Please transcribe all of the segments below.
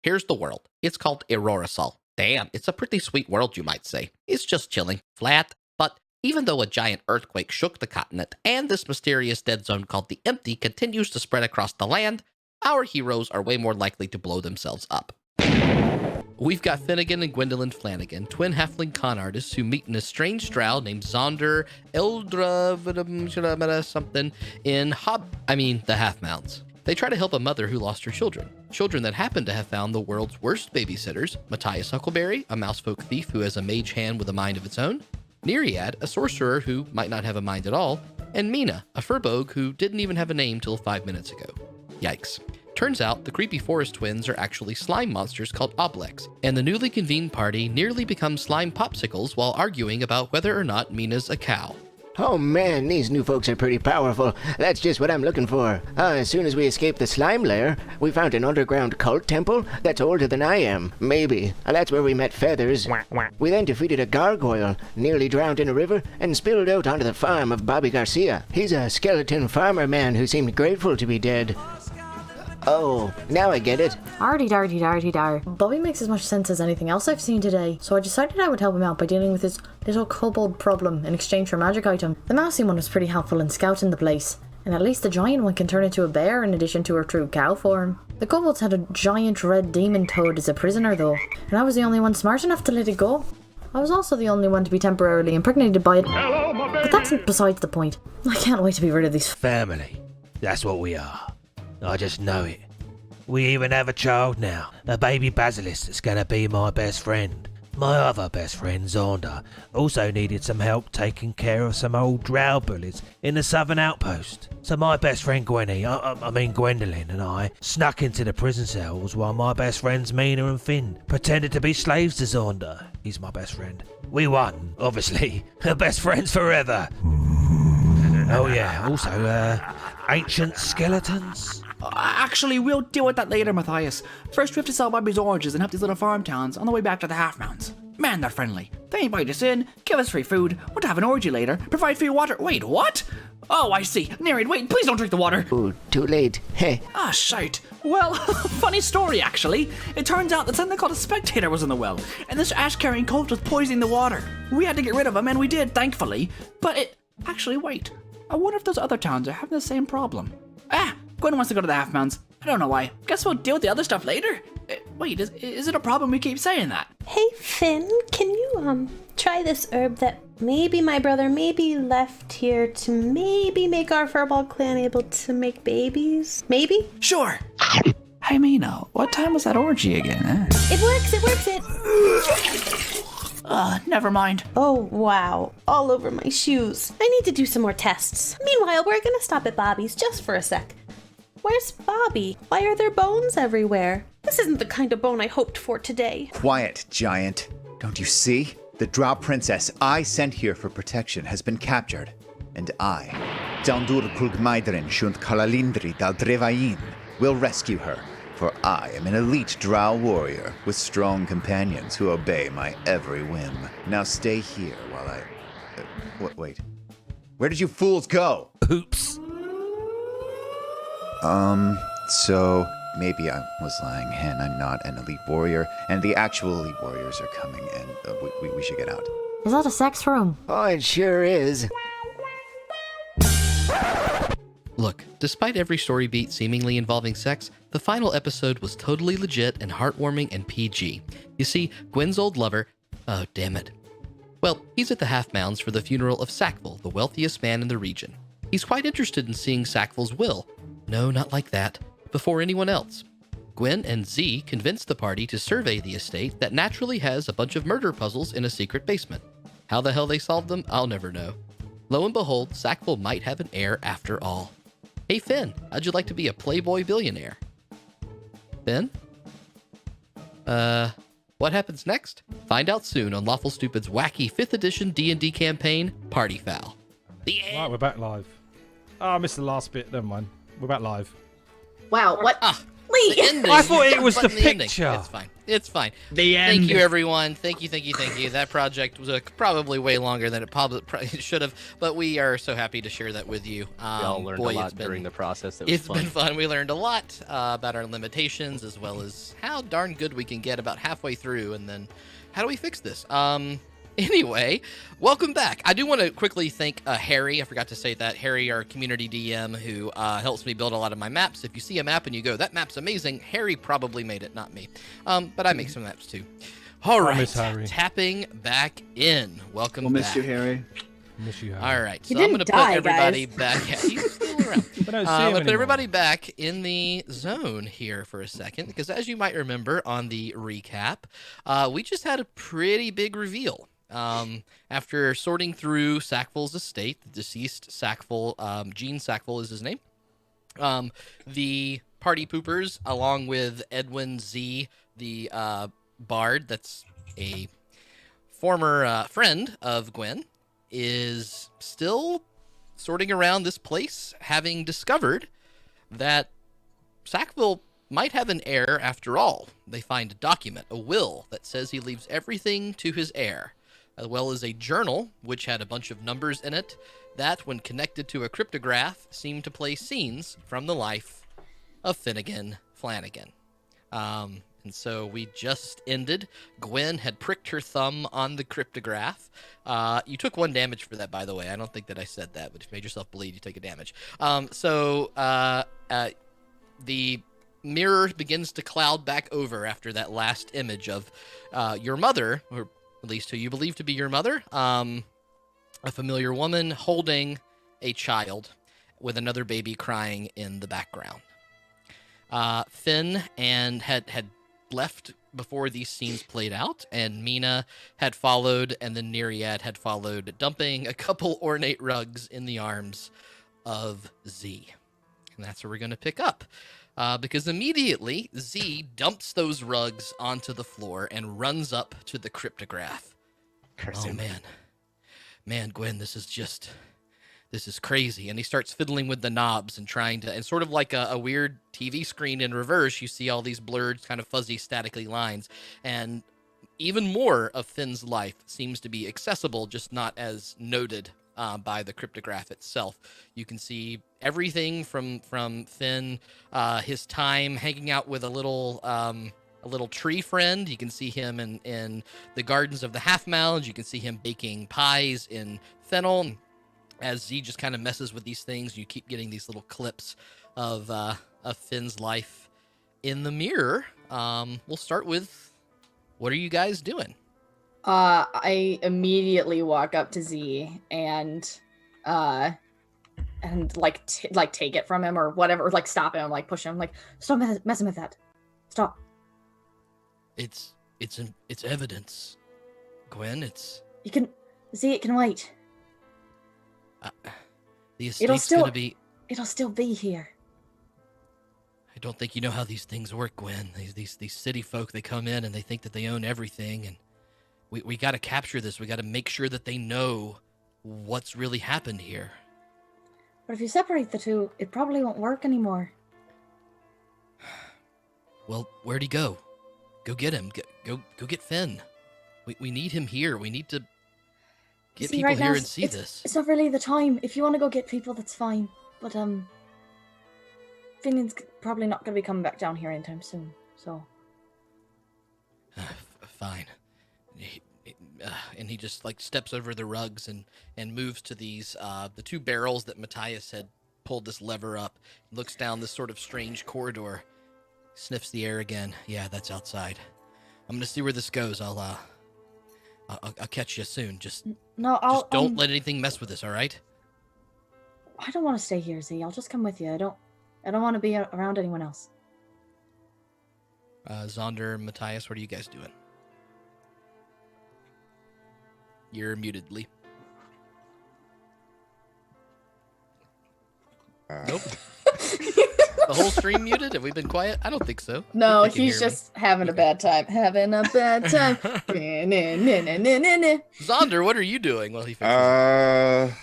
Here's the world. It's called Erorosol. Damn, it's a pretty sweet world, you might say. It's just chilling, flat, but even though a giant earthquake shook the continent and this mysterious dead zone called the Empty continues to spread across the land, our heroes are way more likely to blow themselves up. We've got Finnegan and Gwendolyn Flanagan, twin halfling con artists who meet in a strange drow named Zaunder something in the Half Mounds. They try to help a mother who lost her children that happen to have found the world's worst babysitters, Matthias Huckleberry, a mousefolk thief who has a mage hand with a mind of its own, Neriad, a sorcerer who might not have a mind at all, and Meena, a furbolg who didn't even have a name till 5 minutes ago. Yikes. Turns out the creepy forest twins are actually slime monsters called Oblex, and the newly convened party nearly becomes slime popsicles while arguing about whether or not Meena's a cow. Oh man, these new folks are pretty powerful. That's just what I'm looking for. As soon as we escaped the slime lair, we found an underground cult temple that's older than I am. Maybe. That's where we met Feathers. We then defeated a gargoyle, nearly drowned in a river, and spilled out onto the farm of Bobby Garcia. He's a skeleton farmer man who seemed grateful to be dead. Oh, now I get it. Arty-darty-darty-dar. Bobby makes as much sense as anything else I've seen today, so I decided I would help him out by dealing with his little kobold problem in exchange for a magic item. The mousy one was pretty helpful in scouting the place, and at least the giant one can turn into a bear in addition to her true cow form. The kobolds had a giant red demon toad as a prisoner though, and I was the only one smart enough to let it go. I was also the only one to be temporarily impregnated by it. Hello, my baby. But that's besides the point. I can't wait to be rid of these Family. That's what we are. I just know it. We even have a child now. A baby basilisk that's gonna be my best friend. My other best friend, Zaunder, also needed some help taking care of some old drow bullies in the southern outpost. So my best friend Gwendolyn and I snuck into the prison cells while my best friends Meena and Finn pretended to be slaves to Zaunder. He's my best friend. We won, obviously. Best friends forever. Oh yeah, also, ancient skeletons. Actually, we'll deal with that later, Matthias. First, we have to sell Bobby's oranges and help these little farm towns on the way back to the Half Mounds. Man, they're friendly. They invite us in, give us free food, want to have an orgy later, provide free water. Wait, what? Oh, I see. Neriad, wait, please don't drink the water. Ooh, too late. Hey. Ah, shite. Well, funny story, actually. It turns out that something called a spectator was in the well, and this ash-carrying cult was poisoning the water. We had to get rid of him, and we did, thankfully. But it... Actually, wait. I wonder if those other towns are having the same problem. Gwen wants to go to the Half Mounds. I don't know why. Guess we'll deal with the other stuff later. Wait, is it a problem we keep saying that? Hey Finn, can you try this herb that maybe my brother maybe left here to maybe make our furball clan able to make babies? Maybe? Sure. Hey Meena, what time was that orgy again? It works. Never mind. Oh wow, all over my shoes. I need to do some more tests. Meanwhile, we're gonna stop at Bobby's just for a sec. Where's Bobby? Why are there bones everywhere? This isn't the kind of bone I hoped for today. Quiet, giant. Don't you see? The drow princess I sent here for protection has been captured. And I, Zaunder Kulgmaidrin Shunt Kalalindri Dal Drevain, will rescue her. For I am an elite drow warrior with strong companions who obey my every whim. Now stay here while I... wait. Where did you fools go? Oops. So maybe I was lying, and I'm not an elite warrior, and the actual elite warriors are coming, and we should get out. Is that a sex room? Oh, it sure is. Look, despite every story beat seemingly involving sex, the final episode was totally legit and heartwarming and PG. You see, Gwen's old lover... Oh, damn it. Well, he's at the Half Mounds for the funeral of Sackville, the wealthiest man in the region. He's quite interested in seeing Sackville's will. No, not like that. Before anyone else. Gwen and Z convince the party to survey the estate that naturally has a bunch of murder puzzles in a secret basement. How the hell they solved them, I'll never know. Lo and behold, Sackville might have an heir after all. Hey Finn, how'd you like to be a playboy billionaire? Finn? What happens next? Find out soon on Lawful Stupid's wacky 5th edition D&D campaign, Party Foul. The end. Right, we're back live. Oh, I missed the last bit. Never mind. We're back live. Wow, what? The ending. I thought it was the Ending. picture. It's fine. It's fine. The end. Thank you, everyone. Thank you. That project was probably way longer than it probably should have, but we are so happy to share that with you. We all learned a lot during the process. It's been fun. We learned a lot about our limitations, as well as how darn good we can get about halfway through, and then how do we fix this? Anyway, welcome back. I do want to quickly thank Harry. I forgot to say that. Harry, our community DM, who helps me build a lot of my maps. If you see a map and you go, that map's amazing, Harry probably made it, not me. But I make some maps too. All right, tapping back in. Welcome back. We'll miss you, Harry. Miss you, Harry. All right, so I'm going to put everybody back. Yeah, he's still around. I'm going to put everybody back in the zone here for a second, because as you might remember on the recap, we just had a pretty big reveal. After sorting through Sackville's estate, the deceased Sackville, Gene Sackville is his name, the party poopers, along with Edwin Z, the bard that's a former friend of Gwen, is still sorting around this place, having discovered that Sackville might have an heir after all. They find a document, a will, that says he leaves everything to his heir, as well as a journal, which had a bunch of numbers in it that, when connected to a cryptograph, seemed to play scenes from the life of Finnegan Flanagan. And so we just ended. Gwen had pricked her thumb on the cryptograph. You took 1 damage for that, by the way. I don't think that I said that, but if you made yourself bleed, you take a damage. The mirror begins to cloud back over after that last image of your mother, or at least who you believe to be your mother, a familiar woman holding a child with another baby crying in the background. Finn had left before these scenes played out, and Meena had followed, and then Neriad had followed, dumping a couple ornate rugs in the arms of Z. And that's where we're going to pick up. Because immediately, Z dumps those rugs onto the floor and runs up to the cryptograph. Oh, man. Man, Gwen, this is crazy. And he starts fiddling with the knobs and trying to, and sort of like a weird TV screen in reverse, you see all these blurred, kind of fuzzy, statically lines. And even more of Finn's life seems to be accessible, just not as noted by the cryptograph itself. You can see everything from Finn, his time hanging out with a little tree friend. You can see him in the gardens of the Half Mound. You can see him baking pies in Fennel. As Z just kind of messes with these things, you keep getting these little clips of Finn's life in the mirror. We'll start with, what are you guys doing? I immediately walk up to Z and take it from him or whatever, or like stop him, like push him, like stop messing with that. Stop. It's evidence, Gwen. You can Z. It can wait. The estate's gonna be. It'll still be here. I don't think you know how these things work, Gwen. These city folk, they come in and they think that they own everything, and we got to capture this. We got to make sure that they know what's really happened here. But if you separate the two, it probably won't work anymore. Well, where'd he go? Go get him. Go get Finn. We need him here. We need to get people here and see this. It's not really the time. If you want to go get people, that's fine. But Finn's probably not going to be coming back down here anytime soon. So. Fine. And he just like steps over the rugs and moves to these the 2 barrels that Matthias had pulled this lever up. Looks down this sort of strange corridor, sniffs the air again. Yeah, that's outside. I'm gonna see where this goes. I'll catch you soon. Just don't let anything mess with this. All right? I don't want to stay here, Z. I'll just come with you. I don't want to be around anyone else. Zaunder, Matthias, what are you guys doing? You're muted, Lee. Nope. The whole stream muted? Have we been quiet? I don't think so. No, he's just having a bad time. Having a bad time. Zaunder, what are you doing while he fixes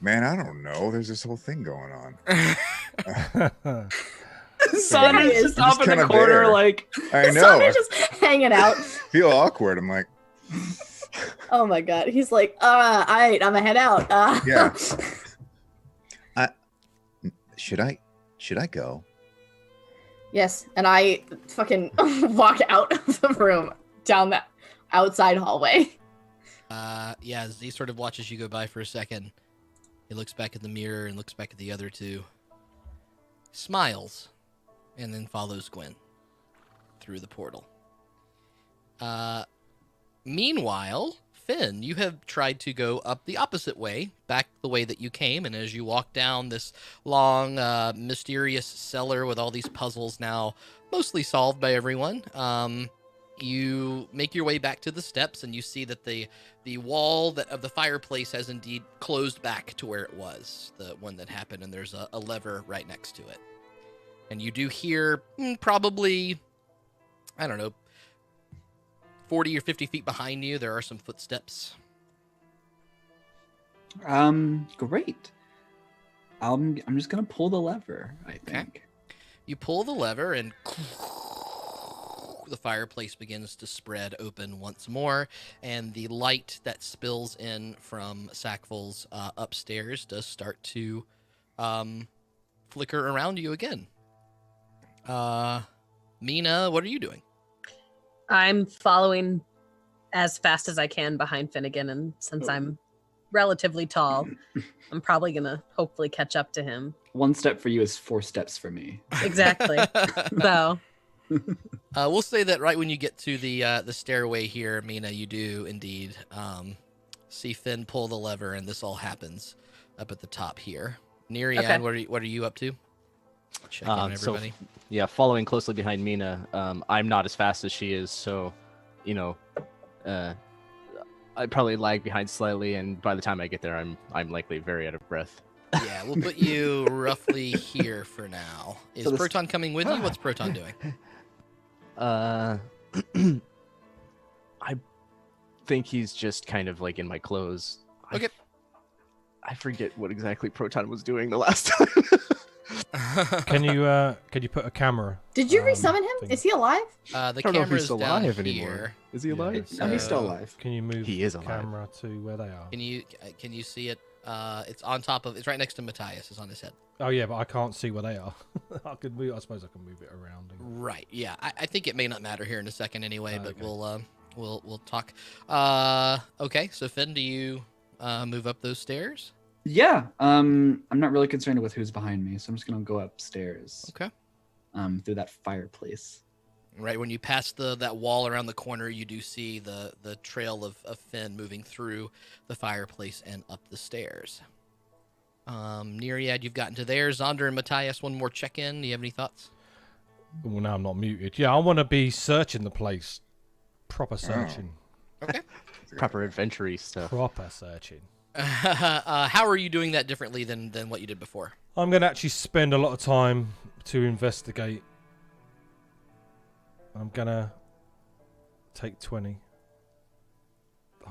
man, I don't know. There's this whole thing going on. Saunder's just up in the corner, there. like... I know. Saunder's just hanging out. Feel awkward. I'm like, Oh my god. He's like, all right, I'm gonna head out. yeah. Should I go? Yes, and I fucking walk out of the room down the outside hallway. Yeah, Z sort of watches you go by for a second. He looks back in the mirror and looks back at the other two. Smiles, and then follows Gwen through the portal. Meanwhile, Finn, you have tried to go up the opposite way, back the way that you came, and as you walk down this long, mysterious cellar with all these puzzles now mostly solved by everyone, you make your way back to the steps, and you see that the wall of the fireplace has indeed closed back to where it was, the one that happened, and there's a lever right next to it. And you do hear probably, I don't know, 40 or 50 feet behind you, there are some footsteps. Great. I'm just gonna pull the lever, I think. You pull the lever and the fireplace begins to spread open once more, and the light that spills in from Sackville's upstairs does start to flicker around you again. Meena, what are you doing? I'm following as fast as I can behind Finnegan, and since I'm relatively tall, I'm probably gonna hopefully catch up to him. 1 step for you is 4 steps for me. Exactly. So we'll say that right when you get to the stairway here, Meena, you do indeed see Finn pull the lever, and this all happens up at the top here. Neriad, okay. What are you up to? Check in everybody. So, yeah, following closely behind Meena. I'm not as fast as she is, so, I probably lag behind slightly, and by the time I get there, I'm likely very out of breath. Yeah, we'll put you roughly here for now. Is Proton coming with you? What's Proton doing? I think he's just kind of like in my clothes. Okay. I forget what exactly Proton was doing the last time. Can you put a camera? Did you resummon him? Is he alive? The camera's down alive here. Anymore. Is he alive? No, he's still alive. Can you move the camera to where they are? Can you see it? It's on top of. It's right next to Matthias. It's on his head. Oh yeah, but I can't see where they are. I suppose I can move it around. Right. Yeah. I think it may not matter here in a second anyway, but okay. we'll talk. Okay. So Finn, do you move up those stairs? Yeah. I'm not really concerned with who's behind me, so I'm just gonna go upstairs. Okay. Through that fireplace. Right when you pass that wall around the corner, you do see the trail of Finn moving through the fireplace and up the stairs. Neriad, you've gotten to there. Zaunder and Matthias, one more check-in. Do you have any thoughts? Well, now I'm not muted. Yeah, I want to be searching the place. Proper searching. Okay. Proper adventure-y stuff. Proper searching. How are you doing that differently than what you did before? I'm going to actually spend a lot of time to investigate. I'm going to take 20.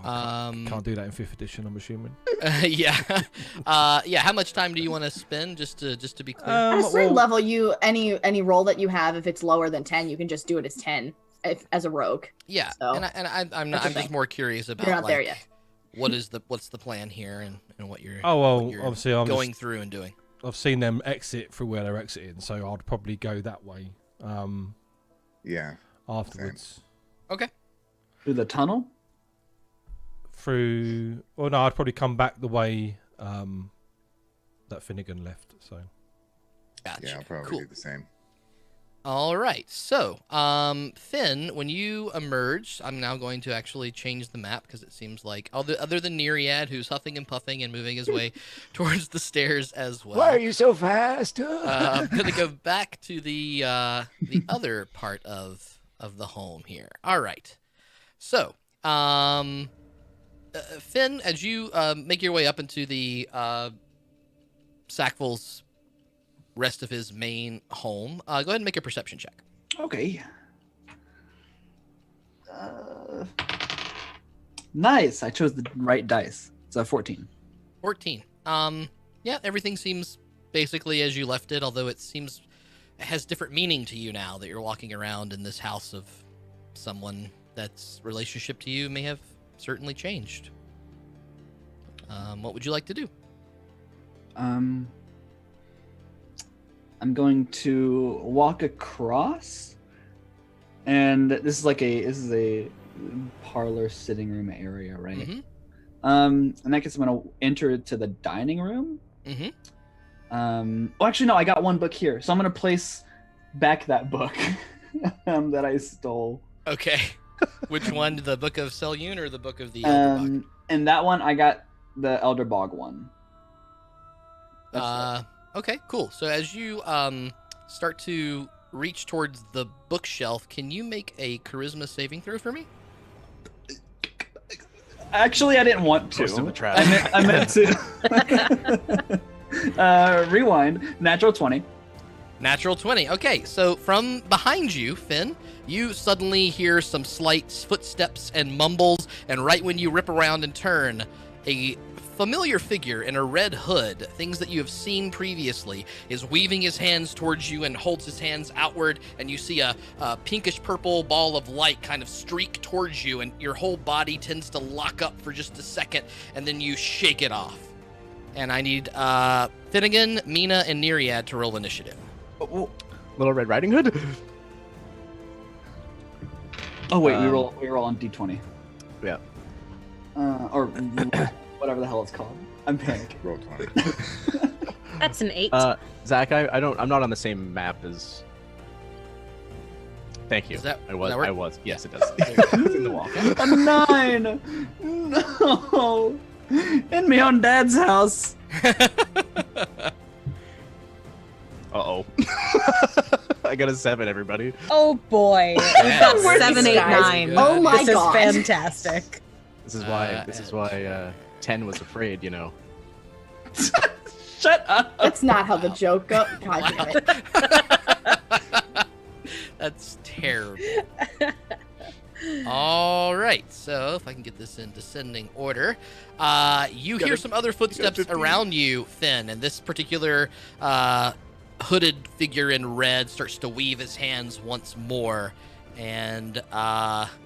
Can't do that in 5th edition, I'm assuming. Yeah. How much time do you want to spend just to be clear? At a certain level, any roll that you have, if it's lower than 10, you can just do it as 10 as a rogue. Yeah. So, I'm just more curious about you're not there yet. What's the plan here and what you're obviously I'm going through and doing. I've seen them exit through where they're exiting, so I'd probably go that way. Yeah. Afterwards. Same. Okay. Through the tunnel? I'd probably come back the way that Finnegan left. So. Gotcha. Yeah, I'll probably do the same. All right. So, Finn, when you emerge, I'm now going to actually change the map because it seems like other than Neriad, who's huffing and puffing and moving his way towards the stairs as well. Why are you so fast? I'm going to go back to the other part of the home here. All right. So, Finn, as you make your way up into the Sackville's rest of his main home, go ahead and make a perception check. Okay. Nice. I chose the right dice. It's a 14. 14. Yeah, everything seems basically as you left it, although it has different meaning to you now that you're walking around in this house of someone that's relationship to you may have certainly changed. What would you like to do? I'm going to walk across, and this is a parlor sitting room area, right? Mm-hmm. And that gets I'm gonna enter to the dining room. Mm-hmm. Oh, actually, no, I got one book here, so I'm gonna place back that book that I stole. Okay. Which one? The Book of Selyun or the Book of the Elderbog? And that one, I got the Elderbog one. Okay, cool. So as you start to reach towards the bookshelf, can you make a charisma saving throw for me? Actually, I didn't want to. Most of a trap. I meant to. Rewind. Natural 20. Natural 20. Okay, so from behind you, Finn, you suddenly hear some slight footsteps and mumbles, and right when you rip around and turn, a familiar figure in a red hood, things that you have seen previously, is weaving his hands towards you and holds his hands outward, and you see a pinkish purple ball of light kind of streak towards you, and your whole body tends to lock up for just a second, and then you shake it off. And I need Finnegan, Meena, and Neriad to roll initiative. Little Red Riding Hood? Oh wait, we roll on D20. Yeah. Or whatever the hell it's called. I'm panicking. Roll 20. That's an 8. Zach, I'm not on the same map as. Thank you. Does that I work? was. Yes, it does. It's in the wall. A 9. No. In my own dad's house. Uh-oh. I got a 7, everybody. Oh boy. We've got 7, 8, 9. Oh my this God. is fantastic. This is why 10 was afraid, you know. Shut up. That's not how the joke goes. God damn it. That's terrible. All right, so if I can get this in descending order, you hear some other footsteps around you, Finn, and this particular hooded figure in red starts to weave his hands once more, and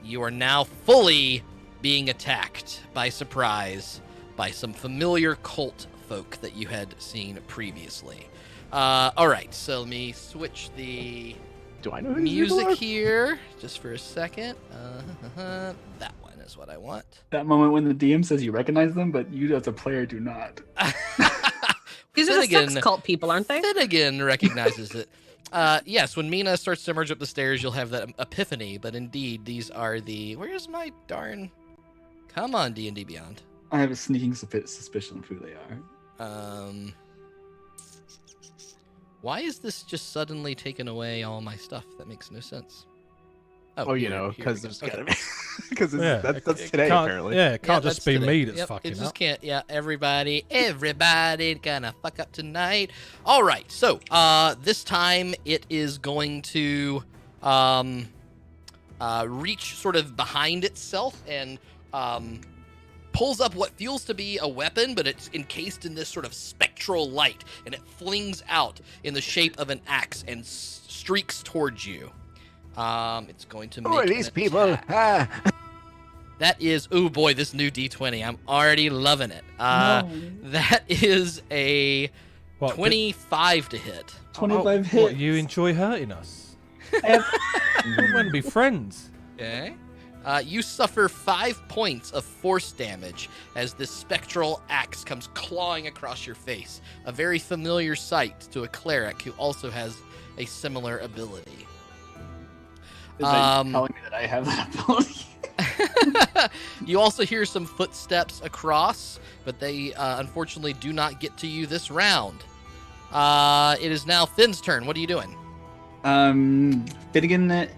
you are now fully being attacked by surprise by some familiar cult folk that you had seen previously. All right, so let me switch the Do I know who these people music are? here just for a second. That one is what I want. That moment when the DM says you recognize them, but you as a player do not. These are the sex cult people, aren't they? Finnegan recognizes it. Yes, when Meena starts to emerge up the stairs, you'll have that epiphany. But indeed, these are the... Where's my darn... Come on, D&D Beyond. I have a sneaking suspicion of who they are. Why is this just suddenly taking away all my stuff? That makes no sense. Oh, you here- know, here because we there's go. gotta Okay. be. Because Yeah, that's it today, can't- apparently. Yeah, it can't Yeah, just that's be today. me that's Yep, fucking it just up. can't. Yeah, everybody gonna fuck up tonight. All right, so this time it is going to reach sort of behind itself and pulls up what feels to be a weapon, but it's encased in this sort of spectral light, and it flings out in the shape of an axe and streaks towards you. It's going to make Who are these an people? attack. That is, oh boy, this new D20. I'm already loving it. That is a What, 25 to hit. 25 hits. What, you enjoy hurting us? We want to be friends. Okay. You suffer 5 points of force damage as this spectral axe comes clawing across your face. A very familiar sight to a cleric who also has a similar ability. Is that you telling me that I have that ability? You also hear some footsteps across, but they unfortunately do not get to you this round. It is now Finn's turn. What are you doing? Finnegan,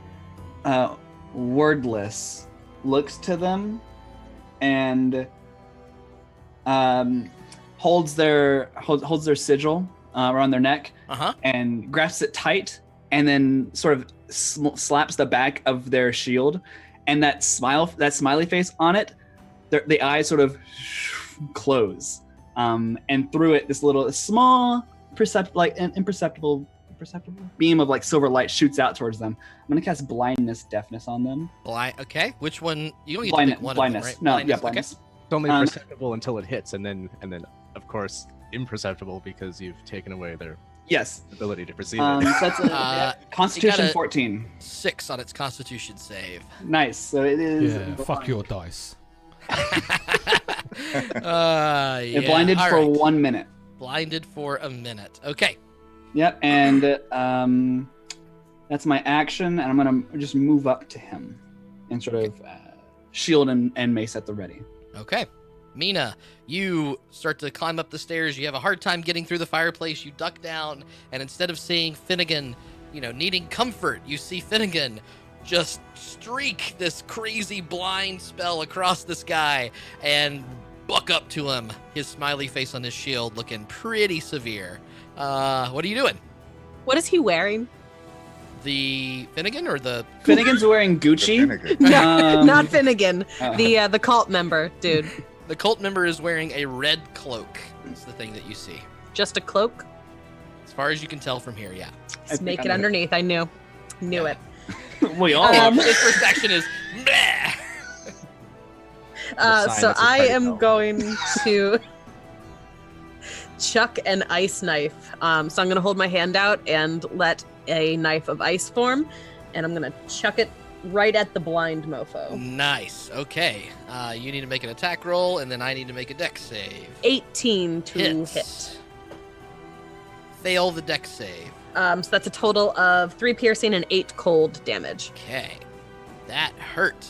wordless, looks to them and holds their sigil around their neck and grasps it tight, and then sort of slaps the back of their shield, and that smiley face on it, the eyes sort of close, and through it this little small imperceptible perceptible? Beam of like silver light shoots out towards them. I'm gonna cast blindness, deafness on them. Okay, which one? You don't get to pick one blindness. of them, right? No, blindness. yeah, blindness. Okay. It's only perceptible until it hits, and then of course imperceptible because you've taken away their ability to perceive it. So that's a Constitution 14. 6 on its Constitution save. Nice. So it is. Yeah, fuck your dice. It blinded all for right. 1 minute. Blinded for a minute. Okay. Yep, and that's my action, and I'm gonna just move up to him and sort of shield and mace at the ready. Okay. Meena, you start to climb up the stairs. You have a hard time getting through the fireplace. You duck down, and instead of seeing Finnegan, needing comfort, you see Finnegan just streak this crazy blind spell across the sky and buck up to him, his smiley face on his shield looking pretty severe. What are you doing? What is he wearing? The Finnegan or the... Finnegan's wearing Gucci. No, not Finnegan. The cult member, dude. The cult member is wearing a red cloak. That's the thing that you see. Just a cloak? As far as you can tell from here, yeah. Just make it underneath. I knew it. We all his first action is meh. So I am going to chuck an ice knife. So I'm going to hold my hand out and let a knife of ice form, and I'm going to chuck it right at the blind mofo. Nice. Okay. You need to make an attack roll, and then I need to make a dex save. 18 to hit. Fail the dex save. So that's a total of 3 piercing and 8 cold damage. Okay. That hurt.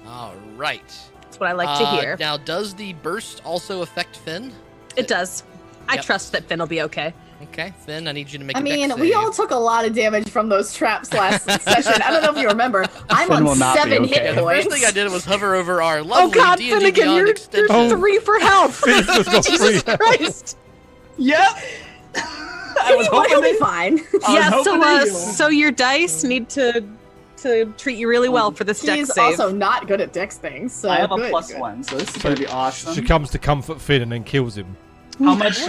All right. That's what I like to hear. Now, does the burst also affect Finn? It does. I trust that Finn will be okay. Okay, Finn, I need you to make a I dex mean, save. we all took a lot of damage from those traps last session. I don't know if you remember. I'm Finn will on not be 7 okay. hit The points. first thing I did was hover over our lovely God, D&D Finnegan, Beyond you're extension. 3 for health. Finn's just got 3 Jesus health. Christ. Yep. I was hoping He'll be they- fine. I was hoping they- So your dice need to treat you really well for this dex He's save. also not good at dex things, so I have a good, +1, good. so this is gonna be awesome. She comes to comfort Finn and then kills him. How much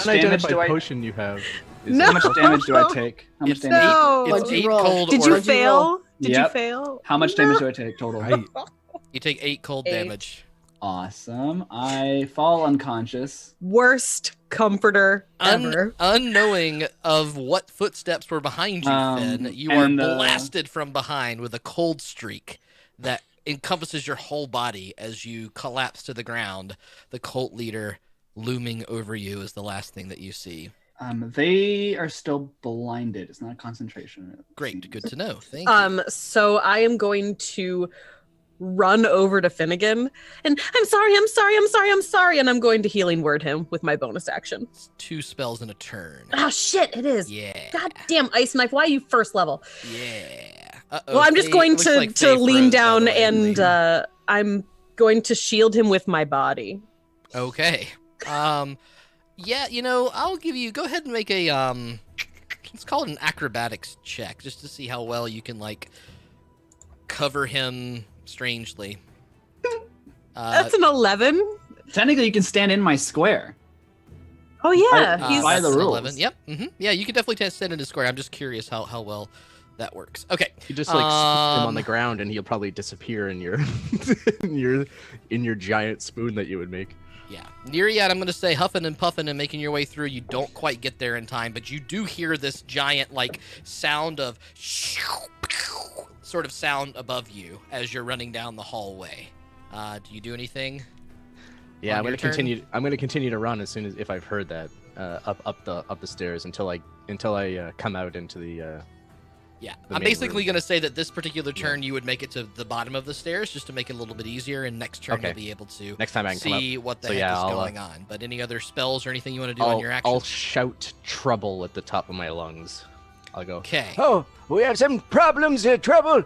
damage do I? potion you have? No. How much damage do I take? How much It's damage? No. It's What'd you 8 roll? cold Did or... you fail? Did you Yep. fail? How much damage do I take total? 8. You take 8 cold 8. damage. Awesome. I fall unconscious. Worst comforter ever. Unknowing of what footsteps were behind you, Finn, you are blasted from behind with a cold streak that encompasses your whole body as you collapse to the ground. The cult leader looming over you is the last thing that you see. They are still blinded. It's not a concentration. Great, good to know. Thank you. So I am going to run over to Finnegan and I'm sorry, and I'm going to healing word him with my bonus action. It's 2 spells in a turn. Oh shit, it is. Yeah. God damn ice knife. Why are you first level? Yeah. Uh-oh. Well, I'm just going Looks like to Faye lean froze, by down the way. and I'm going to shield him with my body. Okay. Yeah, I'll give you... Go ahead and make a, let's call it an acrobatics check, just to see how well you can, cover him strangely. That's an 11. Technically, you can stand in my square. Oh yeah, he's by the rules. 11. Yep. Yeah, you can definitely stand in his square. I'm just curious how well that works. Okay. You just stick him on the ground, and he'll probably disappear in your in your giant spoon that you would make. Yeah. Neriad, I'm going to say huffing and puffing and making your way through. You don't quite get there in time, but you do hear this giant, sound of sort of sound above you as you're running down the hallway. Do you do anything? Yeah, on I'm your gonna turn? continue. I'm gonna continue to run as soon as if I've heard that up the stairs until I come out into the. Yeah, the I'm main basically room. going to say that this particular turn you would make it to the bottom of the stairs just to make it a little bit easier, and next turn Okay. you'll be able to Next time I can come see up. what the So heck yeah, is I'll, going on. But any other spells or anything you want to do on your action? I'll shout trouble at the top of my lungs. I'll go. Okay. Oh, we have some problems, trouble.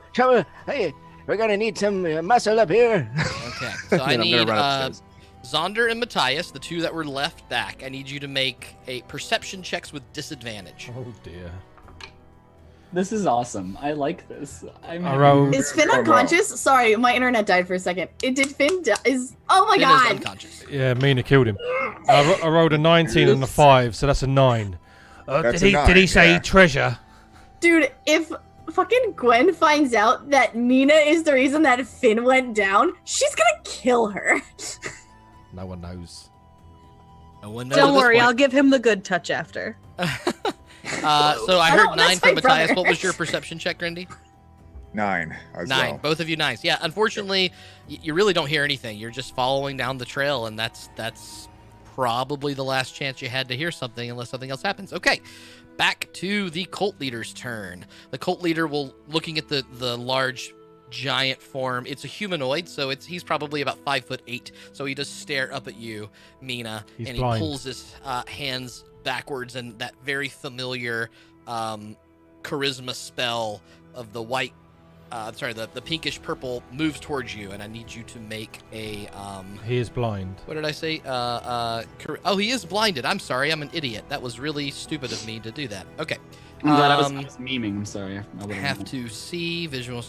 Hey, we're gonna need some muscle up here. Okay, so I Then I'm need gonna run upstairs. Zaunder and Matthias, the 2 that were left back. I need you to make a perception checks with disadvantage. Oh dear. This is awesome. I like this. Is Finn unconscious? Sorry, my internet died for a second. Did Finn oh my Finn god! is unconscious. Yeah, Meena killed him. I rolled a 19 and a 5, so that's a 9. Did he say treasure? Dude, if fucking Gwen finds out that Meena is the reason that Finn went down, she's gonna kill her. No one knows. No one knows. Don't worry, I'll give him the good touch after. So I heard 9 from Matthias. What was your perception check, Grendy? 9 as 9. well. Both of you 9s. Yeah, unfortunately, you really don't hear anything. You're just following down the trail, and that's probably the last chance you had to hear something unless something else happens. Okay, back to the cult leader's turn. The cult leader will, looking at the large giant form, it's a humanoid, so he's probably about 5'8", so he does stare up at you, Meena, and blind. he pulls his hands backwards, and that very familiar charisma spell of the white the pinkish purple moves towards you, and I need you to make a He is blind. what did I say? Oh, he is blinded. I'm sorry, I'm an idiot. That was really stupid of me to do that. Okay. I'm glad I was memeing. I'm sorry. I would've Have known. to see visual.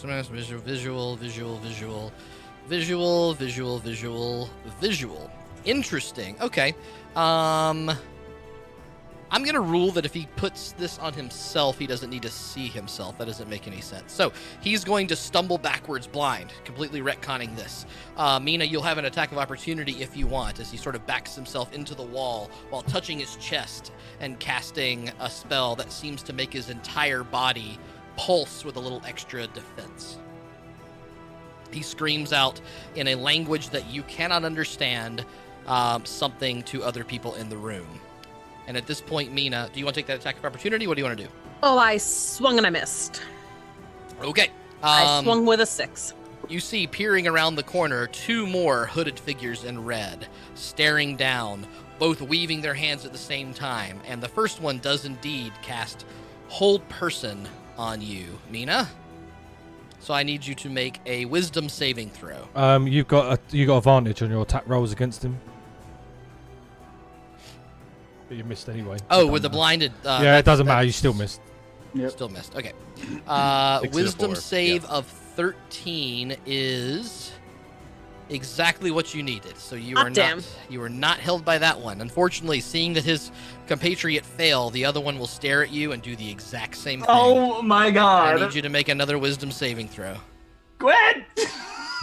Interesting. Okay. I'm going to rule that if he puts this on himself, he doesn't need to see himself. That doesn't make any sense. So he's going to stumble backwards blind, completely retconning this. Meena, you'll have an attack of opportunity if you want, as he sort of backs himself into the wall while touching his chest and casting a spell that seems to make his entire body pulse with a little extra defense. He screams out in a language that you cannot understand something to other people in the room. And at this point, Meena, do you want to take that attack of opportunity? What do you want to do? Oh, I swung and I missed. Okay. I swung with a 6. You see, peering around the corner, 2 more hooded figures in red, staring down, both weaving their hands at the same time. And the first one does indeed cast Hold Person on you, Meena. So I need you to make a Wisdom saving throw. You got advantage on your attack rolls against him. But you missed anyway. Oh, with the blinded... yeah, it doesn't matter. You still missed. Yep. Still missed. Okay. Wisdom save of 13 is exactly what you needed. So you are not held by that one. Unfortunately, seeing that his compatriot fail, the other one will stare at you and do the exact same thing. Oh my god. I need you to make another Wisdom saving throw. Gwen!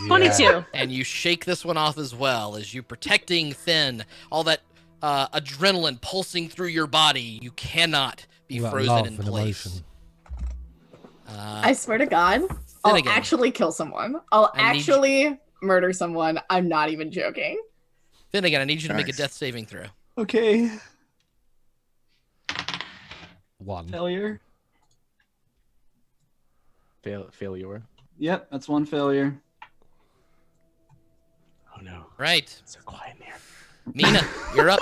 22. And you shake this one off as well, as you protecting Finn, all that adrenaline pulsing through your body. You cannot be frozen in place. I swear to God, I'll actually kill someone. I'll actually murder someone. I'm not even joking. Finnegan, I need you to make a death saving throw. Okay. 1. Failure. Failure. Yep, that's 1 failure. Oh no. Right. So quiet in here. Meena, you're up.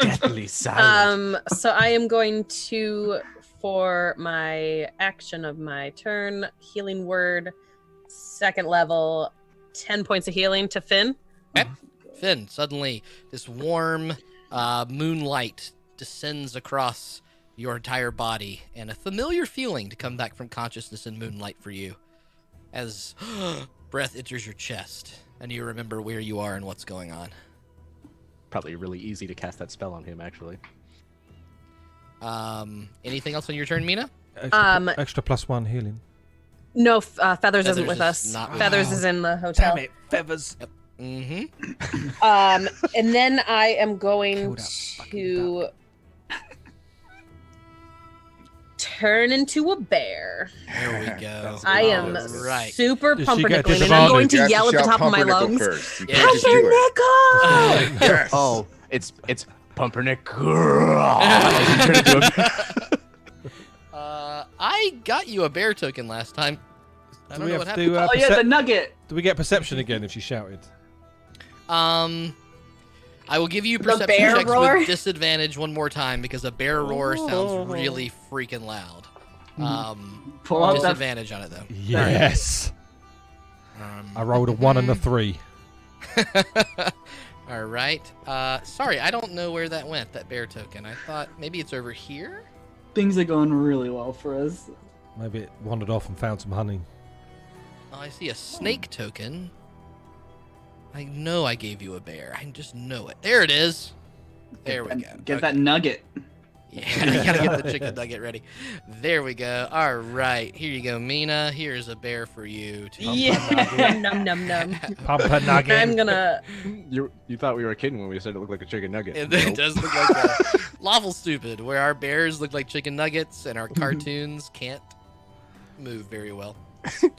Deathly silent. So I am going to, for my action of my turn, healing word, 2nd level, 10 points of healing to Finn. Okay. Finn, suddenly this warm moonlight descends across your entire body, and a familiar feeling to come back from consciousness in moonlight for you, as breath enters your chest, and you remember where you are and what's going on. Probably really easy to cast that spell on him, actually. Anything else on your turn, Meena? Extra +1 healing. No, Feathers isn't with us. Feathers is in the hotel. Damn it, Feathers. Yep. Mm-hmm. And then I am going to turn into a bear. There we go. I am super Does she get pumpernickel, and I'm going to You have yell at the top of my pumpernickel lungs. first. You can't just do it. Pumpernickel! Yes. Oh, it's Pumpernickel. I got you a bear token last time. I don't know what happened. Oh yeah, the nugget. Do we get perception again if she shouted? I will give you perception bear checks roar? with disadvantage one more time because a bear roar sounds really freaking loud. Pull out that- Disadvantage on it though. Yes. I rolled a 1 and a 3. All right. Sorry, I don't know where that went, that bear token. I thought maybe it's over here? Things are going really well for us. Maybe it wandered off and found some honey. Oh, I see a snake token. I know I gave you a bear. I just know it. There it is. There we go. Get that nugget. Yeah, you gotta get the chicken nugget ready. There we go. All right, here you go, Meena. Here's a bear for you. Yeah, num num num. Pumper nugget. I'm gonna. You thought we were kidding when we said it looked like a chicken nugget. It does look like a Lawful stupid, where our bears look like chicken nuggets and our cartoons can't move very well. What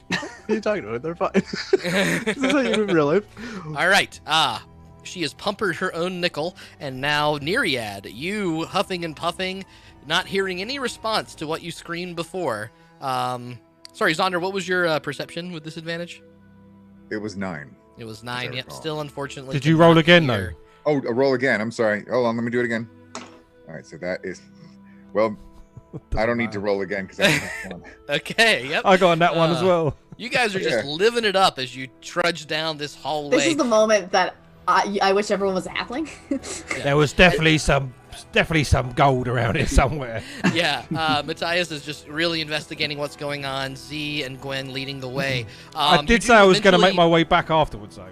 are you talking about? They're fine. This is how you move in real life. All right. She has pumpered her own nickel, and now Neriad, you huffing and puffing, not hearing any response to what you screamed before. Sorry, Zaunder, what was your perception with disadvantage? It was 9. It was 9. Yep, still unfortunately. Did you roll again, though? Oh, a roll again. I'm sorry. Hold on, let me do it again. All right, so that is... Well, I don't need to roll again because I have one. Okay, yep. I got on that one as well. You guys are just living it up as you trudge down this hallway. This is the moment that I wish everyone was halfling. There was definitely some gold around it somewhere. Yeah, Matthias is just really investigating what's going on. Z and Gwen leading the way. I did say I was going to make my way back afterwards, though.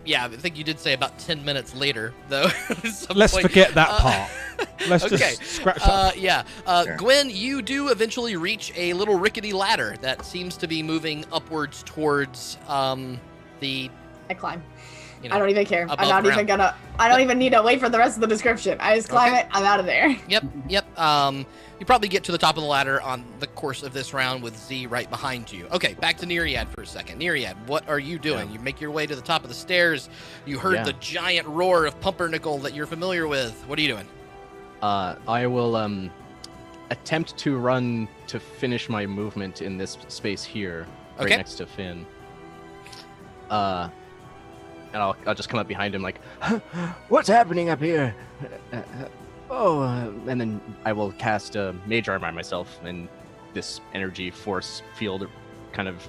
Yeah, I think you did say about 10 minutes later, though. Let's forget that part. Let's just scratch that. Yeah. Gwen, you do eventually reach a little rickety ladder that seems to be moving upwards towards the... I climb. You know, I don't even care. I'm not ground. even gonna. I don't even need to wait for the rest of the description. I just climb it. I'm out of there. Yep. You probably get to the top of the ladder on the course of this round with Z right behind you. Okay, back to Neriad for a second. Neriad, what are you doing? You make your way to the top of the stairs. You heard the giant roar of pumpernickel that you're familiar with. What are you doing? I will attempt to run to finish my movement in this space here, right next to Finn. And I'll just come up behind him like, What's happening up here? and then I will cast a mage armor on myself, and this energy force field kind of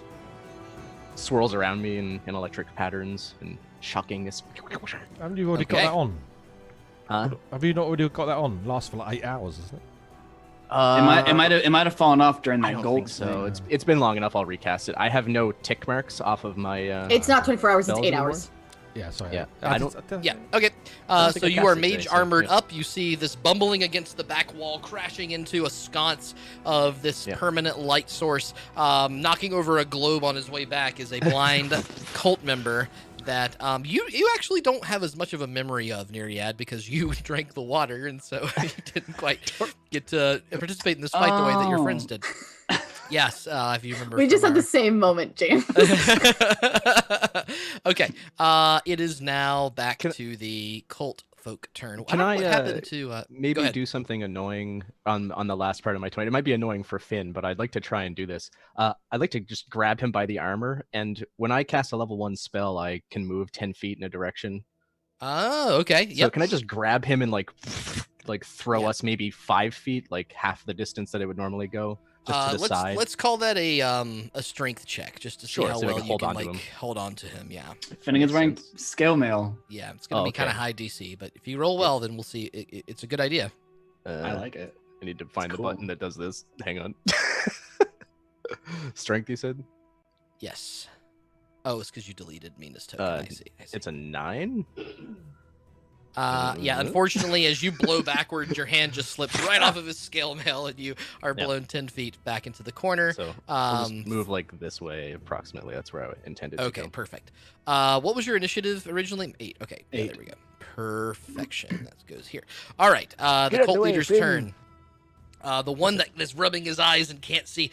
swirls around me in electric patterns and shocking this. Haven't you already got that on? Huh? Have you not already got that on? Lasts for like 8 hours, isn't it? It might have fallen off during that I don't gold think so. It's been long enough. I'll recast it. I have no tick marks off of my. It's not 24 hours. It's 8 anymore. hours. Yeah, sorry. Yeah, Okay. So you are mage armored yeah. up. You see this bumbling against the back wall, crashing into a sconce of this permanent light source. Knocking over a globe on his way back is a blind cult member that you actually don't have as much of a memory of, Neriad, because you drank the water, and so you didn't quite get to participate in this fight the way that your friends did. Yes, if you remember. We just had the same moment, James. Okay, it is now back to the cult folk turn. Can I what happened to maybe do something annoying on the last part of my turn? It might be annoying for Finn, but I'd like to try and do this. I'd like to just grab him by the armor, and when I cast a level 1 spell, I can move 10 feet in a direction. Oh, okay. So can I just grab him and like throw us maybe 5 feet, like half the distance that it would normally go? Just to the side. Let's call that a strength check, just to see how so well can you can him. hold on to him. Yeah. Finnegan's wearing scale mail. Yeah, it's gonna be kind of high DC, but if you roll well, then we'll see. It's a good idea. I like it. I need to find the button that does this. Hang on. Strength, you said? Yes. Oh, it's because you deleted Meena's token. I see. It's a 9. Yeah, unfortunately, as you blow backwards, your hand just slips right off of his scale mail, and you are blown 10 feet back into the corner. So I'll just move like this way, approximately. That's where I intended to go. Okay, perfect. What was your initiative originally? 8. Okay, 8. There we go. Perfection. That goes here. All right, the cult leader's turn. The one that is rubbing his eyes and can't see.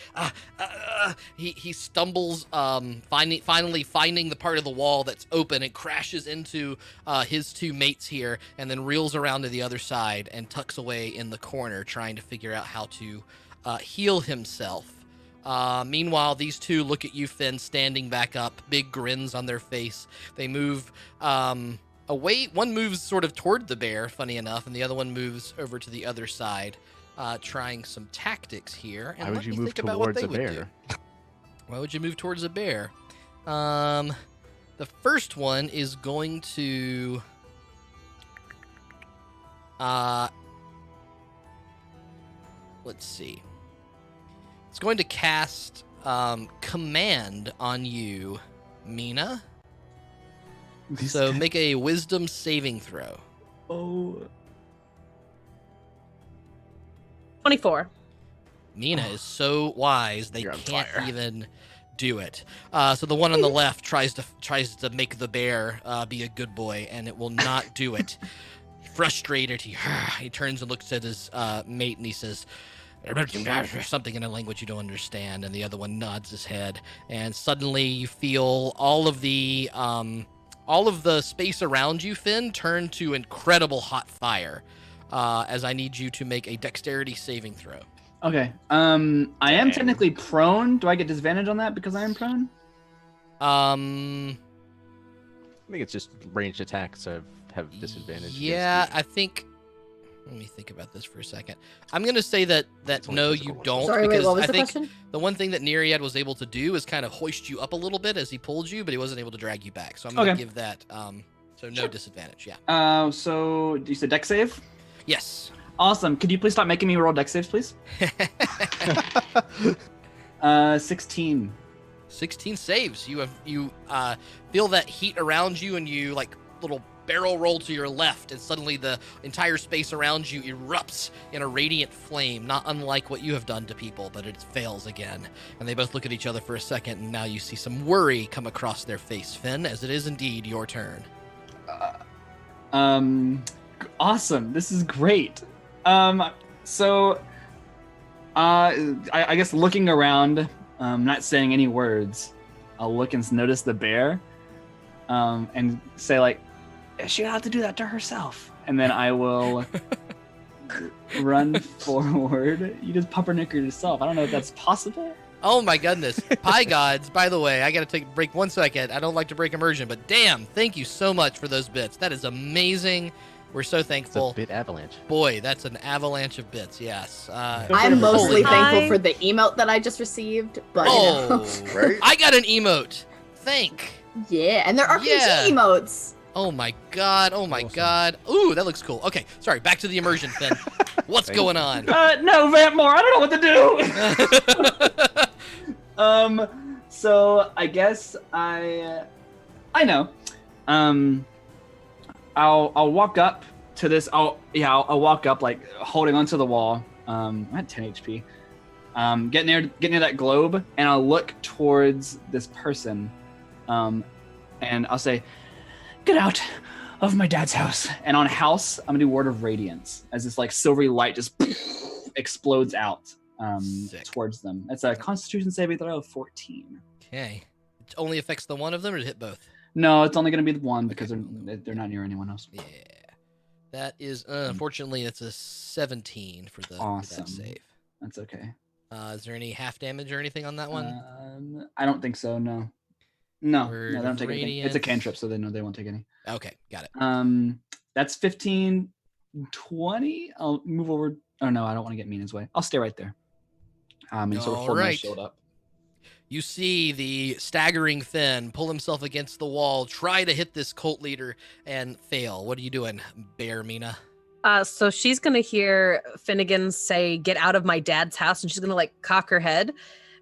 He stumbles, finally finding the part of the wall that's open and crashes into his 2 mates here, and then reels around to the other side and tucks away in the corner, trying to figure out how to heal himself. Meanwhile, these 2 look at you, Finn, standing back up, big grins on their face. They move away. One moves sort of toward the bear, funny enough, and the other one moves over to the other side. Trying some tactics here. And why would you move towards a bear? Why would you move towards a bear? The first one is going to... let's see. It's going to cast Command on you, Meena. So make a Wisdom saving throw. Oh... 24. Meena is so wise they can't even do it. So the one on the left tries to make the bear be a good boy, and it will not do it. Frustrated, he turns and looks at his mate, and he says something in a language you don't understand, and the other one nods his head, and suddenly you feel all of the space around you, Finn, turn to incredible hot fire, as I need you to make a dexterity saving throw. Okay. I am technically prone. Do I get disadvantage on that because I am prone? I think it's just ranged attacks have disadvantage. Yeah, I think. Let me think about this for a second. I'm gonna say that no, you don't. Sorry, because wait, what was I the think question? the one thing that Neriad was able to do is kind of hoist you up a little bit as he pulled you, but he wasn't able to drag you back. So I'm gonna give that. So no disadvantage. Yeah. So you said dex save? Yes. Awesome. Could you please stop making me roll dex saves, please? 16. 16 saves. You feel that heat around you, and you like little barrel roll to your left, and suddenly the entire space around you erupts in a radiant flame, not unlike what you have done to people, but it fails again. And they both look at each other for a second, and now you see some worry come across their face, Finn, as it is indeed your turn. Awesome. This is great. So I guess looking around, not saying any words, I'll look and notice the bear, and say like, she had to do that to herself. And then I will run forward. You just pumpernickered yourself. I don't know if that's possible. Oh my goodness. Pie gods, by the way, I gotta take a break 1 second. I don't like to break immersion, but damn, thank you so much for those bits. That is amazing. We're so thankful. It's a bit avalanche. Boy, that's an avalanche of bits, yes. I'm mostly thankful for the emote that I just received, but right? I got an emote. Yeah, and they're RPG emotes. Oh my god, oh my god. Ooh, that looks cool. Okay, sorry, back to the immersion, Finn. What's going on? No, Vampmore, I don't know what to do. So I guess I know. I'll walk up to this. I'll walk up like holding onto the wall. I'm at 10 HP. Get near that globe, and I'll look towards this person, and I'll say, "Get out of my dad's house." And on house, I'm gonna do Word of Radiance as this like silvery light just explodes out towards them. It's a Constitution saving throw of 14. Okay. It only affects the one of them, or hit both? No, it's only gonna be the one because they're not near anyone else. Yeah. That is unfortunately it's a 17 for the for that save. That's okay. Is there any half damage or anything on that one? I don't think so. No, they don't take anything. Radiance. It's a cantrip, so they won't take any. Okay, got it. That's 15, 20. I'll move over. Oh no, I don't want to get Meena's way. I'll stay right there. And sort of hold my shield up. You see the staggering Finn pull himself against the wall, try to hit this cult leader, and fail. What are you doing, Bear Meena? So she's gonna hear Finnegan say, "Get out of my dad's house," and she's gonna like cock her head,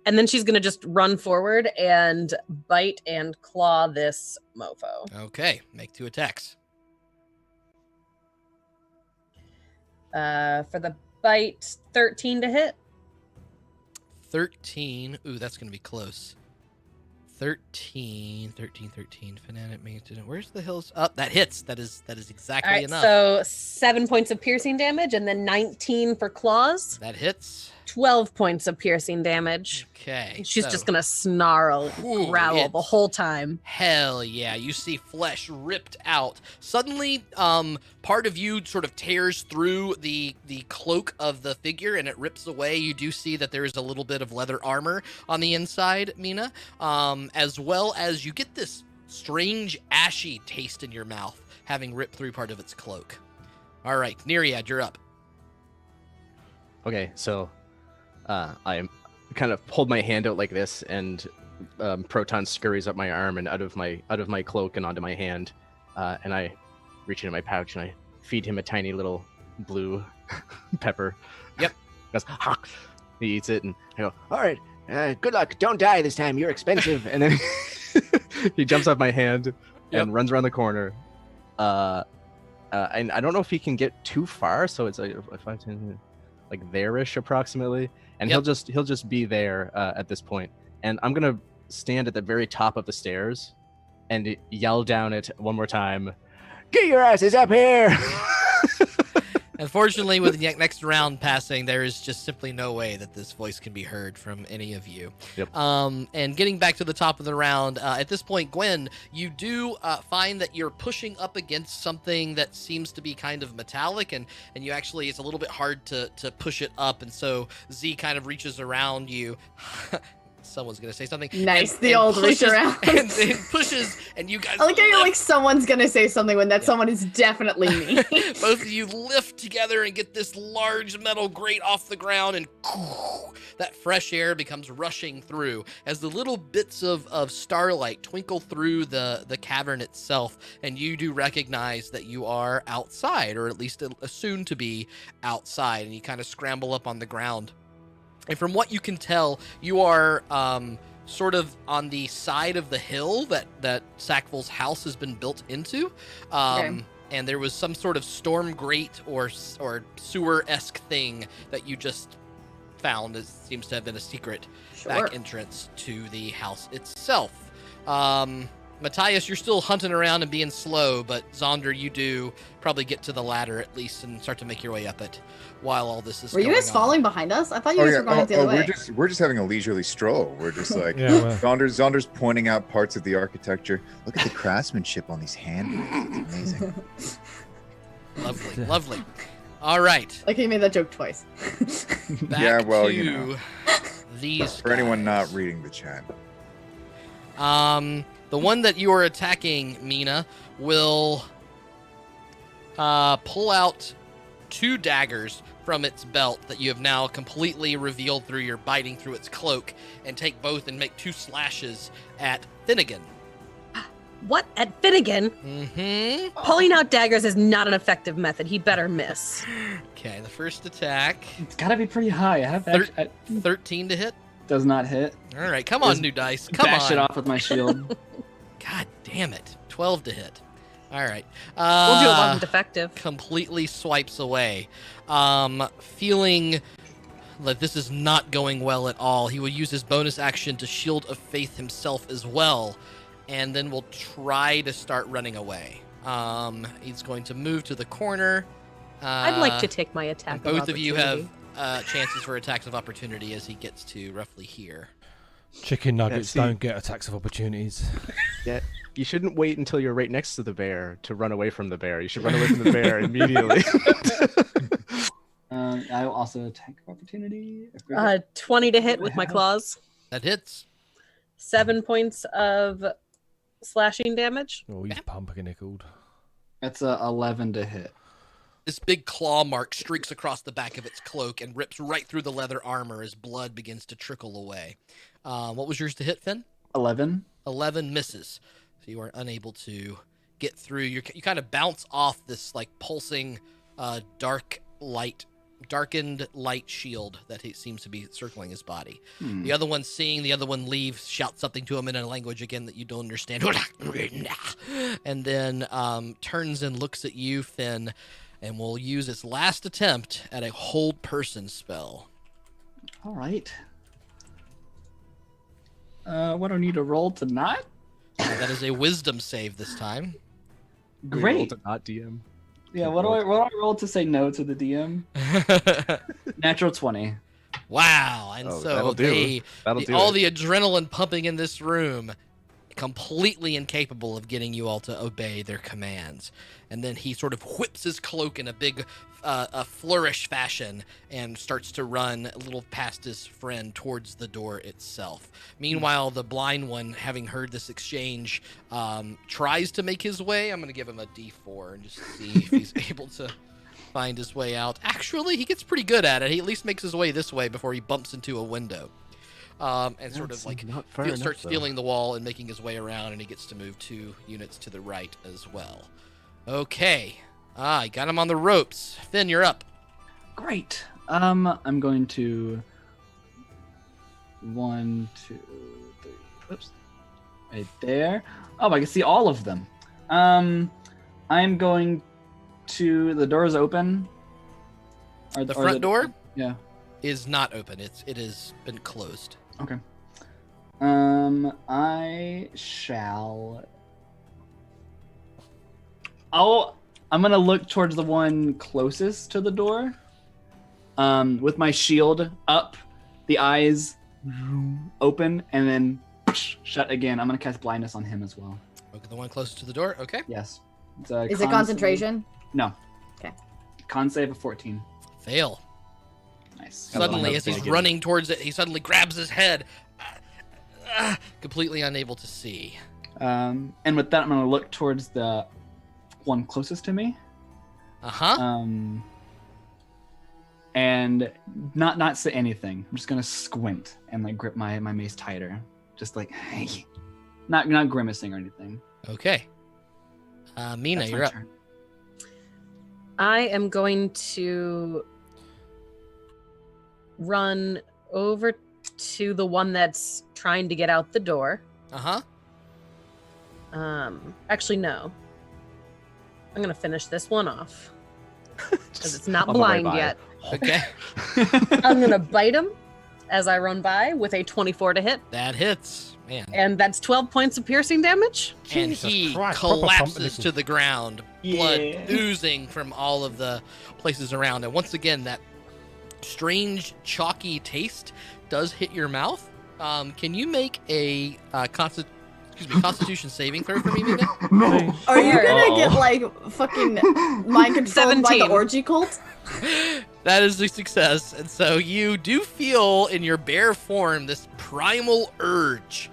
and then she's gonna just run forward and bite and claw this mofo. Okay, make 2 attacks. For the bite, 13 to hit. 13. Ooh, that's going to be close. 13. Fanatic maintenance. Where's the hills? Oh, that hits. That is exactly All right, enough. So 7 points of piercing damage and then 19 for claws. That hits. 12 points of piercing damage. Okay. She's just going to snarl and growl the whole time. Hell yeah. You see flesh ripped out. Suddenly, part of you sort of tears through the cloak of the figure and it rips away. You do see that there is a little bit of leather armor on the inside, Meena, as well as you get this strange ashy taste in your mouth, having ripped through part of its cloak. All right, Neriad, you're up. Okay, so I kind of hold my hand out like this, and Proton scurries up my arm and out of my cloak and onto my hand, and I reach into my pouch and I feed him a tiny little blue pepper. Yep. He goes, "Ha!" He eats it, and I go, All right, good luck. Don't die this time. You're expensive. and then he jumps off my hand and runs around the corner. And I don't know if he can get too far, so it's like 5, 10. like there-ish approximately, and he'll just be there at this point. And I'm gonna stand at the very top of the stairs and yell down it one more time. Get your asses up here! Unfortunately, with the next round passing, there is just simply no way that this voice can be heard from any of you. Yep. And getting back to the top of the round, at this point, Gwen, you do find that you're pushing up against something that seems to be kind of metallic, and you actually, it's a little bit hard to push it up, and so Z kind of reaches around you. Someone's gonna say something. Nice, the old reach around. And it pushes, and you guys. I like how you're like, someone's gonna say something when that someone is definitely me. Both of you lift together and get this large metal grate off the ground, and that fresh air becomes rushing through as the little bits of starlight twinkle through the cavern itself, and you do recognize that you are outside, or at least soon to be outside, and you kind of scramble up on the ground. And from what you can tell, you are sort of on the side of the hill that Sackville's house has been built into. And there was some sort of storm grate or sewer-esque thing that you just found. It seems to have been a secret back entrance to the house itself. Matthias, you're still hunting around and being slow, but Zaunder, you do probably get to the ladder at least and start to make your way up it while all this is going on. Were you guys falling behind us? I thought you guys were going the other way. We're just having a leisurely stroll. We're just like, Zaunder's pointing out parts of the architecture. Look at the craftsmanship on these handrails. It's amazing. Lovely. All right. Like he made that joke twice. Back to these for anyone not reading the chat. The one that you are attacking, Meena, will pull out 2 daggers from its belt that you have now completely revealed through your biting through its cloak, and take both and make 2 slashes at Finnegan. What? At Finnegan? Mm-hmm. Pulling out daggers is not an effective method. He better miss. Okay, the first attack. It's gotta be pretty high. I have 13 to hit. Does not hit. All right, come on, new dice. Come bash on. it off with my shield. God damn it. 12 to hit. All right. We'll do it wasn't effective. Completely swipes away. Feeling like this is not going well at all, he will use his bonus action to Shield of Faith himself as well, and then will try to start running away. He's going to move to the corner. I'd like to take my attack. Both of you have chances for attacks of opportunity as he gets to roughly here. Chicken nuggets don't get attacks of opportunities. Yeah, you shouldn't wait until you're right next to the bear to run away from the bear. You should run away from the bear immediately. I will also attack of opportunity. 20 to hit with my claws. That hits. 7 points of slashing damage. Oh, he's pumpernickeled. That's a 11 to hit. This big claw mark streaks across the back of its cloak and rips right through the leather armor as blood begins to trickle away. What was yours to hit, Finn? 11. 11 misses. So you are unable to get through. You kind of bounce off this like pulsing darkened light shield that he seems to be circling his body. The other one, seeing the other one leave, shouts something to him in a language again that you don't understand. And then turns and looks at you, Finn, and will use its last attempt at a hold person spell. All right. What do I need to roll to not? That is a wisdom save this time. Great. To not DM. Yeah, what do I roll to say no to the DM? Natural 20. Wow. And that'll do. All the adrenaline pumping in this room, completely incapable of getting you all to obey their commands. And then he sort of whips his cloak in a big a flourish fashion and starts to run a little past his friend towards the door itself. Meanwhile, the blind one, having heard this exchange, tries to make his way. I'm going to give him a D4 and just see if he's able to find his way out. Actually, he gets pretty good at it. He at least makes his way this way before he bumps into a window. And sort of like starts feeling the wall and making his way around, and he gets to move 2 units to the right as well. Okay. I got him on the ropes. Finn, you're up. Great. I'm going to 1, 2, 3. Oops. Right there. Oh, I can see all of them. I'm going to. The door is open. The front door? is not open. It has been closed. Okay. I shall. I'm gonna look towards the one closest to the door. With my shield up, the eyes open, and then shut again. I'm gonna cast blindness on him as well. Okay, the one closest to the door. Okay. Yes. Is it concentration? No. Okay. Con save of 14. Fail. Nice. Suddenly, as he's running towards it, he suddenly grabs his head, completely unable to see. And with that, I'm gonna look towards the one closest to me. And not say anything. I'm just gonna squint and like grip my mace tighter, just like hey, not grimacing or anything. Okay. Meena, you're up. Turn. I am going to run over to the one that's trying to get out the door. Actually, no. I'm gonna finish this one off because it's not blind yet. Okay. I'm gonna bite him as I run by with a 24 to hit. That hits, man. And that's 12 points of piercing damage. And he collapses to the ground, blood oozing from all of the places around. And once again, that strange chalky taste does hit your mouth. Can you make a Constitution saving throw for me, Meena? No. Are you gonna get like fucking mind controlled by the orgy cult? That is a success, and so you do feel in your bare form this primal urge,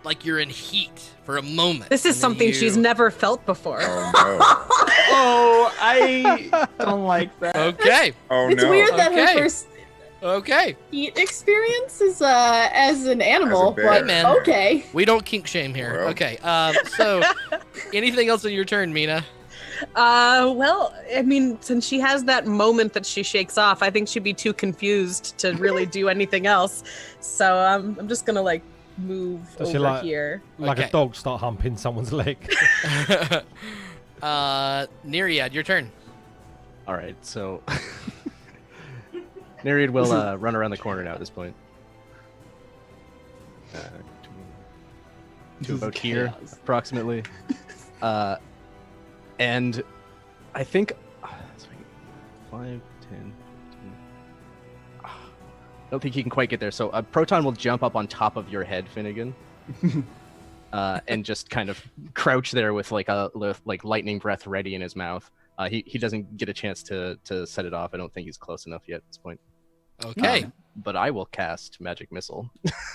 like you're in heat for a moment. This is something she's never felt before. Oh no! Oh, I don't like that. Okay. Oh It's no! weird that her first Okay. heat experience is as an animal, but man. okay. We don't kink shame here. Well. Okay. So, anything else in your turn, Meena? Well, I mean, since she has that moment that she shakes off, I think she'd be too confused to really do anything else. So I'm just gonna like move Does she over here. Like a dog start humping someone's leg. Neriad, your turn. All right, so Neriad will run around the corner now at this point. To about here, approximately. And I think 5, 10. I don't think he can quite get there. So Proton will jump up on top of your head, Finnegan, and just kind of crouch there with like lightning breath ready in his mouth. He doesn't get a chance to set it off. I don't think he's close enough yet at this point. Okay. But I will cast Magic Missile.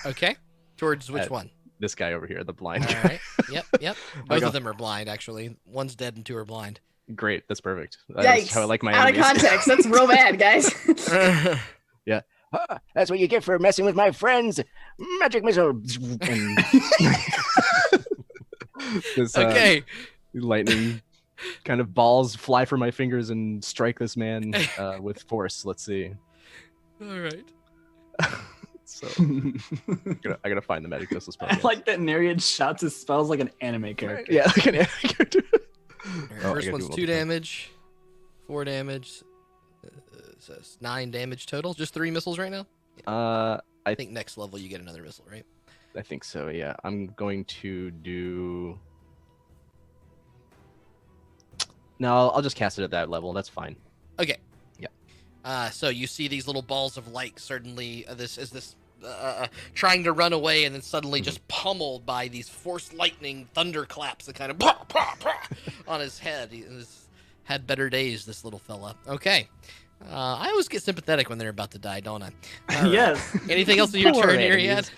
Okay. Towards which one? This guy over here, the blind All guy. right. Yep. Both of them are blind, actually. One's dead and two are blind. Great. That's perfect. Yikes. That's how I like my Out enemies. of context. That's real bad, guys. Yeah. That's what you get for messing with my friends. Magic missile. This, Okay. Lightning kind of balls fly from my fingers and strike this man with force. Let's see. All right. So I gotta find the magic missile spell. I like that Neriad shouts his spells like an anime character. Yeah, like an anime character. Right, first one's 2 damage, 4 damage, so it's 9 damage total. Just 3 missiles right now? I think next level you get another missile, right? I think so, yeah. I'm going to do... No, I'll just cast it at that level. That's fine. Okay. Yeah. So you see these little balls of light suddenly, trying to run away and then suddenly just pummeled by these force lightning thunderclaps that kind of on his head. He's had better days, this little fella. Okay. I always get sympathetic when they're about to die, don't I? Yes. Anything else in your turn, Neriad?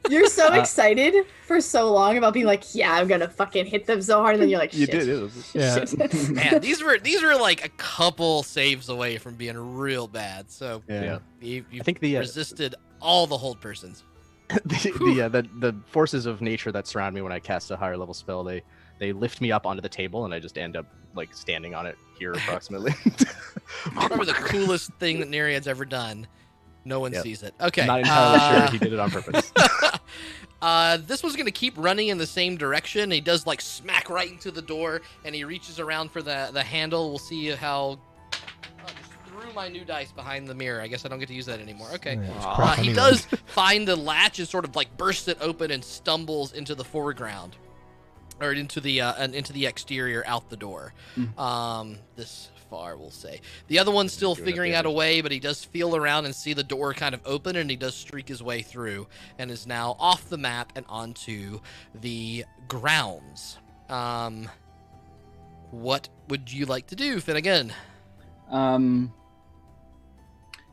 You're so excited for so long about being like, yeah, I'm gonna fucking hit them so hard, and then you're like, shit. You did. Shit. Man, these were like a couple saves away from being real bad. So Yeah. you I think the resisted all the hold persons. the forces of nature that surround me when I cast a higher level spell, they lift me up onto the table and I just end up like standing on it here approximately. Probably the coolest thing that Neriad's ever done. No one sees it. Okay. Not entirely sure he did it on purpose. This one's gonna keep running in the same direction. He does like smack right into the door, and he reaches around for the handle. We'll see how. Just threw my new dice behind the mirror. I guess I don't get to use that anymore. Okay. Yeah, He does find the latch and sort of like bursts it open and stumbles into the foreground, or into the exterior out the door. This far, we'll say. The other one's still figuring out a way, but he does feel around and see the door kind of open, and he does streak his way through and is now off the map and onto the grounds. What would you like to do, Finnegan?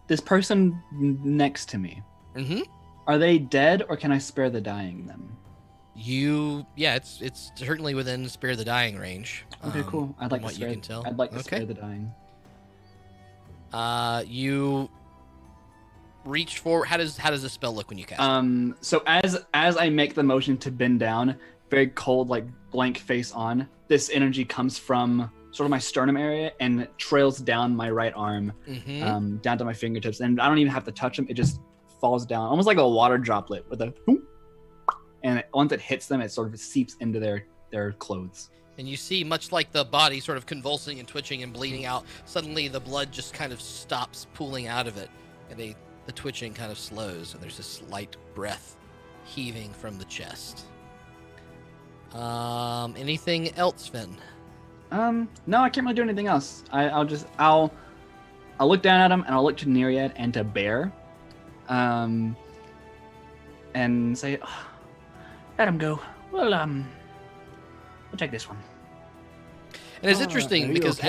This person next to me. Mm-hmm. Are they dead, or can I spare the dying them? It's certainly within spare the dying range. Okay, cool. I'd like to what spare. You can tell. I'd like to spare the dying. You reach for. How does the spell look when you cast? So as I make the motion to bend down, very cold, like blank face on, this energy comes from sort of my sternum area and trails down my right arm, down to my fingertips, and I don't even have to touch them. It just falls down, almost like a water droplet with a, and once it hits them, it sort of seeps into their clothes. And you see, much like the body sort of convulsing and twitching and bleeding out, suddenly the blood just kind of stops pooling out of it, and the twitching kind of slows, and there's this light breath heaving from the chest. Anything else, Finn? No, I can't really do anything else. I'll look down at him, and I'll look to Neriad and to Bear, and say, let him go. We'll take this one. And it's interesting because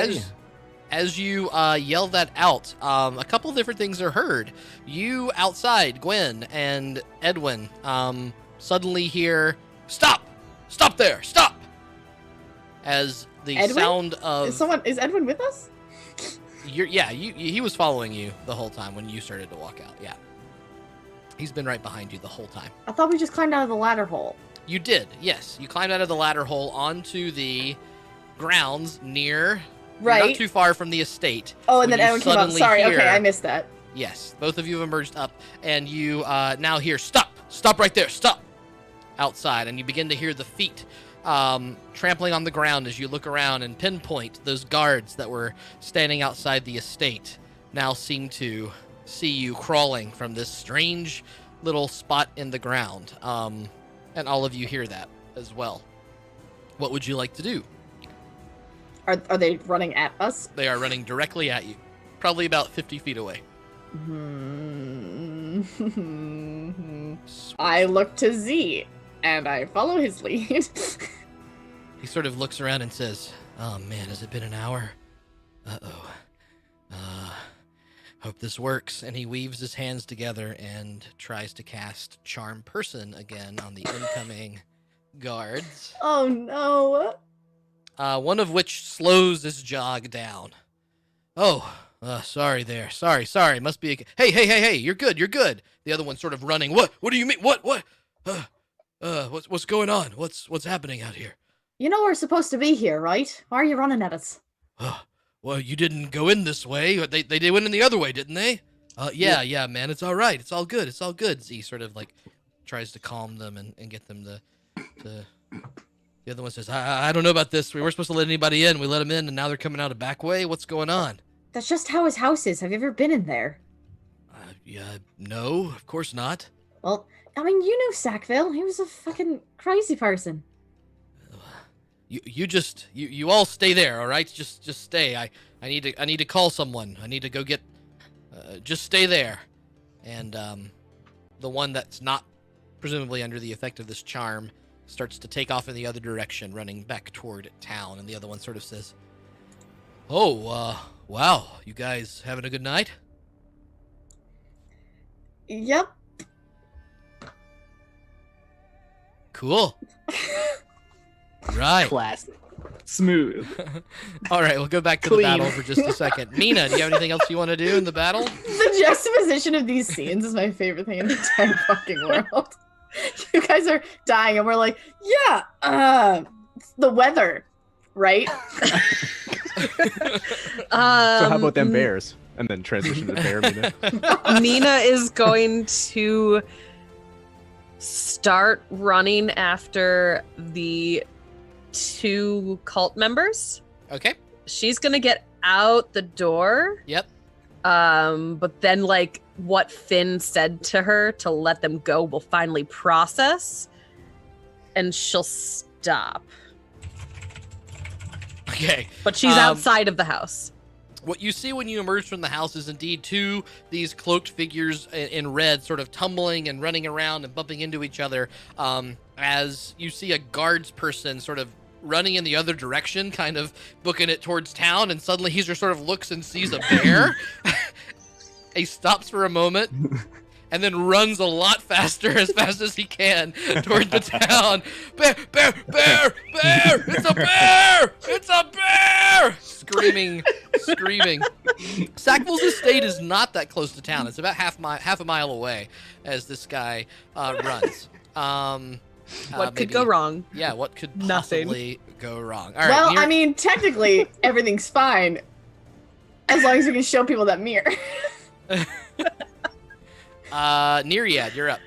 as you yell that out, a couple different things are heard. You outside, Gwen and Edwin, suddenly hear, "Stop! Stop there! Stop!" As the Edwin? sound of Is Edwin with us? He was following you the whole time when you started to walk out. Yeah, he's been right behind you the whole time. I thought we just climbed out of the ladder hole. You did, yes. You climbed out of the ladder hole onto the grounds near, right, not too far from the estate. Oh, and then Edwin came up. Sorry, okay, I missed that. Yes, both of you have emerged up, and you now hear, "Stop right there, stop!" outside, and you begin to hear the feet trampling on the ground as you look around and pinpoint those guards that were standing outside the estate now seem to see you crawling from this strange little spot in the ground. And all of you hear that as well. What would you like to do? Are they running at us? They are running directly at you, probably about 50 feet away. I look to Z, and I follow his lead. He sort of looks around and says, "Oh man, has it been an hour? Uh-oh. Hope this works." And he weaves his hands together and tries to cast Charm Person again on the incoming guards. Oh no. One of which slows his jog down. Sorry there. Sorry. Must be Hey, you're good. The other one's sort of running. What do you mean? What? What's going on? What's happening out here? You know we're supposed to be here, right? Why are you running at us? Well, you didn't go in this way. They went in the other way, didn't they? Yeah, man. It's all right. It's all good. Z sort of like tries to calm them and get them to. The other one says, I don't know about this. We weren't supposed to let anybody in. We let them in, and now they're coming out a back way. What's going on? That's just how his house is. Have you ever been in there? No, of course not. Well, I mean, you knew Sackville. He was a fucking crazy person. You all stay there, all right? Just stay. I need to call someone. I need to go get. Just stay there. And the one that's not presumably under the effect of this charm starts to take off in the other direction, running back toward town. And the other one sort of says, "Oh, wow, you guys having a good night?" Yep. Cool. Right. Classic. Smooth. All right, we'll go back to the battle for just a second. Meena, do you have anything else you want to do in the battle? The juxtaposition of these scenes is my favorite thing in the entire fucking world. You guys are dying, and we're like, yeah, the weather, right? So how about them bears? And then transition to bear, Meena. Meena is going to start running after the 2 cult members. Okay. She's going to get out the door. Yep. But then, like, what Finn said to her to let them go will finally process, and she'll stop. Okay. But she's outside of the house. What you see when you emerge from the house is indeed these cloaked figures in red sort of tumbling and running around and bumping into each other, as you see a guards person sort of running in the other direction, kind of booking it towards town, and suddenly he just sort of looks and sees a bear. He stops for a moment and then runs a lot faster, as fast as he can, toward the town. Bear, bear, bear, bear! It's a bear! It's a bear! Screaming. Sackville's estate is not that close to town. It's about half a mile away as this guy runs. What could go wrong? Yeah, what could possibly go wrong? All right, well, I mean, technically, everything's fine as long as we can show people that mirror. Neriad, you're up.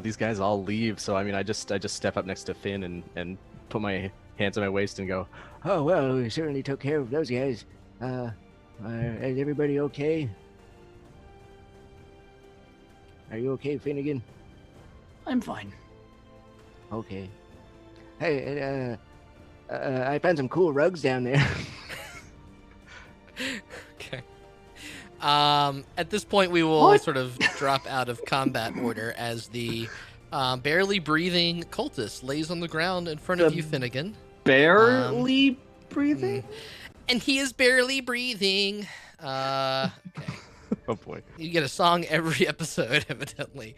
These guys all leave, so I mean, I just step up next to Finn and put my hands on my waist and go, Oh, well, we certainly took care of those guys. Is everybody okay? Are you okay, Finnegan? I'm fine. Okay. Hey, I found some cool rugs down there. Okay. At this point, we will sort of drop out of combat order as the barely breathing cultist lays on the ground in front of you, Finnegan. Barely breathing? And he is barely breathing. Okay. Oh boy. You get a song every episode, evidently.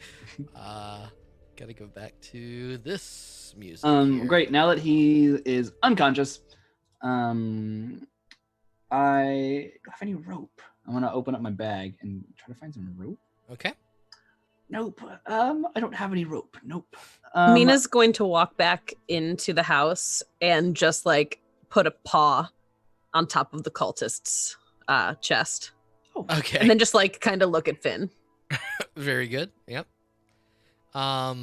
Gotta go back to this music. Here. Great. Now that he is unconscious, I don't have any rope. I'm gonna open up my bag and try to find some rope. Okay. Nope. I don't have any rope. Nope. Mina's going to walk back into the house and just like put a paw on top of the cultist's chest. Oh. Okay. And then just like kind of look at Finn. Very good. Yep. All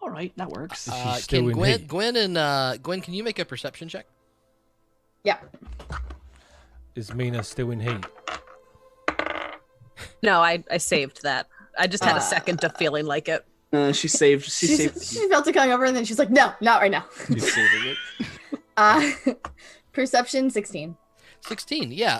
right, that works. Can Gwen, can you make a perception check? Yeah. Is Meena still in heat? No, I saved that. I just had a second of feeling like it. She saved. She felt it coming over, and then she's like, "No, not right now." She's saving it. Perception 16. 16. Yeah.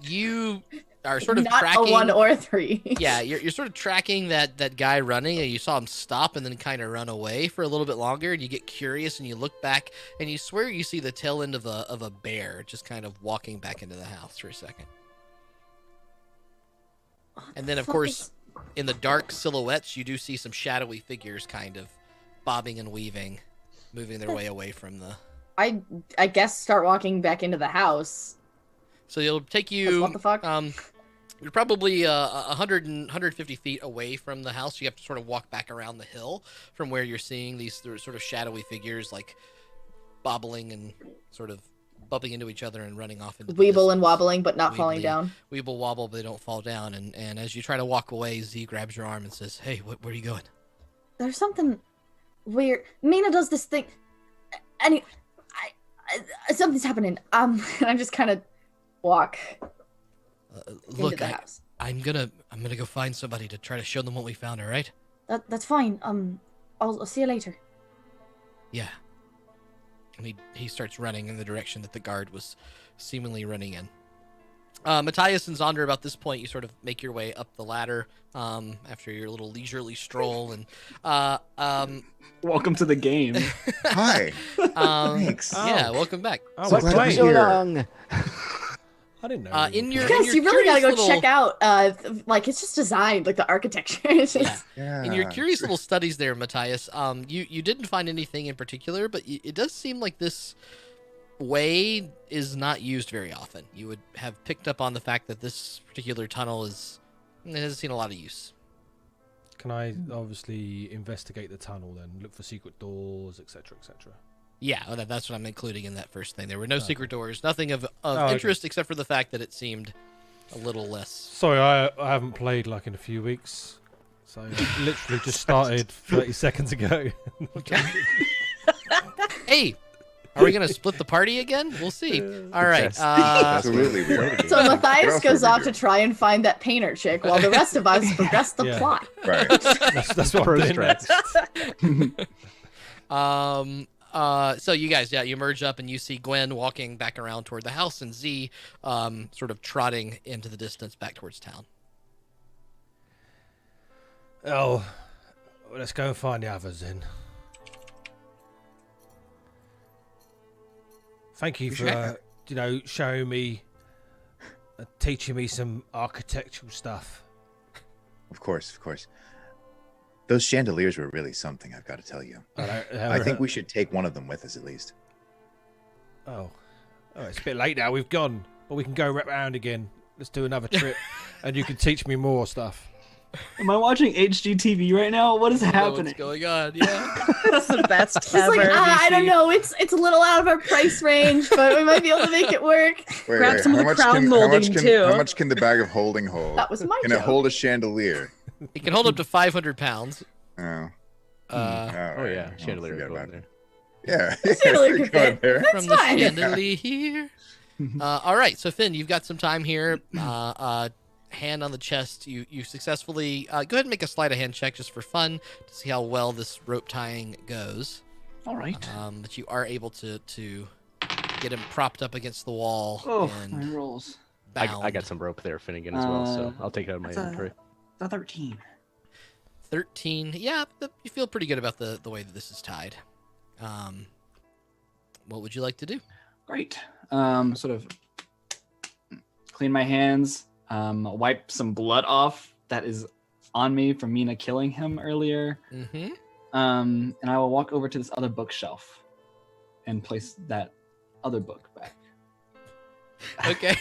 You are sort of not tracking a 1 or a 3. Yeah, you're sort of tracking that guy running, and you saw him stop and then kind of run away for a little bit longer, and you get curious and you look back and you swear you see the tail end of a bear just kind of walking back into the house for a second. And then, of course, in the dark silhouettes, you do see some shadowy figures kind of bobbing and weaving, moving their way away from the... I guess start walking back into the house. So it'll take you... What the fuck? You're probably 150 feet away from the house. You have to sort of walk back around the hill from where you're seeing these sort of shadowy figures, like bobbling and sort of bumping into each other and running off into the Weeble and wobbling, but not falling down. Weeble wobble, but they don't fall down. And as you try to walk away, Z grabs your arm and says, "Hey, where are you going?" There's something weird. Meena does this thing. Something's happening. And I just kind of walk. Look, I'm gonna go find somebody to try to show them what we found. All right? That's fine. I'll see you later. Yeah. And he starts running in the direction that the guard was seemingly running in. Matthias and Zaunder, about this point, you sort of make your way up the ladder after your little leisurely stroll. And welcome to the game. Hi. Thanks. Yeah, welcome back. So long. I didn't know. You really gotta go check out. Like it's just designed, like the architecture. It's just... Yeah. In your curious little studies there, Matthias, you didn't find anything in particular, but it does seem like this way is not used very often. You would have picked up on the fact that this particular tunnel hasn't seen a lot of use. Can I obviously investigate the tunnel then? Look for secret doors, etc., etc. Yeah, well, that's what I'm including in that first thing. There were no secret doors, nothing of interest except for the fact that it seemed a little less. Sorry, I haven't played like in a few weeks, so literally just started 30 seconds ago. Okay. Hey, Are we gonna split the party again? We'll see. All right. Yes. Absolutely. we are. So What Matthias else goes are we off to try and find that painter chick while the rest of us progress the Yeah. plot. Right. That's what I'm doing. So you guys, you merge up and you see Gwen walking back around toward the house, and Z, sort of trotting into the distance back towards town. Oh, well, let's go and find the others then. Thank you for, showing me, teaching me some architectural stuff. Of course, of course. Those chandeliers were really something, I've got to tell you. I think we should take one of them with us at least. Oh, it's a bit late now. We've gone, but we can go around again. Let's do another trip, and you can teach me more stuff. Am I watching HGTV right now? What is happening? What's going on? Yeah. That's the best It's ever. like, I don't know. It's a little out of our price range, but we might be able to make it work. Grab some of how the much crown can, molding, how much can, too. How much can the bag of holding hold? That was my Can joke. it hold a chandelier? It can hold up to 500 pounds. Oh. Yeah, chandelier forget go in about there. Yeah. Chandelier Go can fit. in there. From the fine. chandelier. All right, so Finn, you've got some time here. Hand on the chest. You successfully go ahead and make a sleight of hand check just for fun to see how well this rope tying goes. All right. But you are able to get him propped up against the wall. Oh, and my rolls. bound. I got some rope there, Finnegan, as well, so I'll take it out of my inventory. That's a 13. 13. Yeah, you feel pretty good about the way that this is tied. What would you like to do? Great. Sort of clean my hands, wipe some blood off that is on me from Meena killing him earlier. Mm-hmm. And I will walk over to this other bookshelf and place that other book back. Okay.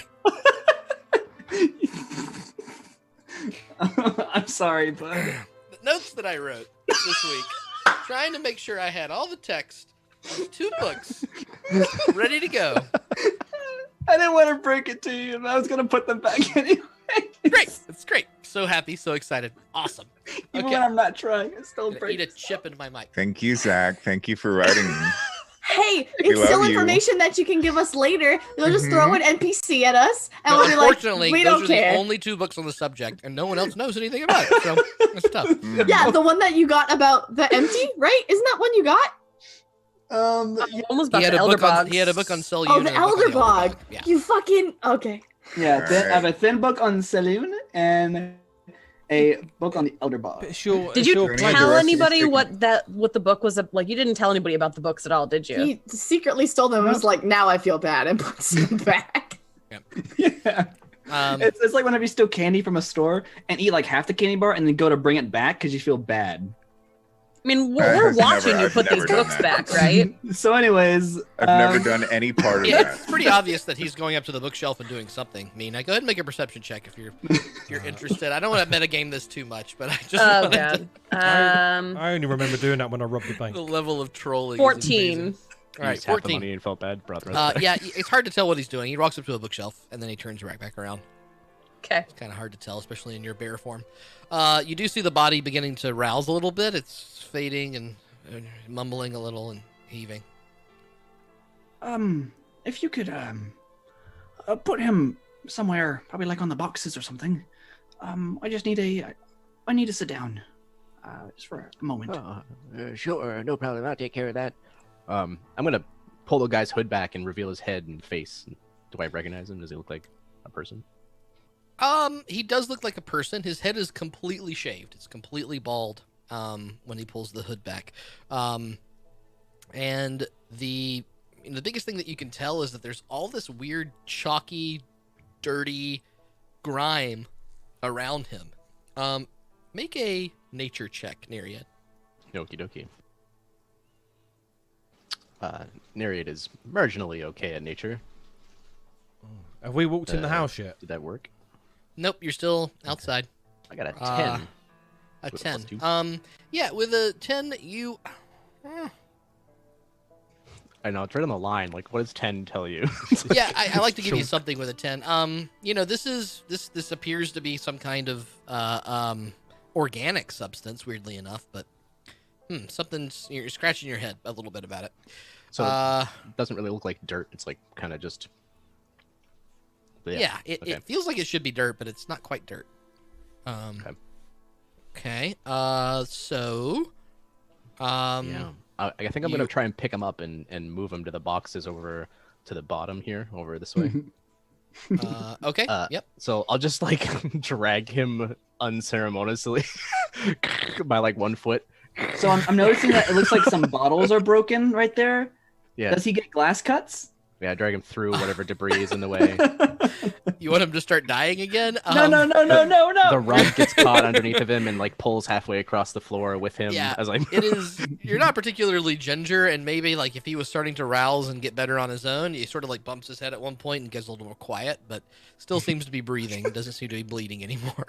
I'm sorry, bud. The notes that I wrote this week, trying to make sure I had all the text of 2 books ready to go. I didn't want to break it to you, and I was going to put them back anyway. Great. That's great. So happy, so excited. Awesome. Even when I'm not trying, I still I'm gonna break eat a chip into my mic. Thank you, Zach. Thank you for writing. Hey, We it's still love you. information that you can give us later. You'll just throw an NPC at us, and No, we'll be like, unfortunately, we those don't are care. the only 2 books on the subject, and no one else knows anything about it, so it's tough. Yeah, the one that you got about the empty, right? Isn't that one you got? Almost about He had, the a book on, Elder he had a book on Cell Oh, Unit the and a book on Elder Bog. Yeah. You fucking okay. Yeah, I have Alright. a thin book on Saloon and a book on the Elder Bog. Did you Grendy tell directs anybody you what the book was? Like, you didn't tell anybody about the books at all, did you? He secretly stole them and was like, now I feel bad, and puts them back. Yeah. It's like whenever you steal candy from a store and eat like half the candy bar and then go to bring it back because you feel bad. I mean, we're watching you put these never done books that. back, right? So, anyways, I've never done any part of Yeah, that. it's pretty obvious that he's going up to the bookshelf and doing something. Meena, go ahead and make a perception check if you're interested. I don't want to metagame this too much, but I just Oh wanted god. I only remember doing that when I robbed the bank. the level of trolling. is 14. amazing. All You right, just tapped the 14. money and felt bad, brought the rest back. Yeah, it's hard to tell what he's doing. He walks up to a bookshelf and then he turns right back around. Okay. It's kind of hard to tell, especially in your bear form. You do see the body beginning to rouse a little bit. It's fading and mumbling a little and heaving. if you could put him somewhere, probably like on the boxes or something. I just need I need to sit down, just for a moment. Sure, no problem. I'll take care of that. I'm gonna pull the guy's hood back and reveal his head and face. Do I recognize him? Does he look like a person? He does look like a person. His head is completely shaved. It's completely bald. When he pulls the hood back, and the biggest thing that you can tell is that there's all this weird chalky, dirty grime around him. Make a nature check, Neriad. Okie dokie. Neriad is marginally okay at nature. Have we walked in the house yet? Did that work? Nope, you're still outside. I got a 10. A With a 10. +2. Yeah, with a 10, you. I know, it's right on the line. Like, what does 10 tell you? Yeah, I like to give you something with a 10. This appears to be some kind of organic substance, weirdly enough, but something's, you're scratching your head a little bit about it. So it doesn't really look like dirt. It's like kind of just. Yeah, it feels like it should be dirt, but it's not quite dirt. Okay. So. Yeah. I think I'm gonna try and pick him up and move him to the boxes over to the bottom here, over this way. Okay. Yep. So I'll just like drag him unceremoniously by like 1 foot. So I'm noticing that it looks like some bottles are broken right there. Yeah. Does he get glass cuts? Yeah, drag him through whatever debris is in the way. You want him to start dying again? No. The rug gets caught underneath of him and like pulls halfway across the floor with him. Yeah, as I'm... it is. You're not particularly ginger, and maybe like if he was starting to rouse and get better on his own, he sort of like bumps his head at one point and gets a little more quiet, but still seems to be breathing. Doesn't seem to be bleeding anymore.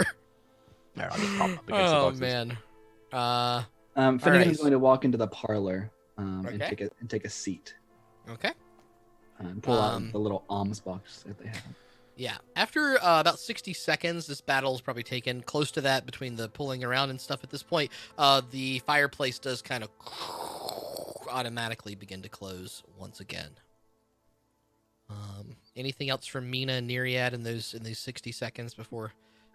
I'll just prop up against the boxes. Man. Finnegan's going to walk into the parlor and take a seat. Okay. And pull out the little alms box that they have. Yeah. After about 60 seconds, this battle's probably taken close to that between the pulling around and stuff at this point. The fireplace does kind of automatically begin to close once again. Anything else from Meena and Neriad in these 60 seconds before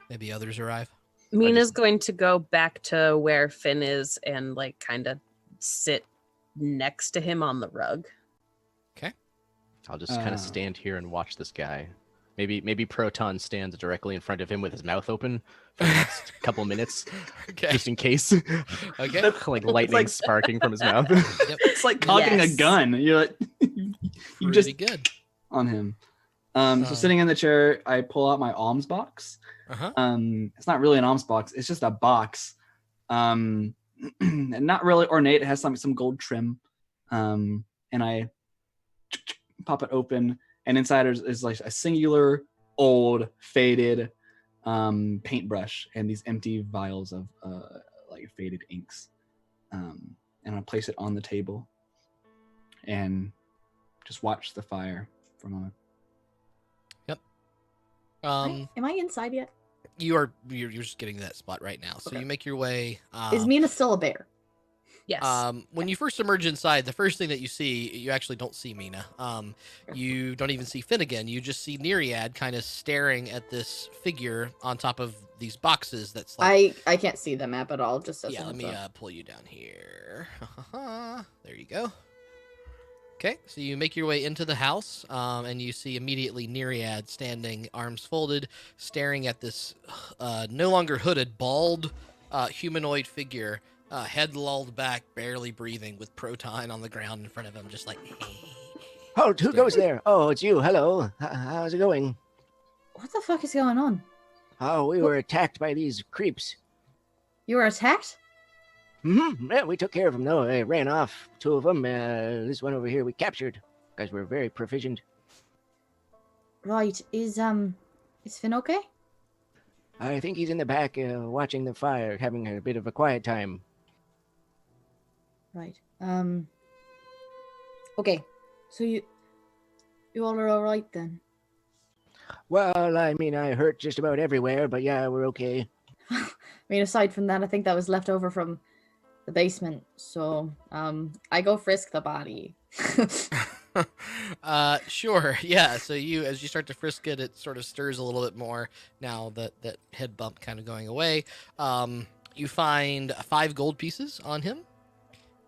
maybe others arrive? Mina's going to go back to where Finn is and like kind of sit next to him on the rug. Okay. I'll just kind of stand here and watch this guy. Maybe Proton stands directly in front of him with his mouth open for the next couple minutes, just in case. Okay. Like lightning sparking from his mouth. Yep. It's like cocking a gun. You're like, you just good on him. So sitting in the chair, I pull out my alms box. It's not really an alms box. It's just a box. And not really ornate. It has some gold trim. And I pop it open, and inside is like a singular, old, faded paintbrush and these empty vials of like faded inks. And I place it on the table and just watch the fire for a moment. Yep. Am I inside yet? You're just getting to that spot right now. So you make your way. Is Meena still a bear? Yes. When you first emerge inside, the first thing that you see, you actually don't see Meena. You don't even see Finnegan. You just see Neriad kind of staring at this figure on top of these boxes. That's like I can't see the map at all. Just as let me pull you down here. There you go. Okay, so you make your way into the house, and you see immediately Neriad standing, arms folded, staring at this no longer hooded, bald humanoid figure. Head lulled back, barely breathing, with Proton on the ground in front of him, just like, Halt, who goes there? Oh, it's you. Hello. How's it going? What the fuck is going on? Oh, we were attacked by these creeps. You were attacked? Mm-hmm. Yeah, we took care of them, though. They ran off. 2 of them. This one over here we captured. Guys, we're very proficient. Right. Is Finn okay? I think he's in the back watching the fire, having a bit of a quiet time. Right. Okay. So you all are all right then? Well, I mean, I hurt just about everywhere, but yeah, we're okay. I mean, aside from that, I think that was left over from the basement. So, I go frisk the body. Sure. Yeah. So as you start to frisk it, it sort of stirs a little bit more now that head bump kind of going away. You find 5 gold pieces on him,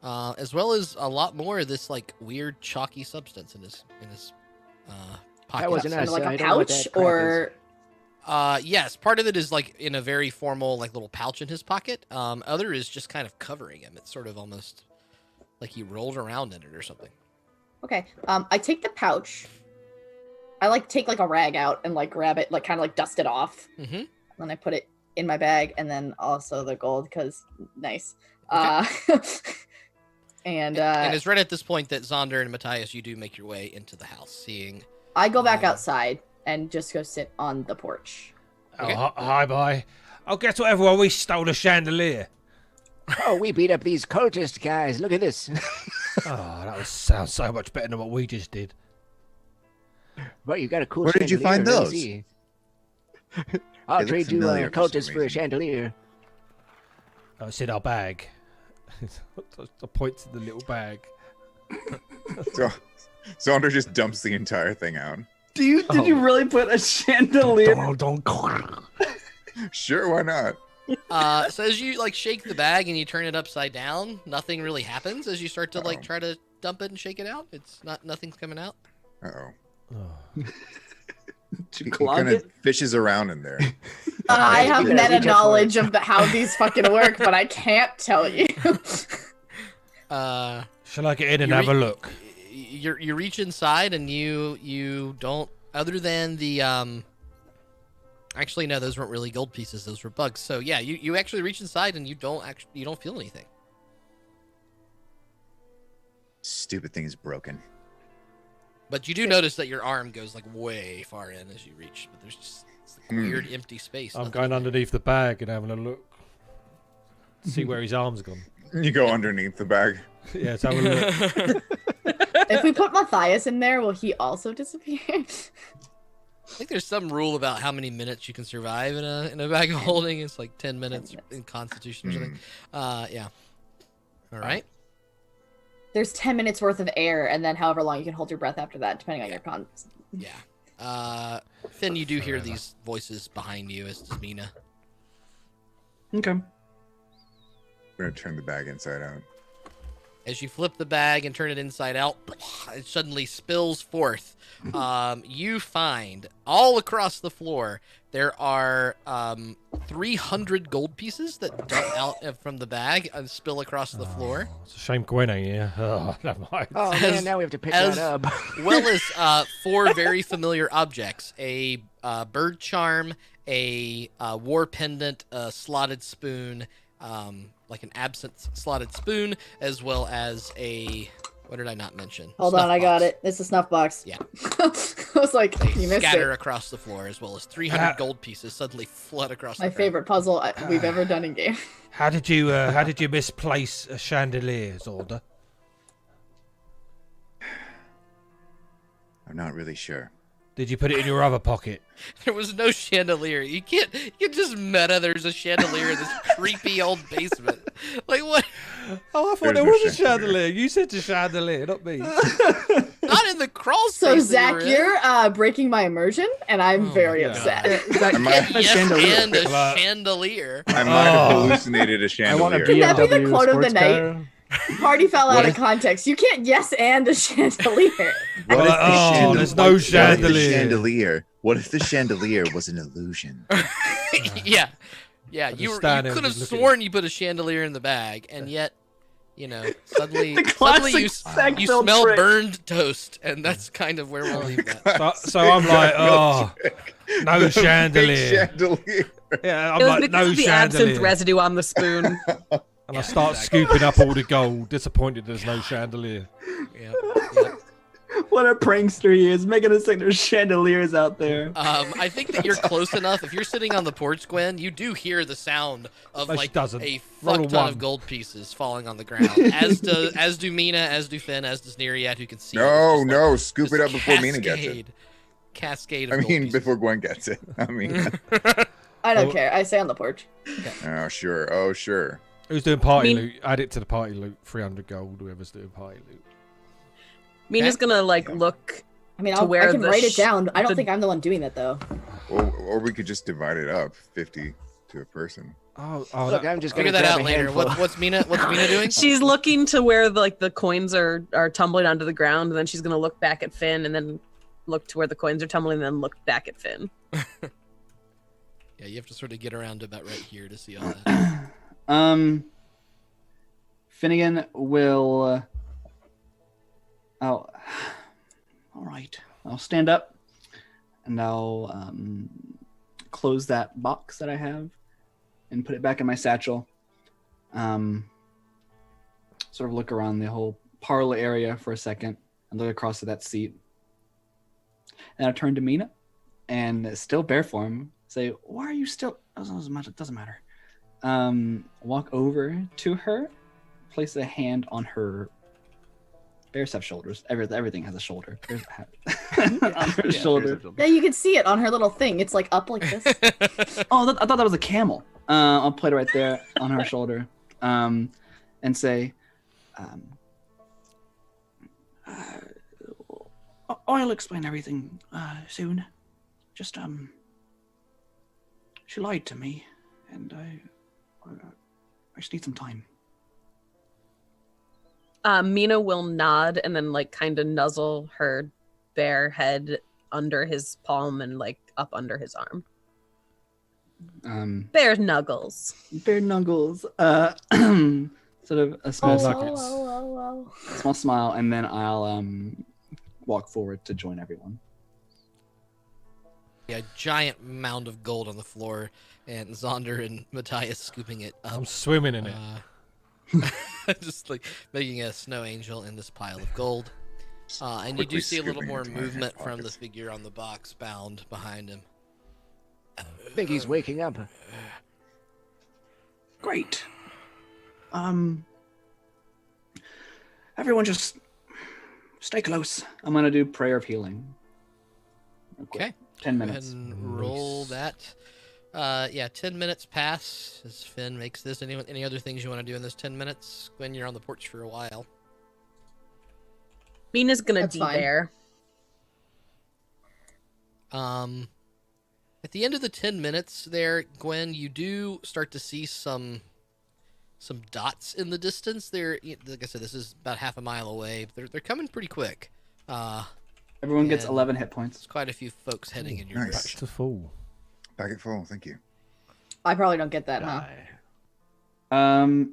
as well as a lot more of this like weird chalky substance in his pocket. That wasn't us. Like a pouch or... Yes, part of it is like in a very formal like little pouch in his pocket. Other is just kind of covering him. It's sort of almost like he rolled around in it or something. Okay. I take the pouch. I like take like a rag out and like grab it, like kind of like dust it off. Mm-hmm. Then I put it in my bag, and then also the gold because nice. Okay. And it's right at this point that Zaunder and Matthias, you do make your way into the house, seeing. I go back outside and just go sit on the porch. Okay. Oh, hi, bye. Oh, guess what, everyone? We stole a chandelier. Oh, we beat up these cultist guys. Look at this. Oh, that sounds so much better than what we just did. Well, you got a cool Where chandelier. did you find those? I'll trade you cultist for a chandelier. Oh, it's in our bag. I point to the little bag. So Zaunder just dumps the entire thing out. Did you really put a chandelier? Sure, why not? So as you like shake the bag and you turn it upside down, nothing really happens as you start to like try to dump it and shake it out. Nothing's coming out. He kind of fishes around in there. I have meta knowledge of how these fucking work, but I can't tell you. Shall I get in and have a look? You reach inside and you don't, other than the actually no, those weren't really gold pieces, those were bugs. So yeah, you actually reach inside and you don't feel anything. Stupid thing is broken. But you do notice that your arm goes like way far in as you reach, but there's just this weird empty space. I'm going underneath the bag and having a look. See where his arm's gone. You go underneath the bag. Yeah, let's have a look. If we put Matthias in there, will he also disappear? I think there's some rule about how many minutes you can survive in a bag of holding. It's like 10 minutes in Constitution or something. Yeah. All right. There's 10 minutes worth of air, and then however long you can hold your breath after that, depending on your con. Yeah. Finn, you do hear these voices behind you, as does Meena. Okay. I'm gonna turn the bag inside out. As you flip the bag and turn it inside out, it suddenly spills forth. You find all across the floor there are 300 gold pieces that dump out from the bag and spill across the floor. It's a shame Gwen ain't here. Oh, never mind. Oh man, now we have to pick that up. Well as 4 very familiar objects: a bird charm, a war pendant, a slotted spoon, like an absinthe slotted spoon, as well as a, what did I not mention? Hold on, I got it. It's a snuff box. Yeah. I was like, you missed Scatter it. across the floor, as well as 300 gold pieces suddenly flood across My the favorite puzzle we've ever done in game. How did you misplace a chandelier, Zaunder? I'm not really sure. Did you put it in your other pocket? There was no chandelier. You just meta there's a chandelier in this creepy old basement. Like what? Oh, I thought there was a chandelier. You said the chandelier, not me. Not in the crawl space. So Zach, you're breaking my immersion, and I'm very upset. And a chandelier. I might have hallucinated a chandelier. Can that be the quote of the night? Party fell out of context. You can't yes and a chandelier. There's no chandelier. What if the chandelier was an illusion? Yeah. You could have sworn you put a chandelier in the bag, and yet, suddenly you smell trick. burned toast, and that's kind of where we'll leave that. So I'm like, no chandelier. Yeah, I'm It was like, because no of the chandelier. absinthe residue on the spoon. And I start scooping up all the gold, disappointed there's no chandelier. Yeah. What a prankster he is, making us think there's chandeliers out there. I think that you're close enough. If you're sitting on the porch, Gwen, you do hear the sound of No, she doesn't. a Roll fuck a ton one. of gold pieces falling on the ground. As do Meena, as do Finn, as does Neriad, who can see. No, scoop it up before Meena gets it. Cascade. Of I gold mean, pieces. before Gwen gets it. I mean. I don't care. I stay on the porch. Oh sure. Oh sure. Who's doing party loot? Add it to the party loot. 300 gold. Whoever's doing party loot. Mina's gonna look. I mean, to I where can the write it down. I don't the- think I'm the one doing that though. Or we could just divide it up, 50 to a person. Look, I'm just Figure gonna that grab out a later. handful. What's Meena doing? She's looking to where the coins are tumbling onto the ground, and then she's gonna look back at Finn, and then look to where the coins are tumbling, and then look back at Finn. Yeah, you have to sort of get around to about right here to see all that. Finnegan will. All right. I'll stand up, and I'll close that box that I have, and put it back in my satchel. Sort of look around the whole parlor area for a second, and look across to that seat. And I turn to Meena, and still bear form, say, "Why are you still?" It doesn't matter. Walk over to her, place a hand on her. Bears have shoulders. Everything has a shoulder. On her shoulder. Yeah, you can see it on her little thing. It's like up like this. Oh, I thought that was a camel. I'll put it right there on her shoulder, and say, I'll explain everything soon. Just she lied to me, and I just need some time. Meena will nod and then like kind of nuzzle her bare head under his palm and like up under his arm. Bear nuggles. Bear nuggles. Sort of a small small smile, and then I'll walk forward to join everyone. Yeah, a giant mound of gold on the floor, and Zaunder and Matthias scooping it up. I'm swimming in it. Just like making a snow angel in this pile of gold. And you do Quickly see a little scooping more into my movement hand from the pockets. figure on the box bound behind him. think he's waking up. Great. Everyone just stay close. I'm gonna do prayer of healing. Okay. 10 Go minutes. ahead and roll that. Yeah, 10 minutes pass as Finn makes this. Any other things you want to do in this 10 minutes? Gwen, you're on the porch for a while. Meena's gonna That's fine. de-bear. At the end of the 10 minutes there, Gwen, you do start to see some dots in the distance. They're, like I said, this is about half a mile away. They're coming pretty quick. Everyone gets and 11 hit points. There's quite a few folks heading in your nice. direction. To full. Back at full, thank you. I probably don't get that, huh?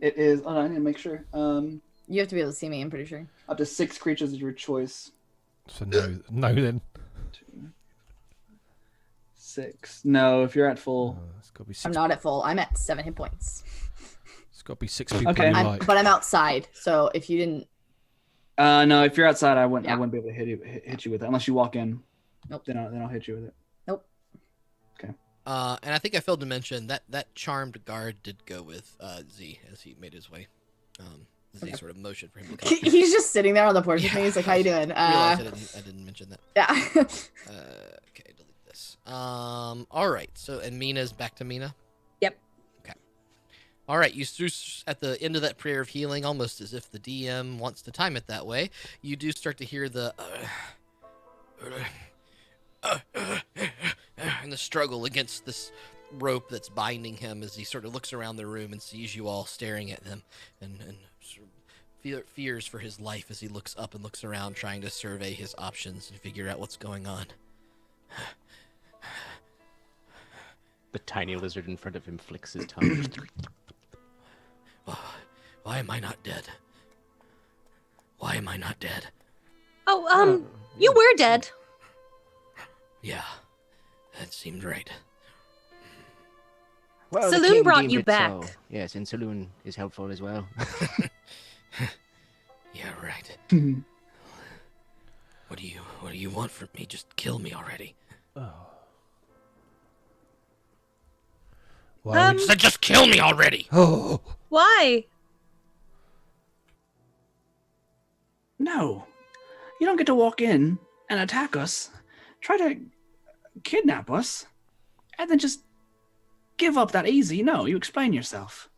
It is. Oh, I need to make sure. You have to be able to see me, I'm pretty sure. Up to 6 creatures of your choice. So no then. 6. No, if you're at full. It's got to be 6. I'm not at full. I'm at 7 hit points. It's got to be 6 people Okay. you like. But I'm outside, so if you didn't... No, if you're outside, I wouldn't. Yeah. I wouldn't be able to hit you with it unless you walk in. Nope. Then I'll hit you with it. Nope. Okay. And I think I failed to mention that charmed guard did go with Z as he made his way. Z sort of motioned for him to come. He's just sitting there on the porch with me. He's like, how you doing? I didn't mention that. Yeah. Okay, delete this. All right. So, and Mina's back to Meena. Yep. Okay. All right. You at the end of that prayer of healing, almost as if the DM wants to time it that way. You do start to hear the and the struggle against this rope that's binding him as he sort of looks around the room and sees you all staring at him and sort of fears for his life as he looks up and looks around trying to survey his options and figure out what's going on. The tiny lizard in front of him flicks his tongue. Why am I not dead? Why am I not dead? Oh, you were dead. Yeah, that seemed right. Well, the Saloon king brought deemed you it back. so. Yes, and Saloon is helpful as well. Yeah, right. What do you want from me? Just kill me already. Well, Said just kill me already. oh, Why? No, you don't get to walk in and attack us, try to kidnap us, and then just give up that easy. No, you explain yourself.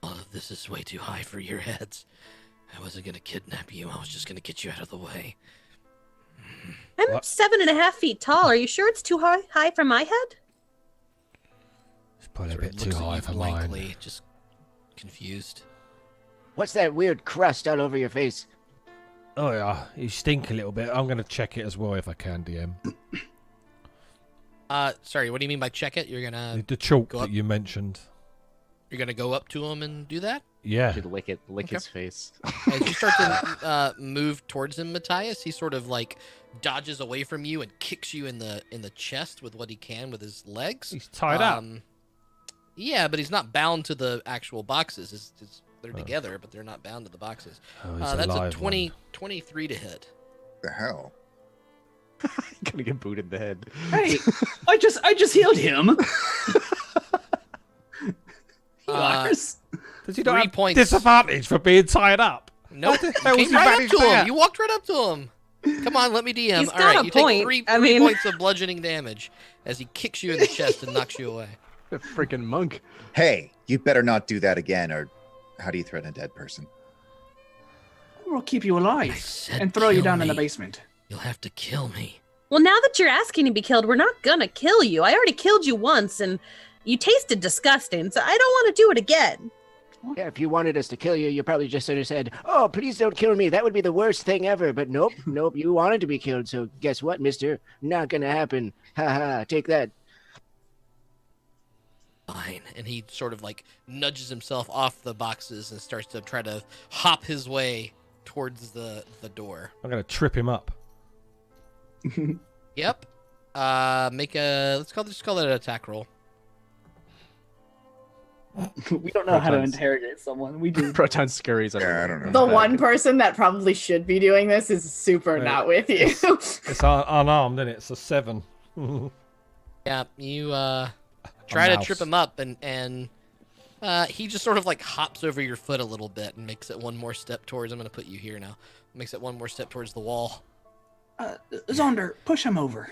All of this is way too high for your heads. I wasn't gonna kidnap you. I was just gonna get you out of the way. I'm What? 7.5 feet tall. Are you sure it's too high for my head? it's probably a Sort of bit too looks at high you for blankly, mine. just confused. What's that weird crust all over your face? Oh yeah, you stink a little bit. I'm going to check it as well if I can, DM. Sorry, what do you mean by check it? You're gonna The chalk go that up? you mentioned. You're gonna go up to him and do that? Yeah. Should lick his face. As you start to move towards him, Matthias, he sort of like dodges away from you and kicks you in the chest with what he can with his legs. He's tied up. Yeah, but he's not bound to the actual boxes. They're together, but they're not bound to the boxes. Oh, he's That's a alive 23 to hit. The hell? Gonna get booted in the head. Hey, I just healed him. Does he not 3 have points. disadvantage for being tied up? Nope. the You hell was came he right up managed to him. that? You walked right up to him. Come on, let me DM. He's All got right, a you point. take 3 I mean- points of bludgeoning damage as he kicks you in the chest and knocks you away. The freaking monk. Hey, you better not do that again, or how do you threaten a dead person? will keep you alive and throw you down in the basement. You'll have to kill me. Well, now that you're asking to be killed, we're not gonna kill you. I already killed you once, and you tasted disgusting, so I don't want to do it again. Yeah, if you wanted us to kill you, you probably just sort of said, "Oh, please don't kill me. That would be the worst thing ever." But nope, nope, you wanted to be killed. So guess what, mister? Not gonna happen. Ha ha, take that. Fine. And he sort of like nudges himself off the boxes and starts to try to hop his way towards the door. I'm going to trip him up. Yep. Let's call it an attack roll. We don't know how to interrogate someone. We do. Proton scaries. Yeah, I don't know. The one person that probably should be doing this is super not with you. It's unarmed, isn't it? It's a 7. Yeah, you try to trip him up, and he just sort of like hops over your foot a little bit and makes it one more step towards. I'm going to put you here now. Makes it one more step towards the wall. Zaunder, push him over.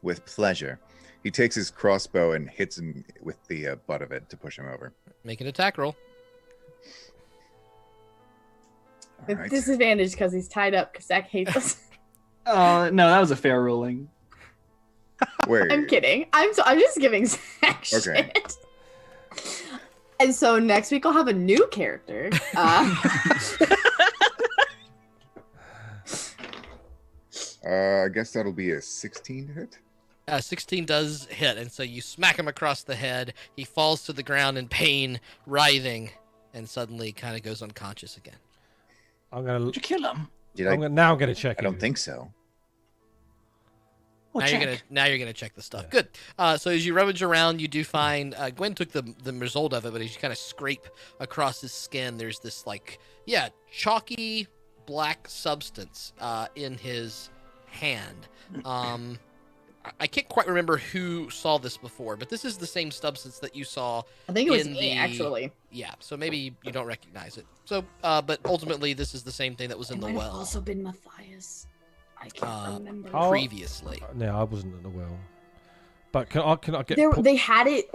With pleasure. He takes his crossbow and hits him with the butt of it to push him over. Make an attack roll. With Alright. disadvantage because he's tied up because Zach hates us. No, that was a fair ruling. Wait. I'm kidding. I'm just giving Zach Okay. shit. And so next week I'll have a new character. I guess that'll be a 16 to hit. 16 does hit, and so you smack him across the head. He falls to the ground in pain, writhing, and suddenly kind of goes unconscious again. Did you kill him? Now I'm going to check. I don't think so. Well, Now you're gonna check the stuff. Good. So as you rummage around, you do find Gwen took the result of it, but as you kind of scrape across his skin, there's this chalky black substance in his hand. I can't quite remember who saw this before, but this is the same substance that you saw. I think it was in me, actually. Yeah, so maybe you don't recognize it. So, but ultimately, this is the same thing that was in the Might have well. also been Matthias. I can't remember. Previously. No, I wasn't in the well. But can I get? They had it.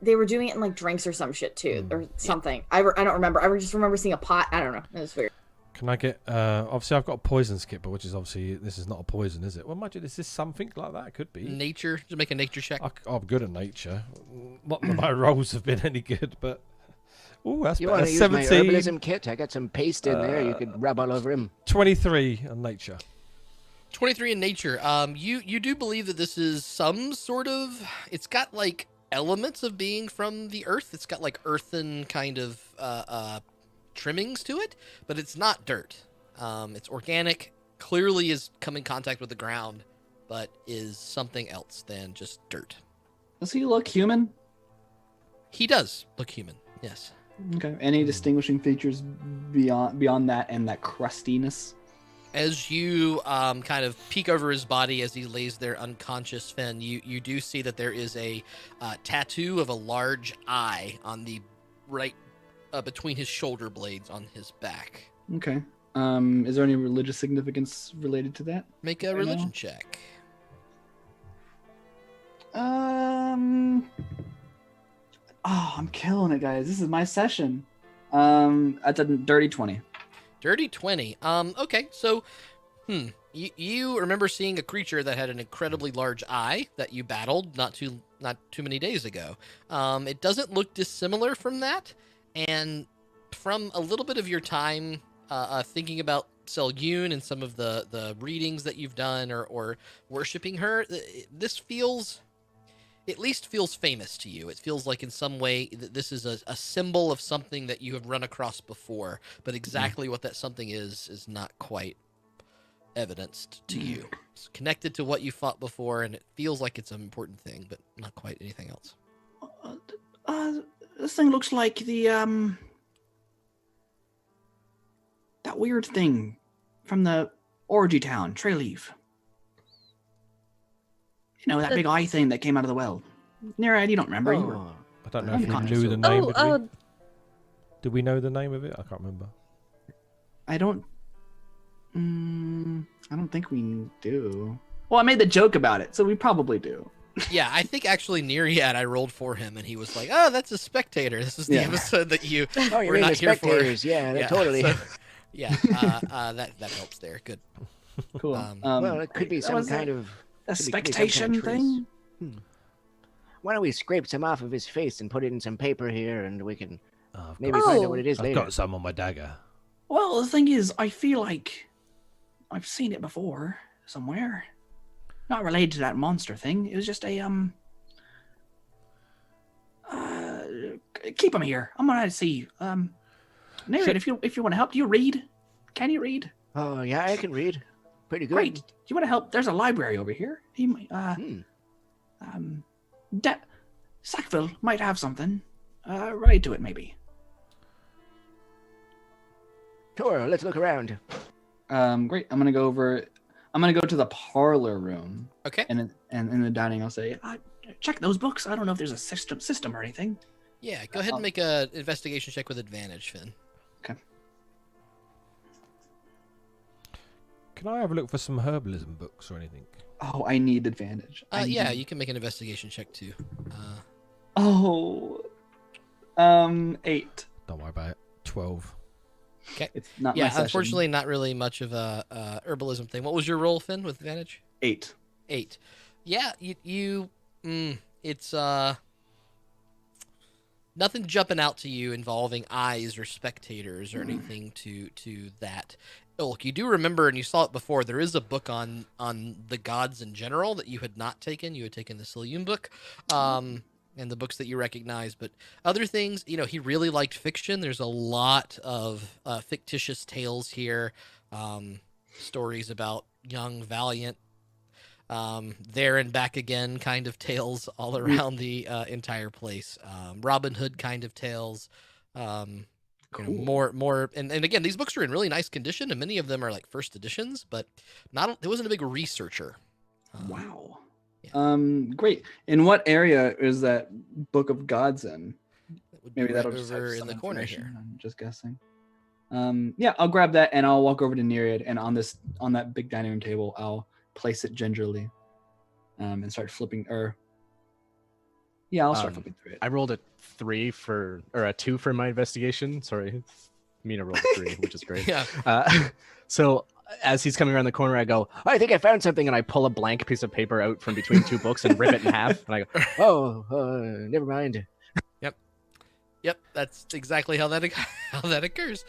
They were doing it in like drinks or some shit too, or something. I don't remember. I just remember seeing a pot. I don't know. It was weird. Can I get? Obviously, I've got a poison skipper, which is obviously this is not a poison, is it? Well, imagine is this something like that? It could be. Nature. Just make a nature check. I'm good at nature. Not that my rolls have been any good, but that's You better. want to use 17. my herbalism kit? I got some paste in there. You could rub all over him. 23 on nature. 23 in nature. You do believe that this is some sort of. It's got like elements of being from the earth. It's got like earthen kind of trimmings to it, but it's not dirt. It's organic. Clearly is come in contact with the ground, but is something else than just dirt. Does he look human? He does look human. Yes. Okay. Any distinguishing features beyond that and that crustiness? As you kind of peek over his body as he lays there unconscious, Finn, you do see that there is a tattoo of a large eye on the right between his shoulder blades on his back. Okay. Is there any religious significance related to that? Make a religion check. I'm killing it, guys. This is my session. That's a dirty 20. Dirty 20. Okay, so, you remember seeing a creature that had an incredibly large eye that you battled not too many days ago. It doesn't look dissimilar from that, and from a little bit of your time thinking about Selyun and some of the readings that you've done or worshiping her, this at least feels famous to you. It feels like in some way that this is a symbol of something that you have run across before, but exactly what that something is not quite evidenced to you. It's connected to what you fought before, and it feels like it's an important thing, but not quite anything else. This thing looks like the that weird thing from the orgy town, Treleave. You know, that big eye thing that came out of the well. Neriad, you don't remember. You were... I don't know if we knew the name. Did we know the name of it? I can't remember. I don't think we do. Well, I made the joke about it, so we probably do. Yeah, I think actually Neriad I rolled for him, and he was like, "Oh, that's a spectator. This is the episode that you Oh, you were mean not the here for." spectators? Yeah, totally. So, yeah, that helps there. Good. Cool. Well, it could be that some was kind of a could be some kind of spectation trace. thing. Why don't we scrape some off of his face and put it in some paper here, and we can I've maybe got, find out what it is I've later. got some on my dagger. Well, the thing is, I feel like I've seen it before somewhere. Not related to that monster thing. It was just a keep him here. I'm gonna see. Neriad, if you want to help, do you read? Can you read? Oh yeah, I can read. Pretty good. Great. Do you want to help? There's a library over here. He might. Sackville might have something related to it, maybe. Sure, let's look around. Great. I'm gonna go over. I'm gonna go to the parlor room. Okay. And in the dining, I'll say, Check those books. I don't know if there's a system or anything. Yeah, go ahead and make a investigation check with advantage, Finn. Okay. Can I have a look for some herbalism books or anything? Oh, I need advantage. Yeah, you can make an investigation check too. 8. Don't worry about it. 12. Okay. It's not my Yeah, session. unfortunately, not really much of a herbalism thing. What was your roll, Finn, with advantage? 8. 8. Yeah, it's nothing jumping out to you involving eyes or spectators or anything to that ilk. You do remember, and you saw it before, there is a book on the gods in general that you had not taken. You had taken the Silyun book, and the books that you recognize, but other things, he really liked fiction. There's a lot of fictitious tales here, stories about young, valiant, there and back again kind of tales all around the entire place. Robin Hood kind of tales. More, and again, these books are in really nice condition, and many of them are like first editions, but there wasn't a big researcher. Wow. Yeah. Great. In what area is that Book of Gods in? Maybe right that'll just have over in some the corner information. here. I'm just guessing. Yeah, I'll grab that and I'll walk over to Neriad, and on that big dining room table, I'll place it gingerly, and start flipping. I'll start flipping through it. I rolled a 2 for my investigation. Sorry, Meena rolled a 3, which is great. Yeah. So as he's coming around the corner, I go, I think I found something, and I pull a blank piece of paper out from between 2 books and rip it in half. And I go, never mind. Yep, that's exactly how that occurs.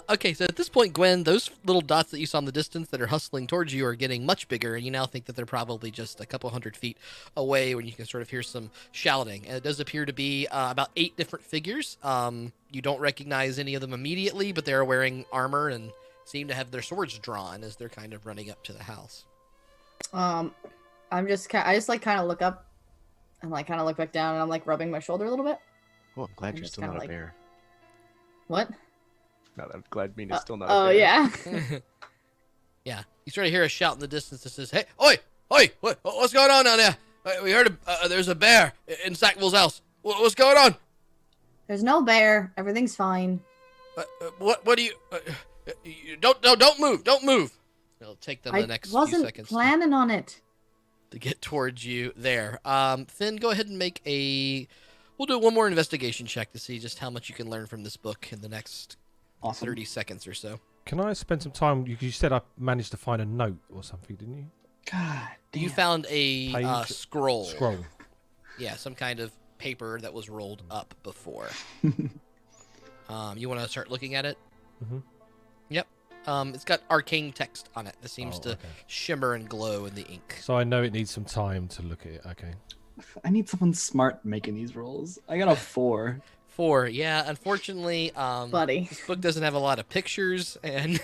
Okay, so at this point, Gwen, those little dots that you saw in the distance that are hustling towards you are getting much bigger, and you now think that they're probably just a couple hundred feet away when you can sort of hear some shouting. And it does appear to be about 8 different figures. You don't recognize any of them immediately, but they're wearing armor and seem to have their swords drawn as they're kind of running up to the house. I just kind of look up and kind of look back down, and I'm rubbing my shoulder a little bit. Oh, I'm glad you're still not a bear. What? No, I'm glad Meena's still not a Oh, bear. yeah. Yeah. You sort of hear a shout in the distance that says, "Hey, oi, what's going on down there? We heard there's a bear in Sackville's house. What's going on?" There's no bear. Everything's fine. What do you... don't move. Don't move. It'll take them the next few seconds. I wasn't planning on it. To get towards you there. Finn, go ahead and make we'll do one more investigation check to see just how much you can learn from this book in the next 30 seconds or so. Can I spend some time? You said I managed to find a note or something, didn't you? God damn. You found a scroll. Scroll. Yeah, some kind of paper that was rolled up before. You want to start looking at it? Mm-hmm. Yep. It's got arcane text on it that seems to shimmer and glow in the ink. So I know it needs some time to look at it. Okay. I need someone smart making these rolls. I got a 4. 4, yeah. Unfortunately, buddy, this book doesn't have a lot of pictures, and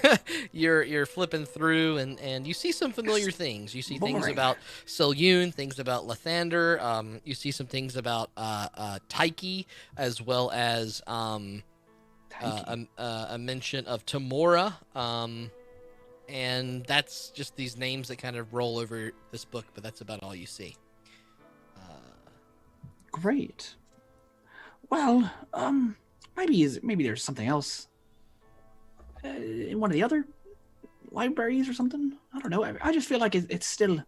you're flipping through, and you see some familiar things. You see things about Silyun, things about Lathander. You see some things about Taiki, as well as a mention of Tamora. And that's just these names that kind of roll over this book, but that's about all you see. Great. Well, maybe there's something else in one of the other libraries or something. I don't know. I just feel like it's still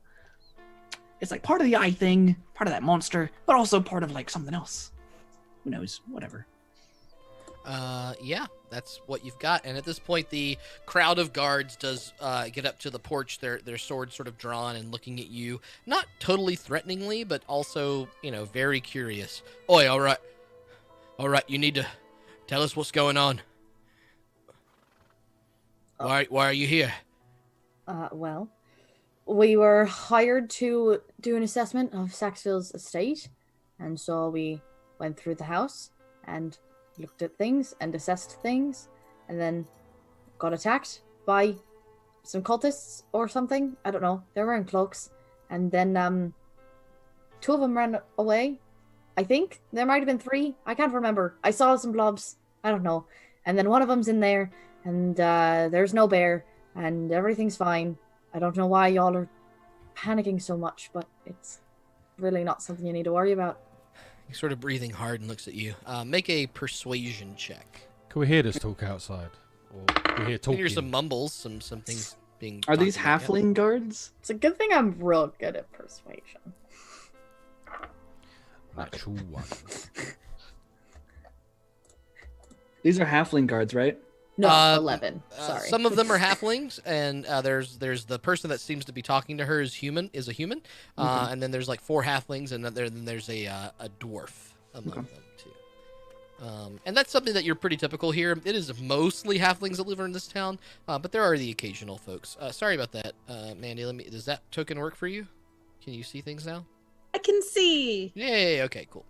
it's like part of the eye thing, part of that monster, but also part of like something else. Who knows? Whatever. Yeah, that's what you've got. And at this point, the crowd of guards does get up to the porch, their swords sort of drawn and looking at you, not totally threateningly, but also, very curious. Oi, all right, you need to tell us what's going on. Why are you here? Well, we were hired to do an assessment of Saxville's estate, and so we went through the house and looked at things and assessed things, and then got attacked by some cultists or something. I don't know. They were wearing cloaks, and then 2 of them ran away. I think there might have been 3. I can't remember. I saw some blobs. I don't know. And then one of them's in there, and there's no bear, and everything's fine. I don't know why y'all are panicking so much, but it's really not something you need to worry about. He's sort of breathing hard and looks at you. Make a persuasion check. Can we hear this talk outside? Or can we hear talking? Hear some mumbles, some things being. Are these talked about. halfling guards? It's a good thing I'm real good at persuasion. Natural 1. These are halfling guards, right? No, 11. Sorry. Some of them are halflings, and there's the person that seems to be talking to her is a human, and then there's like 4 halflings, and then there's a dwarf among them too. And that's something that you're pretty typical here. It is mostly halflings that live in this town, but there are the occasional folks. Sorry about that, Mandy. Does that token work for you? Can you see things now? I can see. Yay! Okay, cool.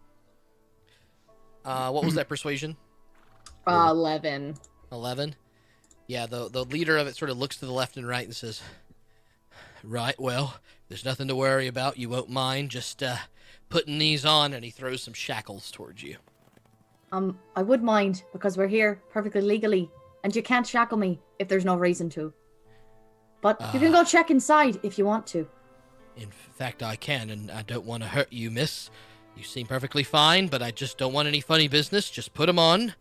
What was that persuasion? 11. 11? Yeah, the leader of it sort of looks to the left and right and says, right, well, there's nothing to worry about. You won't mind just putting these on, and he throws some shackles towards you. I would mind, because we're here perfectly legally, and you can't shackle me if there's no reason to. But you can go check inside if you want to. In fact, I can, and I don't want to hurt you, miss. You seem perfectly fine, but I just don't want any funny business. Just put them on.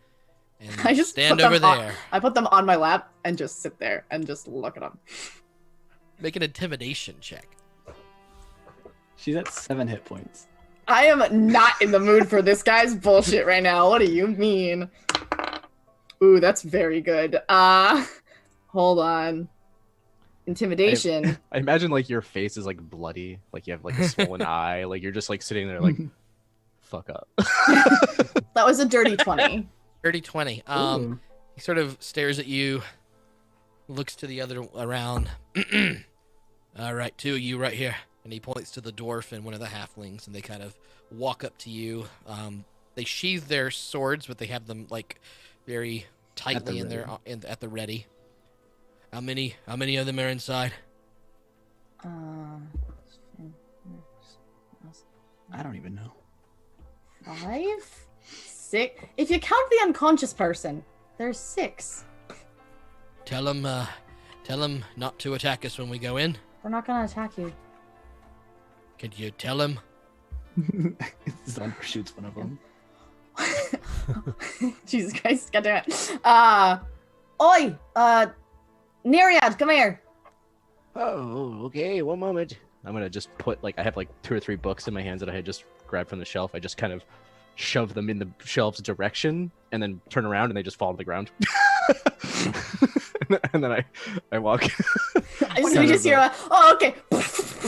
And I just stand over there. I put them on my lap and just sit there and just look at them. Make an intimidation check. She's at 7 hit points. I am not in the mood for this guy's bullshit right now. What do you mean? Ooh, that's very good. Hold on. Intimidation. I imagine like your face is like bloody, like you have like a swollen eye, like you're just like sitting there like, fuck up. That was a dirty 20. Dirty 20. He sort of stares at you, looks to the other around. All right, 2 of you right here. And he points to the dwarf and one of the halflings, and they kind of walk up to you. They sheathe their swords, but they have them like very tightly at the ready. How many of them are inside? I don't even know. 5, 6. If you count the unconscious person, there's 6. Tell them not to attack us when we go in. We're not gonna attack you. Could you tell him? Zaunder shoots one of them. Jesus Christ, goddamn it. Oi! Neriad, come here. Oh, okay, one moment. I'm gonna just put I have like 2 or 3 books in my hands that I had just grabbed from the shelf. I just kind of shove them in the shelf's direction and then turn around and they just fall to the ground. and then I walk. So we just hear okay.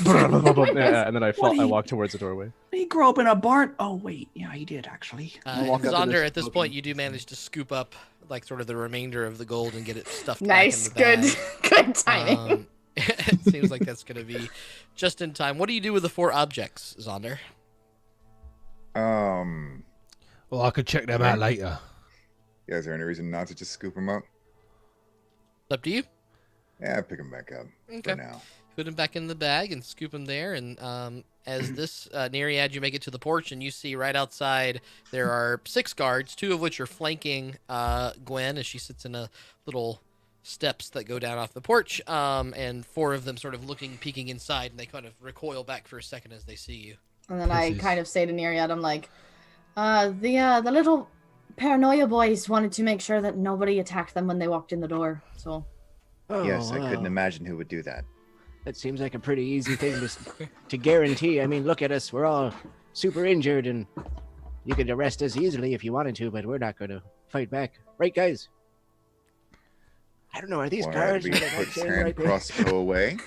Yeah, and then I walk towards the doorway. He grew up in a barn. Oh wait, yeah, he did actually. Zaunder, at this point, you do manage to scoop up like sort of the remainder of the gold and get it stuffed. Nice, back in the bag. good timing. It seems like that's going to be just in time. What do you do with the 4 objects, Zaunder? Well, I could check them out later. Yeah, is there any reason not to just scoop them up? It's up to you. Yeah, pick them back up for now. Put them back in the bag and scoop them there. And as this Neriad, you make it to the porch, and you see right outside there are 6 guards, 2 of which are flanking Gwen as she sits in a little steps that go down off the porch, and 4 of them sort of peeking inside, and they kind of recoil back for a second as they see you. And then I kind of say to Neriad, I'm like, the little paranoia boys wanted to make sure that nobody attacked them when they walked in the door, so. Yes, I couldn't imagine who would do that. That seems like a pretty easy thing to guarantee. I mean, look at us. We're all super injured, and you could arrest us easily if you wanted to, but we're not going to fight back. Right, guys? I don't know. Are these guards? We put sand crossbow away.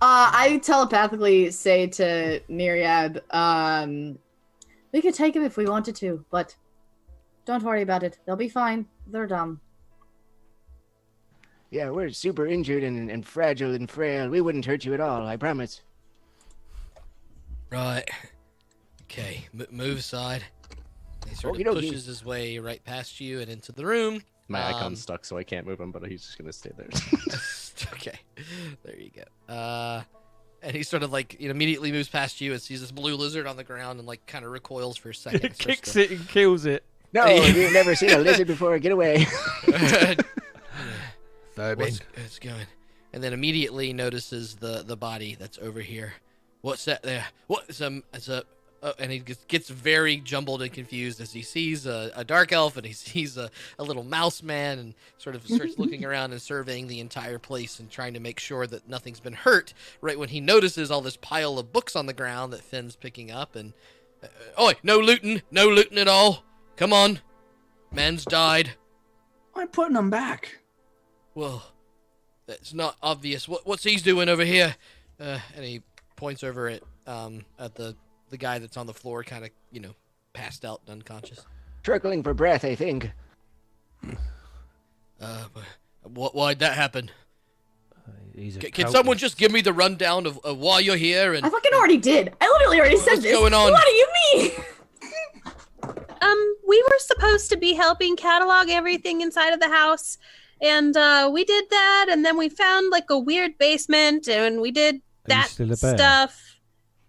I telepathically say to Neriad, we could take him if we wanted to, but don't worry about it. They'll be fine. They're dumb. Yeah, we're super injured and fragile and frail. We wouldn't hurt you at all, I promise. Right. Okay, move aside. He sort of Okey-dokey. pushes his way right past you and into the room. My icon's stuck, so I can't move him, but he's just gonna stay there. Okay, there you go. And he sort of like immediately moves past you and sees this blue lizard on the ground and like kind of recoils for a second. It kicks it and kills it. No, you've never seen a lizard before. Get away. What's going? And then immediately notices the body that's over here. What's that there? What? And he gets very jumbled and confused as he sees a dark elf and he sees a little mouse man and sort of starts looking around and surveying the entire place and trying to make sure that nothing's been hurt. Right when he notices all this pile of books on the ground that Finn's picking up and, oi, no looting at all. Come on, man's died. I'm putting them back. Well, that's not obvious. What's he doing over here? And he points over at the guy that's on the floor, kind of, passed out and unconscious. Trickling for breath, I think. Why'd that happen? Can Can someone just give me the rundown of why you're here? And I fucking already did. I literally already said what's this. going on? What do you mean? We were supposed to be helping catalog everything inside of the house, and we did that, and then we found like a weird basement, and we did that still a bear? stuff.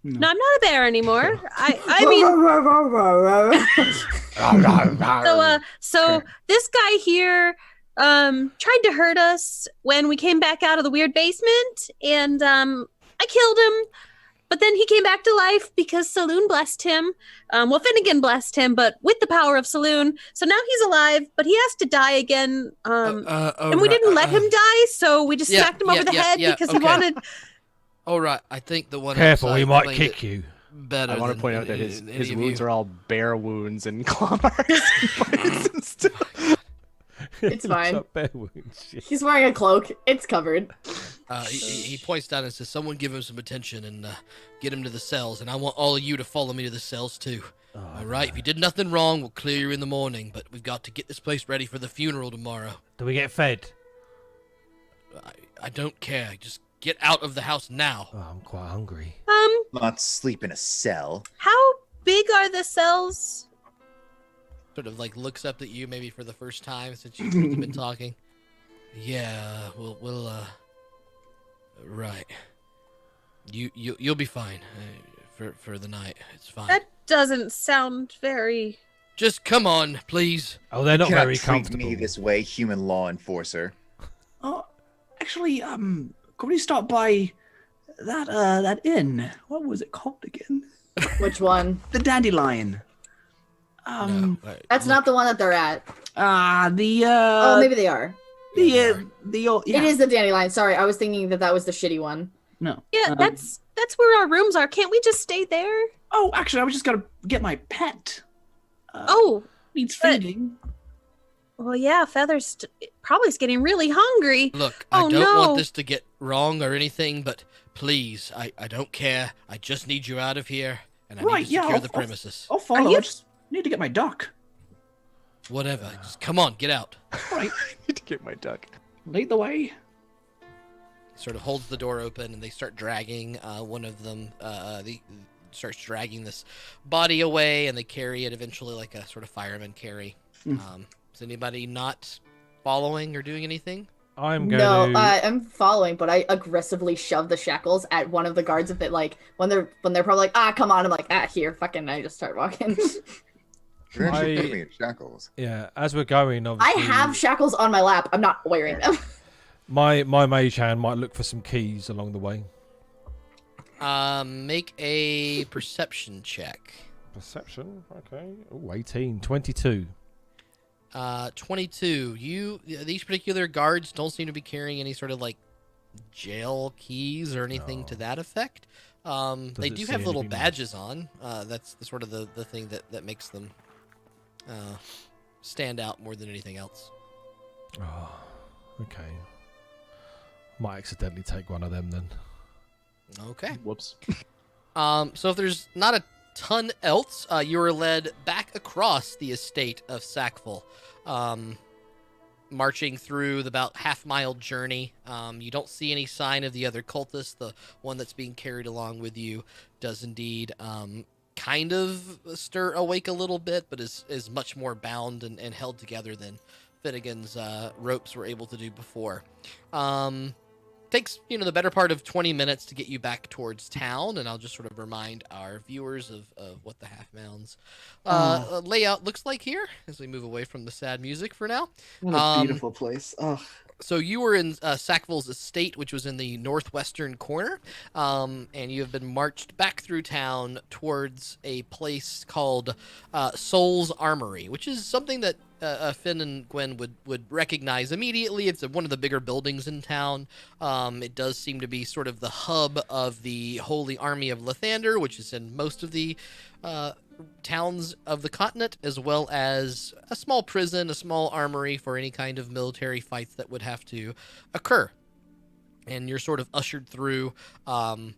No, I'm not a bear anymore. I mean, so this guy here tried to hurt us when we came back out of the weird basement, and I killed him. But then he came back to life because Saloon blessed him. Well, Finnegan blessed him, but with the power of Saloon. So now he's alive, but he has to die again. And we didn't let him die, so we just smacked him over the head because he wanted. All right, I think the one. Careful, he might explained kick it you. Better. I want to point out that his wounds are all bear wounds and claw marks and bites and stuff. It's fine. Got bear wounds, shit. He's wearing a cloak. It's covered. He points down and says, "Someone give him some attention and get him to the cells. And I want all of you to follow me to the cells too. All right. If you did nothing wrong, we'll clear you in the morning. But we've got to get this place ready for the funeral tomorrow. Do we get fed? I don't care. Just get out of the house now." Oh, I'm quite hungry. Not sleep in a cell. How big are the cells? Sort of like looks up at you maybe for the first time since you've been talking. Yeah, we'll right. You'll be fine for the night. It's fine. That doesn't sound very. Just come on, please. Oh, they're not You cannot very treat comfortable. me this way, human law enforcer. Oh, actually, could we stop by that inn? What was it called again? Which one? The Dandelion. That's not the one that they're at. Oh, maybe they are. The old. Yeah. It is the Dandelion. Sorry, I was thinking that was the shitty one. No. Yeah, that's where our rooms are. Can't we just stay there? Oh, actually, I was just gonna get my pet. Needs but- feeding. Well, yeah, Feather's probably getting really hungry. Look, Oh, I don't no. want this to get wrong or anything, but please, I don't care. I just need you out of here, and I need to secure the premises. I'll follow. I just need to get my duck. Whatever. Just come on, get out. Right. I need to get my duck. Lead the way. Sort of holds the door open, and they start dragging. One of them starts dragging this body away, and they carry it eventually like a sort of fireman carry. Is anybody not following or doing anything? I'm going to... I'm following, but I aggressively shove the shackles at one of the guards if it when they're probably like, come on, I'm like, here, fucking, I just start walking. You're actually putting me in shackles. Yeah, as we're going, I obviously... have shackles on my lap. I'm not wearing them. My mage hand might look for some keys along the way. Make a perception check. Perception? Okay. Oh, 18. 22. 22. These particular guards don't seem to be carrying any sort of jail keys or anything to that effect. They do have little badges on. That's the sort of the thing that makes them stand out more than anything else. Oh, okay. Might accidentally take one of them then. Okay. Whoops. So if there's not a ton else, you are led back across the estate of Sackful, marching through the about half-mile journey. You don't see any sign of the other cultist. The one that's being carried along with you does indeed kind of stir awake a little bit, but is much more bound and held together than Finnegan's ropes were able to do before. Takes, the better part of 20 minutes to get you back towards town, and I'll just sort of remind our viewers of what the half-mounds layout looks like here as we move away from the sad music for now. What a beautiful place. Oh. So you were in Sackville's estate, which was in the northwestern corner, and you have been marched back through town towards a place called Soul's Armory, which is something that Finn and Gwen would recognize immediately. It's one of the bigger buildings in town. It does seem to be sort of the hub of the Holy Army of Lathander, which is in most of the towns of the continent, as well as a small prison, a small armory for any kind of military fights that would have to occur. And you're sort of ushered through. Not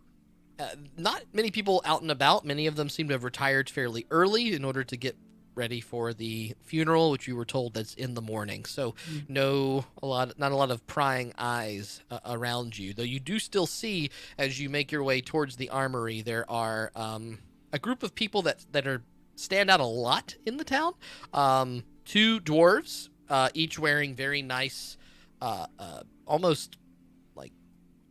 many people out and about. Many of them seem to have retired fairly early in order to get ready for the funeral, which you were told that's in the morning. So not a lot of prying eyes around you, though you do still see, as you make your way towards the armory, there are a group of people that stand out a lot in the town. 2 dwarves, each wearing very nice, almost like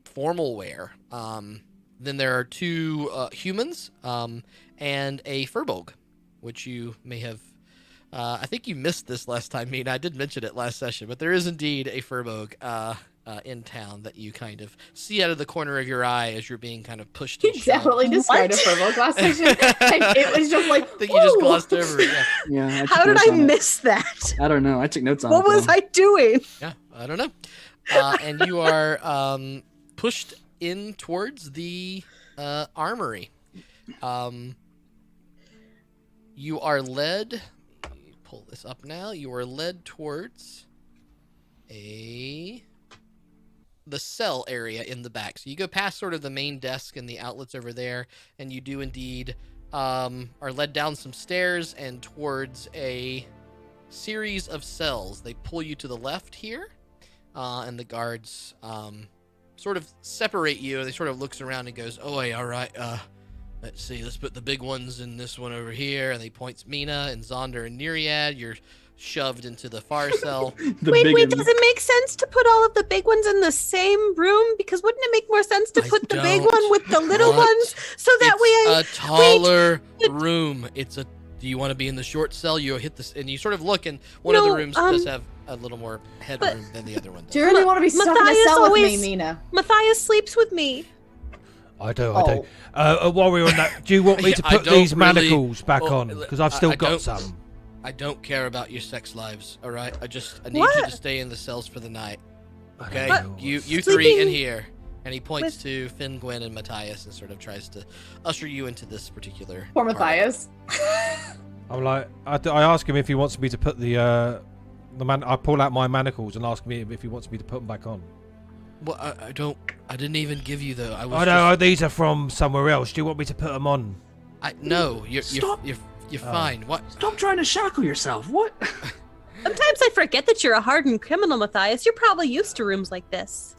formal wear. Then there are 2 humans and a furbolg, which you may have... I think you missed this last time, Meena. I did mention it last session, but there is indeed a furbolg in town that you kind of see out of the corner of your eye as you're being kind of pushed. He definitely described a furbolg last session. Like, it was just like, I think you just glossed over it. Yeah. How did I miss that? I don't know. I took notes on what it. What was I doing? Yeah, I don't know. And you are pushed in towards the armory. You are led... Pull this up now. You are led towards the cell area in the back. So you go past sort of the main desk and the outlets over there, and you do indeed are led down some stairs and towards a series of cells. They pull you to the left here, and the guards sort of separate you. They sort of looks around and goes, "Oh, all right, let's see, let's put the big ones in this one over here." And he points Meena and Zaunder and Neriad. You're shoved into the far cell. Wait, does it make sense to put all of the big ones in the same room? Because wouldn't it make more sense to put the big one with the little ones so that it's a taller room. Do you want to be in the short cell? You hit this, and you sort of look, and one of the rooms does have a little more headroom than the other one does. Do you really want to be stuck in a cell with me, Meena? Matthias sleeps with me. I do. While we're on that, do you want me to put these manacles back on? Because I've still got some. I don't care about your sex lives, all right? I need you to stay in the cells for the night. Okay? You 3 in here. And he points to Finn, Gwen, and Matthias and sort of tries to usher you into this particular... Poor Matthias. I'm like, I ask him if he wants me to put I pull out my manacles and ask him if he wants me to put them back on. Well, I didn't even give you the... these are from somewhere else. Do you want me to put them on? No, you're fine. What? Stop trying to shackle yourself. What? Sometimes I forget that you're a hardened criminal, Matthias. You're probably used to rooms like this.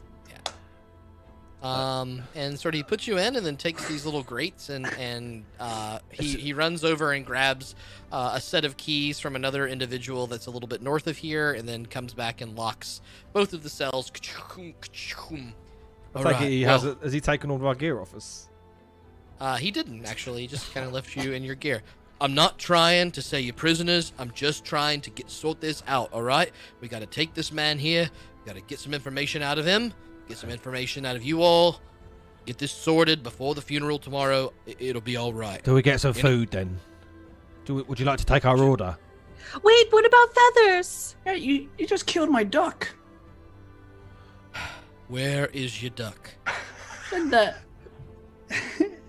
And sort of he puts you in and then takes these little grates and he runs over and grabs a set of keys from another individual that's a little bit north of here, and then comes back and locks both of the cells. Has he taken all of our gear off us? He didn't, actually. He just kind of left you in your gear. I'm not trying to say you're prisoners. I'm just trying to sort this out, all right? We got to take this man here. We got to get some information out of him. Get some information out of you all. Get this sorted before the funeral tomorrow. It'll be all right. Do we get some food then? Would you like to take our order? Wait, what about feathers? Yeah, you just killed my duck. Where is your duck?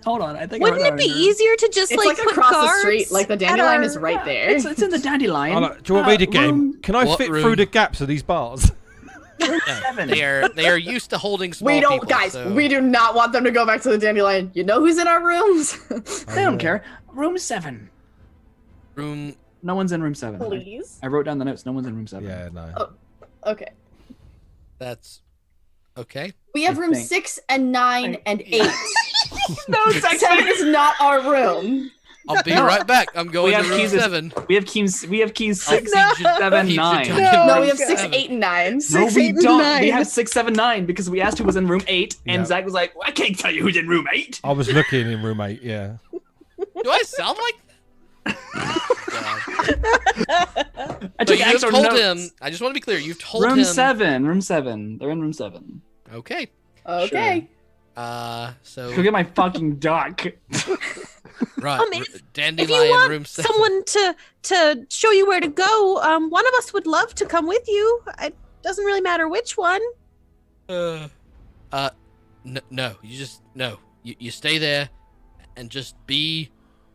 Hold on, I think. Wouldn't it be easier to just It's like put across the guards street, like the at dandelion our- is right there. It's in the dandelion. Do you want me to get him? Can I What fit room? through the gaps of these bars? Seven. They are used to holding small We don't, people, guys. so- We do not want them to go back to the dandelion. You know who's in our rooms? They don't care. Room 7. Room. No one's in room 7. Please. I wrote down the notes. No one's in room 7. Yeah, no. Oh, okay. That's okay. We have I room think- 6 and 9 and 8. No, it's actually 7 is not our room. I'll be right back. I'm going to room keys. 7. We have keys. We have keys I'll 6, feed you- 7, feed you 9. to- No, we room have 6, 7. 8, and 9. No, we 8, and don't. 9. We have 6, 7, 9 because we asked who was in room 8, and Yeah. Zach was like, "I can't tell you who's in room 8." I was looking in room 8, yeah. Do I sound like? I But took you have extra told notes. him. I just want to be clear. You've told Room him. 7. Room 7. They're in room 7. Okay. Okay. So Go get my fucking duck. right. If you Dandelion want room 7. someone to show you where to go, one of us would love to come with you. It doesn't really matter which one. No. You just no. You stay there, and just be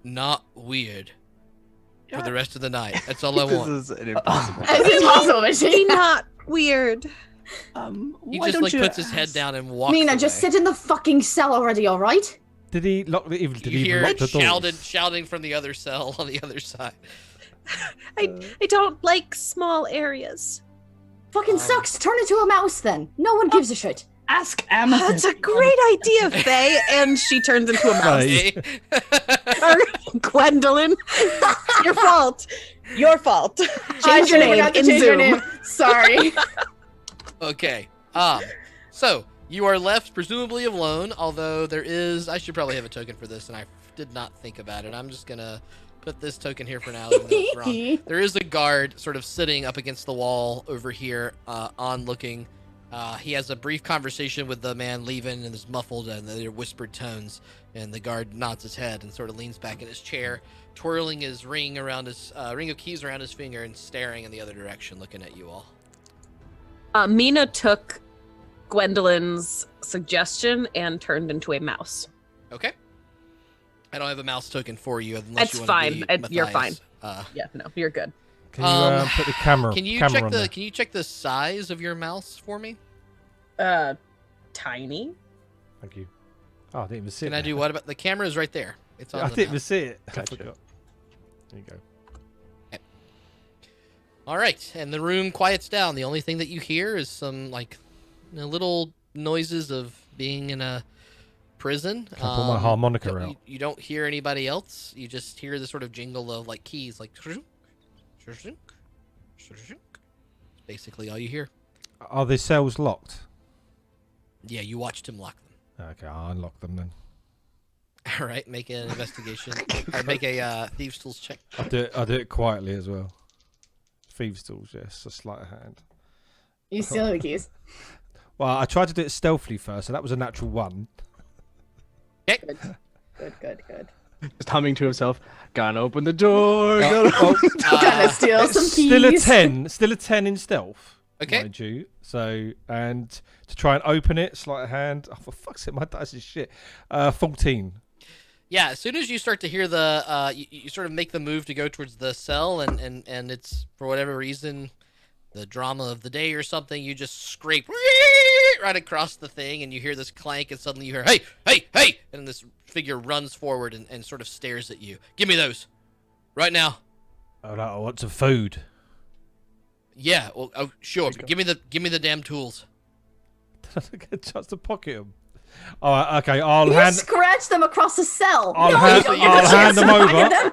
not weird for the rest of the night. That's all I want. This is an impossible. It's impossible, Be machine. not weird. He Why just don't like you puts his head down and walks. Meena, just away. sit in the fucking cell already, alright? Did he lock the even? Did You he hear even lock the door? shouting from the other cell on the other side. I don't like small areas. Fucking sucks. Turn into a mouse then. No one gives a shit. Ask Amethyst. That's a great idea, Faye. And she turns into a mouse. Faye. Or Gwendolyn. Your fault. Your fault. I Change your name forgot to in change your Zoom. name. Sorry. Okay. So you are left presumably alone, although there is. I should probably have a token for this, and I did not think about it. I'm just gonna put this token here for now. Even though it's wrong. There is a guard sort of sitting up against the wall over here, on looking. He has a brief conversation with the man leaving, and is muffled and they're whispered tones. And the guard nods his head and sort of leans back in his chair, twirling his ring of keys around his finger, and staring in the other direction, looking at you all. Meena took Gwendolyn's suggestion and turned into a mouse. Okay. I don't have a mouse token for you unless That's you want to fine. be You're fine. Matthias. Yeah, no, you're good. Can you put the camera? Can you camera check on the there? Can you check the size of your mouse for me? Tiny. Thank you. Oh, I didn't even see it. Can I do what about the camera? Is right there. It's on. I the didn't even mouse. see it. I Gotcha. forgot. There you go. All right, and the room quiets down. The only thing that you hear is some little noises of being in a prison. Can I pull my harmonica out? You don't hear anybody else. You just hear the sort of jingle of keys, basically all you hear. Are the cells locked? Yeah, you watched him lock them. Okay, I'll unlock them then. All right, make an investigation. Or make a thieves' tools check. I'll do it quietly as well. Thieves' tools, yes, a sleight of hand. You stealing the keys? Well, I tried to do it stealthily first, and that was a natural 1. Okay. Good. Just humming to himself. Gonna open the door. Gonna steal some keys. Still a 10 in stealth. Okay. Mind you. So, and to try and open it, sleight of hand. Oh, for fuck's sake, my dice is shit. 14. Yeah, as soon as you start to hear the, you sort of make the move to go towards the cell, and it's, for whatever reason, the drama of the day or something, you just scrape right across the thing, and you hear this clank, and suddenly you hear, hey, and this figure runs forward and sort of stares at you. Give me those. Right now. Oh, no, I want some food. Yeah, well, oh, sure, but give me the damn tools. I get a chance to pocket them. All right, okay, I'll You hand... scratch them across the cell. I'll No, hand, you don't get a I'll chance hand to them pocket over. them.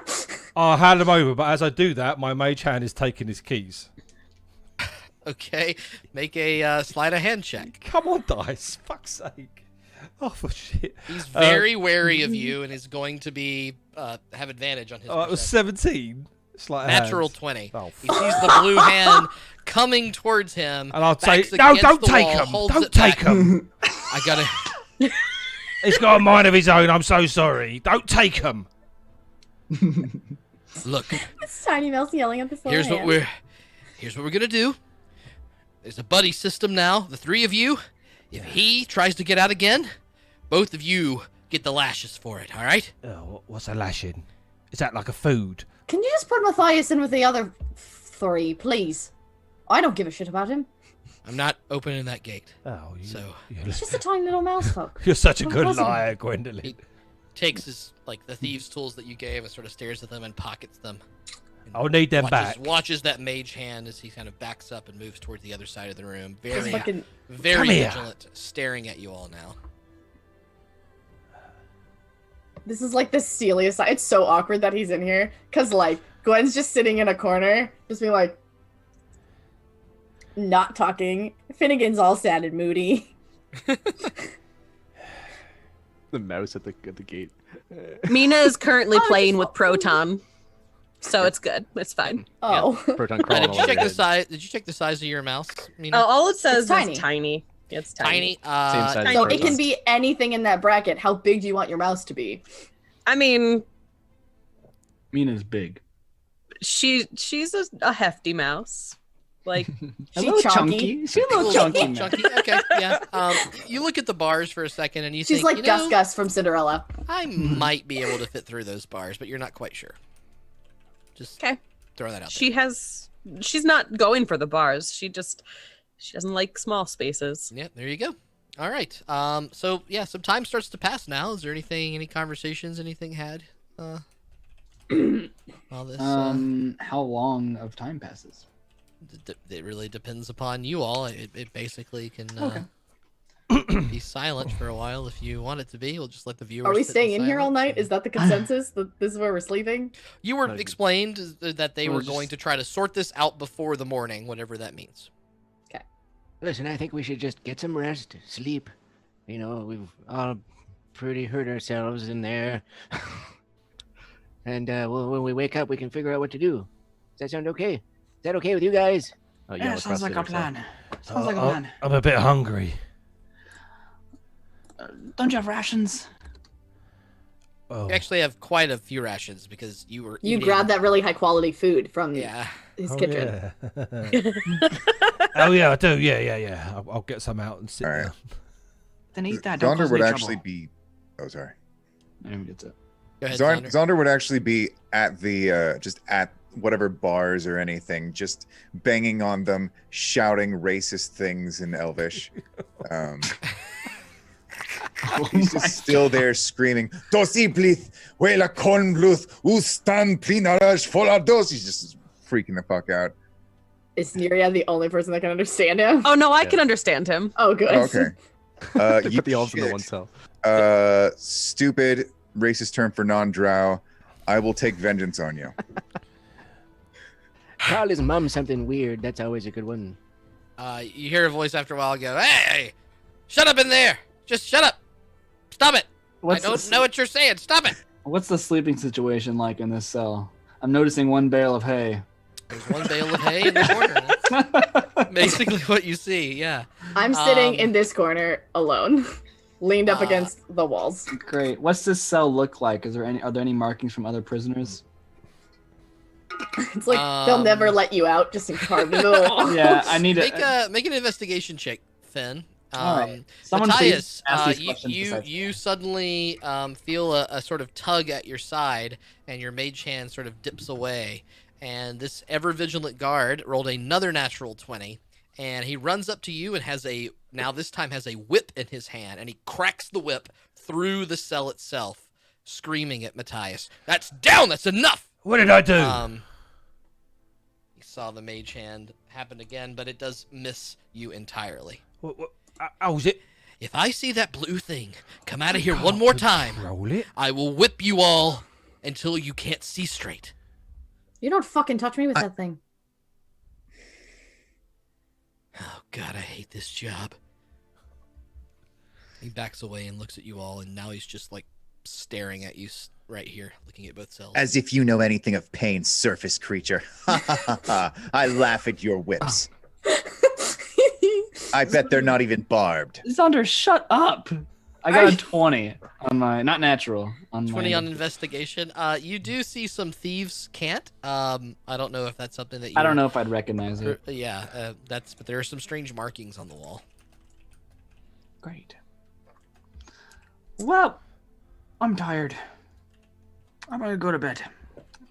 I'll hand them over, but as I do that, my mage hand is taking his keys. Okay, make a sleight of hand check. Come on, dice. Fuck's sake. Oh, for shit. He's very wary of you and is going to be have advantage on his Oh, it was perception. 17. Sleight of Natural hand. 20. Oh, He sees the blue hand coming towards him. And I'll say, backs no, against don't the take wall, him. holds Don't it take back. him. I gotta. He's got a mind of his own. I'm so sorry. Don't take him. Look, It's Tiny Mouse yelling at the phone. here's what we're gonna do. There's a buddy system now. The 3 of you, If he tries to get out again, both of you get the lashes for it, all right? Oh, what's a lashing? Is that like a food? Can you just put Matthias in with the other 3, please? I don't give a shit about him. I'm not opening that gate. Oh, He's just a tiny little mouse folk. You're such a What good was it? liar, Gwendolyn. He takes his, the thieves' tools that you gave and sort of stares at them and pockets them. I'll need them back. Watches that mage hand as he kind of backs up and moves towards the other side of the room. Very, fucking- very Come here. vigilant, staring at you all now. This is like the steeliest. It's so awkward that he's in here. Because, Gwen's just sitting in a corner, just being like, not talking. Finnegan's all sad and moody. The mouse at the gate. Meena is currently playing with Proton, so it's good. It's fine. Oh. Proton crawling Did you all check over the your size? Did you check the size of your mouse? Meena? Oh, all it says It's tiny. is tiny. It's tiny. Same size as So it Proton. can be anything in that bracket. How big do you want your mouse to be? I mean, Mina's big. she's a hefty mouse. Like, A She little chunky. chunky. She's a little chunky. man. Chunky. Okay, yeah. You look at the bars for a second and you She's think, like you Gus know, Gus from Cinderella. I might be able to fit through those bars, but you're not quite sure. Just okay. throw that out She's not going for the bars. She doesn't like small spaces. there. Yeah, there you go. All right. So yeah, some time starts to pass now. Is there any conversations, anything had? All this. How long of time passes? It really depends upon you all. It basically can be silent for a while if you want it to be. We'll just let the viewers. Are we sit staying in here all silence. night? Is that the consensus? This is where we're sleeping? You were explained that they We're were just- going to try to sort this out before the morning, whatever that means. Listen, I think we should just get some rest, sleep. You know, we've all pretty hurt ourselves in there. And when we wake up, we can figure out what to do. Does that sound okay? Is that okay with you guys? Yeah, sounds like a plan. Sounds like a plan. I'm a bit hungry. Don't you have rations? Oh, You actually have quite a few rations because you were. You eating- grabbed that really high quality food from Yeah. his oh, kitchen. yeah. Oh yeah, I do. Yeah. I'll get some out and sit All right. down. Then eat that. Don't Zaunder cause would me actually trouble. be. Oh, sorry. Maybe gets it. Go ahead, Zaunder, Zaunder. Zaunder would actually be at the just at whatever bars or anything, just banging on them, shouting racist things in Elvish. He's just still there screaming, "Dosi blith, wela kon bluth, ustan plinarash folados." He's just freaking the fuck out. Is Neriad the only person that can understand him? Oh no, I can understand him. Oh, good. Okay. They You put the elves into shit. one cell. Stupid racist term for non-drow. I will take vengeance on you. Call his mom something weird. That's always a good one. You hear a voice after a while go, "Hey, shut up in there! Just shut up! Stop it! I don't know what you're saying. Stop it!" What's the sleeping situation like in this cell? I'm noticing one bale of hay. There's one bale of hay in the corner. Basically, what you see. Yeah. I'm sitting in this corner alone, leaned up Uh, against the walls. Great. What's this cell look like? Are there any markings from other prisoners? It's like they'll never let you out just in carved into the wall. Yeah, I need Make an investigation check, Finn. All right. Someone Matthias, please ask these questions besides you suddenly feel a sort of tug at your side, and your mage hand sort of dips away. And this ever vigilant guard rolled another natural 20, and he runs up to you and has a whip in his hand, and he cracks the whip through the cell itself, screaming at Matthias, "That's down! That's enough!" What did I do? You saw the mage hand happen again, but it does miss you entirely. What, was it? If I see that blue thing come out of here one more time, Roll it. I will whip you all until you can't see straight. You don't fucking touch me with that thing. Oh, God, I hate this job. He backs away and looks at you all, and now he's just, staring at you right here, looking at both cells. As if you know anything of pain, surface creature. Ha ha ha ha. I laugh at your whips. I bet they're not even barbed. Zaunder, shut up. I got a 20 on my, not natural. On 20 my, on investigation. You do see some thieves' cant. I don't know if that's something that you... I don't know if I'd recognize it. Yeah, but there are some strange markings on the wall. Great. Well, I'm tired. I'm gonna go to bed.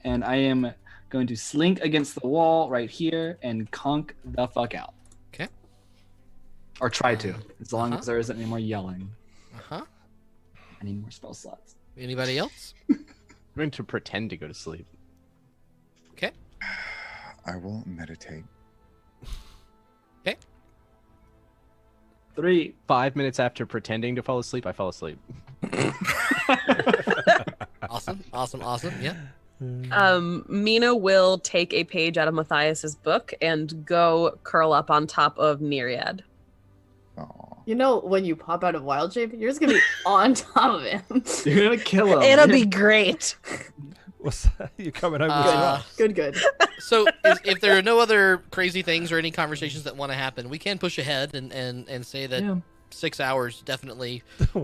And I am going to slink against the wall right here and conk the fuck out. Okay. Or try to, as long as there isn't any more yelling. Uh-huh. I need more spell slots. Anybody else? I'm going to pretend to go to sleep. Okay. I will meditate. Okay. 5 minutes after pretending to fall asleep, I fall asleep. Awesome. Yeah. Meena will take a page out of Matthias's book and go curl up on top of Neriad. You know, when you pop out of wild shape, you're just gonna be on top of him. You're gonna kill him. It'll be great. What's that? You're coming over to us. Good. So, if there are no other crazy things or any conversations that want to happen, we can push ahead and say that 6 hours definitely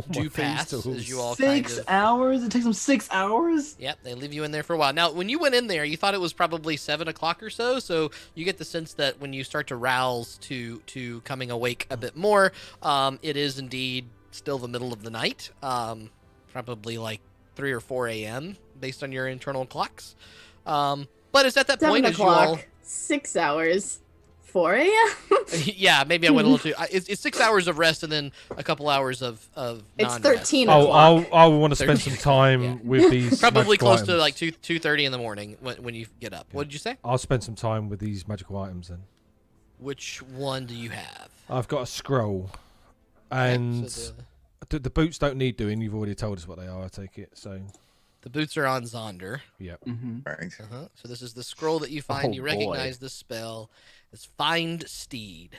do pass as you all 6 hours? It takes them 6 hours? Yep, they leave you in there for a while. Now, when you went in there, you thought it was probably 7 o'clock or so you get the sense that when you start to rouse to coming awake a bit more, it is indeed still the middle of the night, probably like 3 or 4 a.m. based on your internal clocks. But it's at that 7 point o'clock, as you all... 6 hours, 4 a.m.? Yeah, maybe I went a little too... It's 6 hours of rest and then a couple hours of It's non-rest. 13 o'clock. I want to spend some time with these Probably magical close items. to like 2:30 in the morning when you get up. What did you say? I'll spend some time with these magical items then. Which one do you have? I've got a scroll. And so the boots don't need doing. You've already told us what they are, I take it. So the boots are on Zaunder. Yep. Right. So this is the scroll that you find. Oh, you boy. recognize the spell as Find Steed.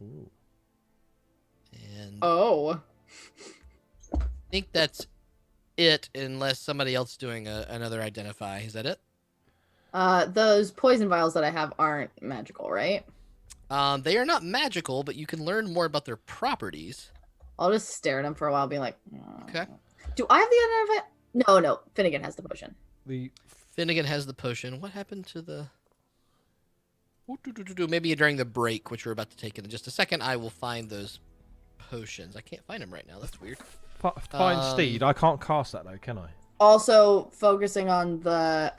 Ooh. And Oh. I think that's it, unless somebody else is doing another identify. Is that it? Those poison vials that I have aren't magical, right? They are not magical, but you can learn more about their properties. I'll just stare at them for a while, being like, Okay. do I have the identify? No, Finnegan has the potion. Finnegan has the potion. What happened to the... Maybe during the break, which we're about to take in just a second, I will find those potions. I can't find them right now. That's weird. Find Steed. I can't cast that though, can I? Also, focusing on the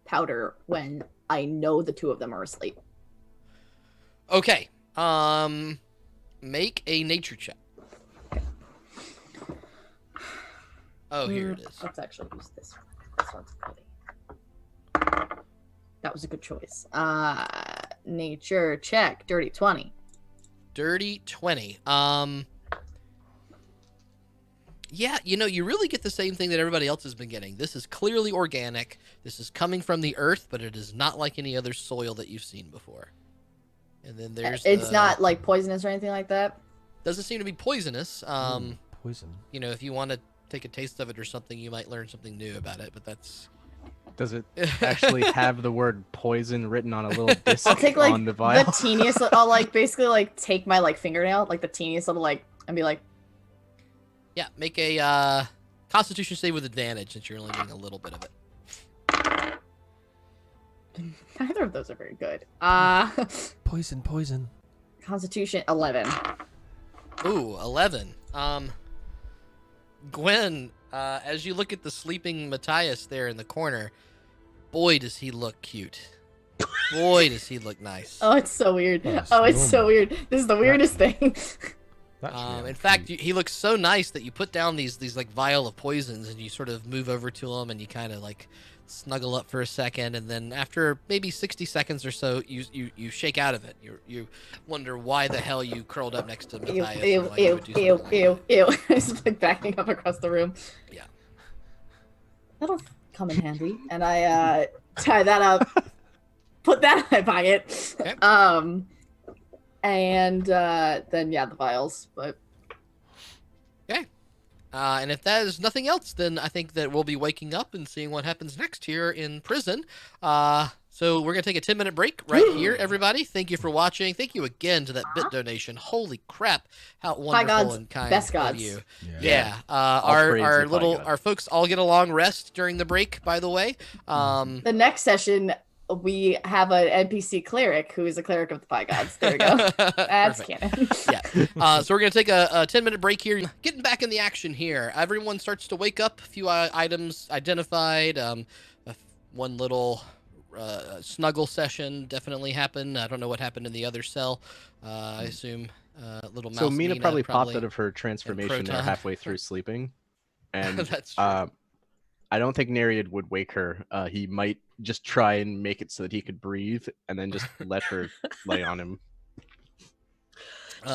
powder when I know the two of them are asleep. Okay. Make a nature check. Oh, here it is. Let's actually use this one. This one's pretty. That was a good choice. Nature check. Dirty 20. Dirty 20. Yeah, you really get the same thing that everybody else has been getting. This is clearly organic. This is coming from the earth, but it is not like any other soil that you've seen before. And then there's It's not like poisonous or anything like that? Doesn't seem to be poisonous. Poison. If you want to take a taste of it or something, you might learn something new about it, but that's... Does it actually have the word poison written on a little disc I'll take like on the vial? the teeniest. I'll basically take my fingernail, the teeniest little and be like, Yeah, make a Constitution save with advantage since you're only doing a little bit of it. neither of those are very good. Poison. Constitution 11. Ooh, 11. Gwen, as you look at the sleeping Matthias there in the corner, boy, does he look cute. Boy, does he look nice. Oh, it's so weird. That's It's so normal. weird. This is the weirdest thing. In fact, he looks so nice that you put down these vial of poisons and you sort of move over to him and you kind of snuggle up for a second, and then after maybe 60 seconds or so, you shake out of it. You wonder why the hell you curled up next to Matthias. Ew. Just backing up across the room. Yeah. That'll come in handy. And I tie that up, put that in my pocket. Okay. And then the vials. But Okay. And if that is nothing else, then I think that we'll be waking up and seeing what happens next here in prison. So we're going to take a 10-minute break right here, everybody. Thank you for watching. Thank you again to that bit donation. Holy crap. How wonderful gods, and kind best of gods. you. Yeah. Our folks all get a long rest during the break, by the way. The next session, we have an NPC cleric who is a cleric of the Pie Gods. There we go. That's canon. Yeah. So we're going to take a 10-minute break here. Getting back in the action here. Everyone starts to wake up. A few items identified. One little snuggle session definitely happened. I don't know what happened in the other cell. I assume little mouse So Meena probably popped out of her and transformation there Proton. halfway through sleeping. And That's true. I don't think Neriad would wake her. He might just try and make it so that he could breathe and then just let her lay on him.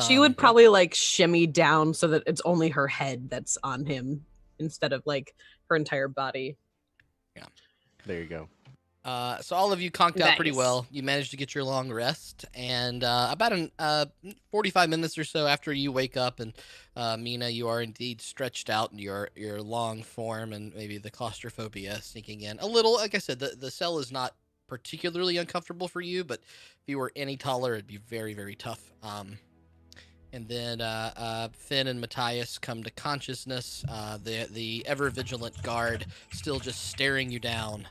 She would probably like shimmy down so that it's only her head that's on him instead of like her entire body. Yeah. There you go. So all of you conked out pretty Nice. well. You managed to get your long rest, and about 45 minutes or so after you wake up, and Meena, you are indeed stretched out in your long form, and maybe the claustrophobia sneaking in a little. Like I said, the cell is not particularly uncomfortable for you, but if you were any taller, it'd be very, very tough. And then Finn and Matthias come to consciousness. The ever vigilant guard still just staring you down.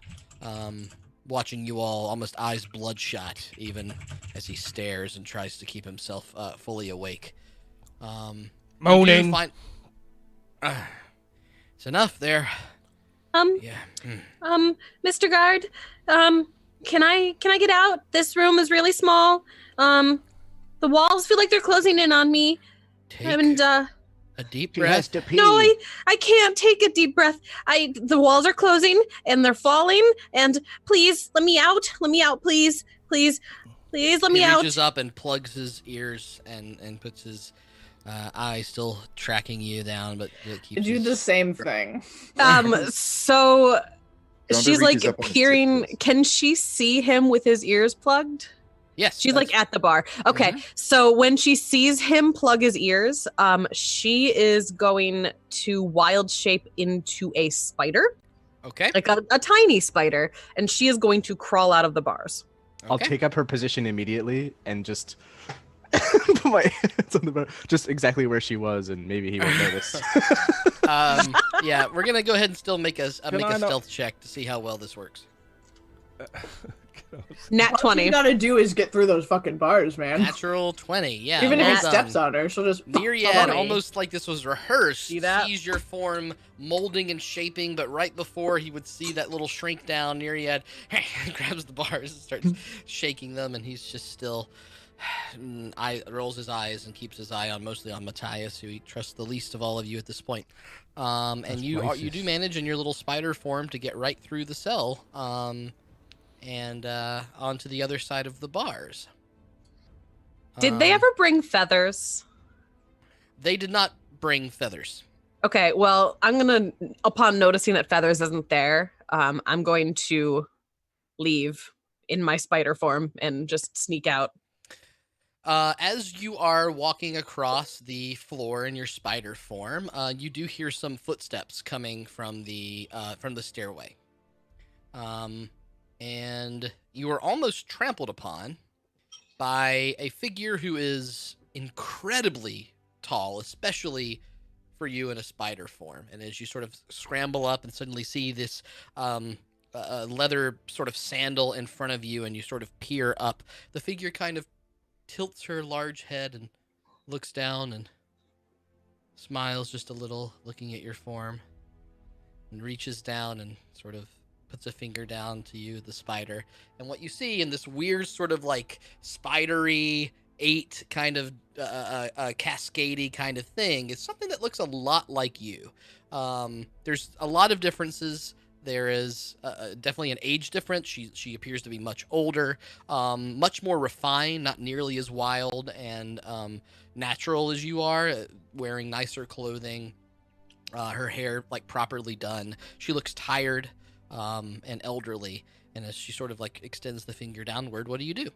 Watching you all, almost eyes bloodshot, even as he stares and tries to keep himself fully awake. Moaning. It's enough there. Yeah. Mr. Guard, can I get out? This room is really small. The walls feel like they're closing in on me. Take a deep She has breath. to pee. No, I can't take a deep breath. The walls are closing and they're falling. And please let me out. Let me out, please. Please let me He out. reaches up and plugs his ears and puts his eye still tracking you down, but it keeps Do his- the same thing. So Zaunder she's like reaches up on his peering. tiptoes. Can she see him with his ears plugged? Yes. She's like that's- at the bar. Okay. So when she sees him plug his ears, she is going to wild shape into a spider, Okay. like a tiny spider, and she is going to crawl out of the bars. I'll Okay. take up her position immediately and just put my hands on the bar, just exactly where she was, and maybe he won't notice. Yeah, we're gonna go ahead and still make a Can I not- stealth check to see how well this works. Nat All 20. you gotta do is get through those fucking bars, man. Natural 20. Yeah. Even if well he done. steps on her, she'll just. Neriad, Sorry. almost like this was rehearsed, See that? sees your form molding and shaping, but right before he would see that little shrink down, Neriad grabs the bars and starts shaking them, and he's just still rolls his eyes and keeps his eye on mostly on Matthias, who he trusts the least of all of you at this point. And you do manage in your little spider form to get right through the cell, and onto the other side of the bars. Did they ever bring feathers? They did not bring feathers. Okay, well, I'm gonna, upon noticing that feathers isn't there, I'm going to leave in my spider form and just sneak out. As you are walking across the floor in your spider form, you do hear some footsteps coming from the stairway. And you are almost trampled upon by a figure who is incredibly tall, especially for you in a spider form. And as you sort of scramble up and suddenly see this leather sort of sandal in front of you, and you sort of peer up, the figure kind of tilts her large head and looks down and smiles just a little, looking at your form, and reaches down and sort of puts a finger down to you, the spider. And what you see in this weird sort of like spidery 8 kind of cascadey kind of thing is something that looks a lot like you. There's a lot of differences. There is definitely an age difference. She appears to be much older, much more refined, not nearly as wild and natural as you are, wearing nicer clothing, her hair like properly done. She looks tired and elderly, and as she sort of like extends the finger downward, what do you do?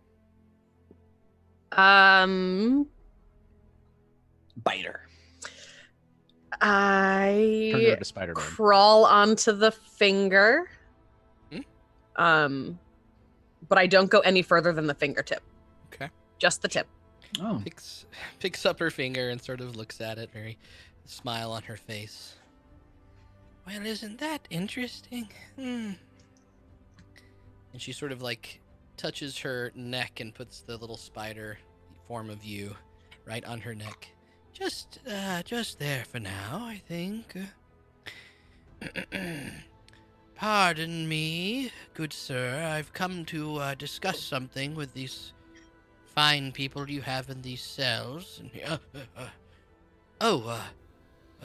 Bite her. Turn her I into Spider-Man. crawl onto the finger. But I don't go any further than the fingertip. Okay. Just the tip. Oh. Picks up her finger and sort of looks at it, very smile on her face. Well, isn't that interesting? And she sort of like touches her neck and puts the little spider form of you right on her neck. Just there for now, I think. Pardon me, good sir. I've come to discuss something with these fine people you have in these cells.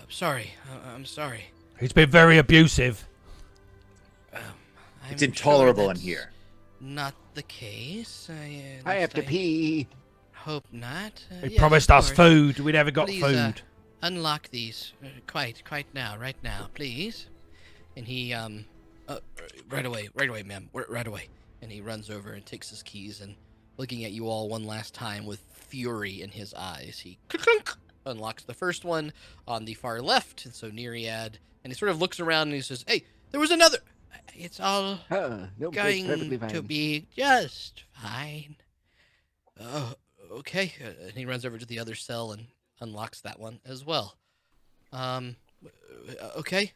Sorry. I'm sorry. He's been very abusive. It's intolerable sure in here. Not the case. I have to pee. Hope not. He Yes, promised of us course. food. We never got Please, food. Unlock these. Quite now, right now, please. And he, right away, ma'am, right away. And he runs over and takes his keys and, looking at you all one last time with fury in his eyes, he unlocks the first one on the far left, and so Neriad, and he sort of looks around and he says, "Hey, there was another. It's all No, it's going perfectly fine. to be just fine." Okay. And he runs over to the other cell and unlocks that one as well. Okay.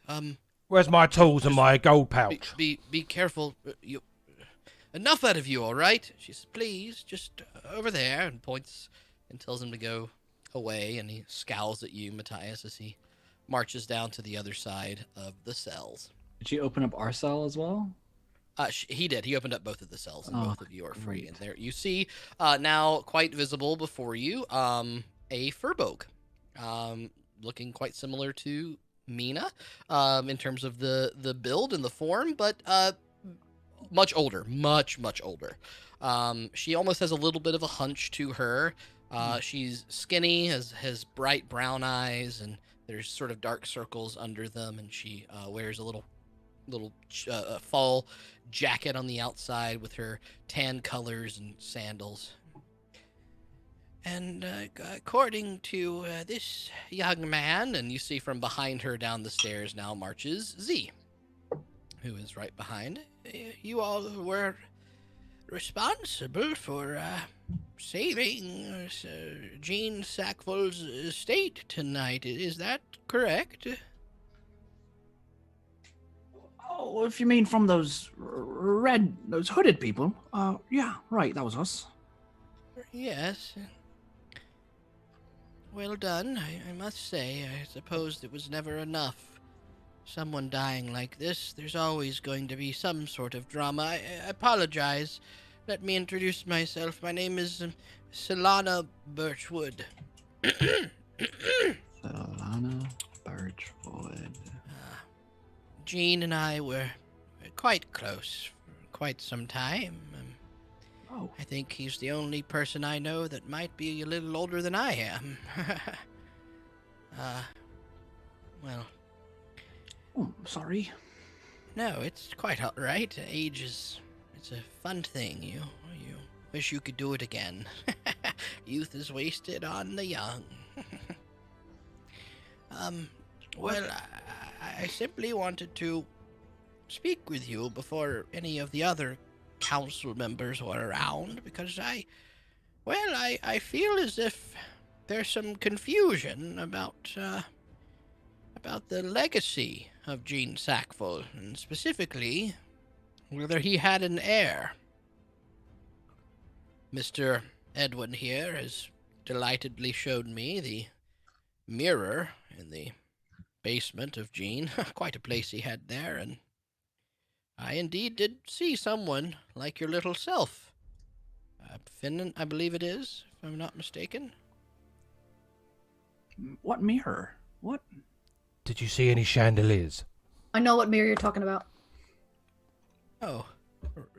Where's my tools and my gold pouch? Be careful. Enough out of you, all right? She says, "Please, just over there," and points and tells him to go away, and he scowls at you, Matthias, as he marches down to the other side of the cells. Did she open up our cell as well? He did. He opened up both of the cells, and Oh, both of you are free. great. And there you see, now quite visible before you, a furbolg, looking quite similar to Meena, in terms of the build and the form, but much older, much older. She almost has a little bit of a hunch to her. She's skinny, has bright brown eyes, and there's sort of dark circles under them, and she wears a little fall jacket on the outside with her tan colors and sandals. And according to this young man, and you see from behind her down the stairs now marches Z, who is right behind. You all were responsible for saving Jean Sackful's estate tonight. Is that correct? Oh, if you mean from those those hooded people. Yeah, right, that was us. Yes. Well done, I must say. I suppose it was never enough. Someone dying like this, there's always going to be some sort of drama. I apologize. Let me introduce myself. My name is Solana Birchwood. Solana Birchwood. Jean and I were quite close for quite some time. I think he's the only person I know that might be a little older than I am. Well... Oh, sorry. No, it's quite all right. Age it's a fun thing. You wish you could do it again. Youth is wasted on the young. Well, I simply wanted to speak with you before any of the other council members were around, because I feel as if there's some confusion about the legacy of Jean Sackful, and specifically whether he had an heir. Mr. Edwin here has delightedly showed me the mirror in the basement of Jean. Quite a place he had there, and I indeed did see someone like your little self. Finn, I believe it is, if I'm not mistaken. What mirror? What? Did you see any chandeliers? I know what mirror you're talking about. Oh,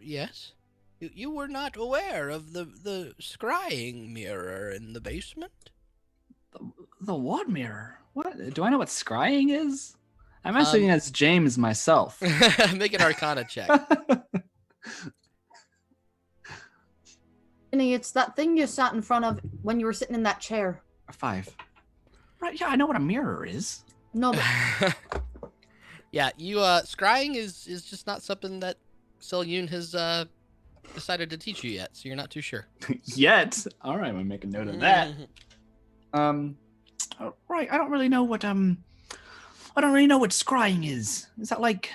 yes. You were not aware of the scrying mirror in the basement? The what mirror? What? Do I know what scrying is? I'm asking as James myself. Make an Arcana check. Vinny, it's that thing you sat in front of when you were sitting in that chair. 5. Right, yeah, I know what a mirror is. No, but... Yeah, you scrying is just not something that Selyun has decided to teach you yet, so you're not too sure. Yet? All right, I'm gonna make a note of that. Right, I don't really know what scrying is. Is that like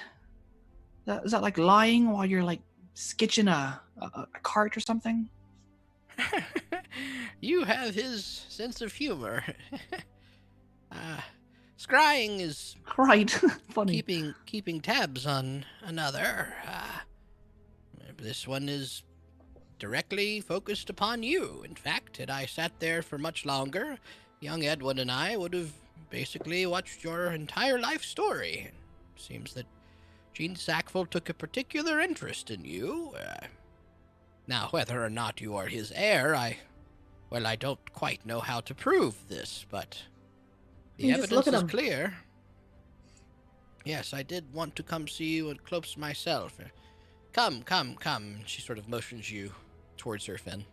lying while you're like sketching a cart or something? You have his sense of humor. Scrying is right. Funny. Keeping tabs on another. This one is directly focused upon you. In fact, had I sat there for much longer, young Edwin and I would have basically watched your entire life story. Seems that Gene Sackville took a particular interest in you. Now, whether or not you are his heir, I don't quite know how to prove this, but the evidence is clear. Yes, I did want to come see you and close myself. Come. She sort of motions you towards her, Finn.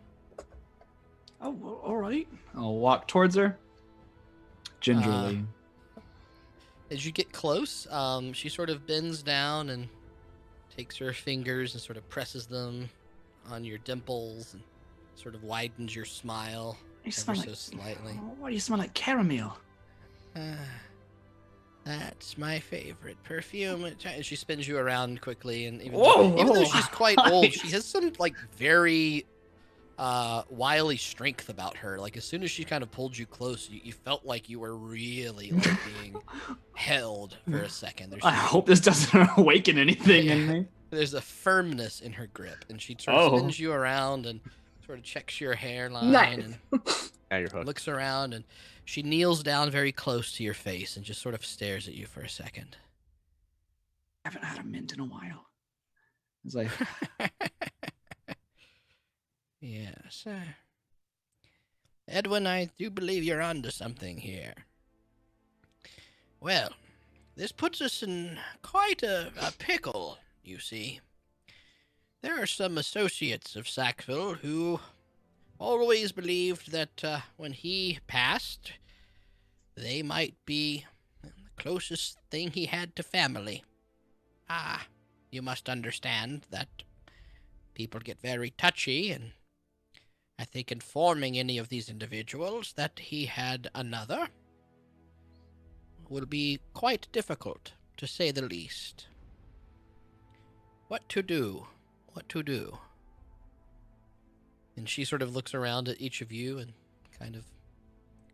Oh, well, all right. I'll walk towards her. Gingerly. As you get close, she sort of bends down and takes her fingers and sort of presses them on your dimples and sort of widens your smile ever so slightly. Why do you smell like caramel? That's my favorite perfume. And she spins you around quickly, and even Whoa, though she's quite old, she has some like very wily strength about her. Like as soon as she kind of pulled you close, you felt like you were really like being held for a second. I hope this doesn't awaken anything in me. There's a firmness in her grip, and she sort of spins you around and sort of checks your hairline and looks around, and she kneels down very close to your face and just sort of stares at you for a second. I haven't had a mint in a while. It's like, yes. Edwin, I do believe you're onto something here. Well, this puts us in quite a pickle, you see. There are some associates of Sackville who always believed that when he passed, they might be the closest thing he had to family. You must understand that people get very touchy, and I think informing any of these individuals that he had another will be quite difficult, to say the least. What to do? And she sort of looks around at each of you and kind of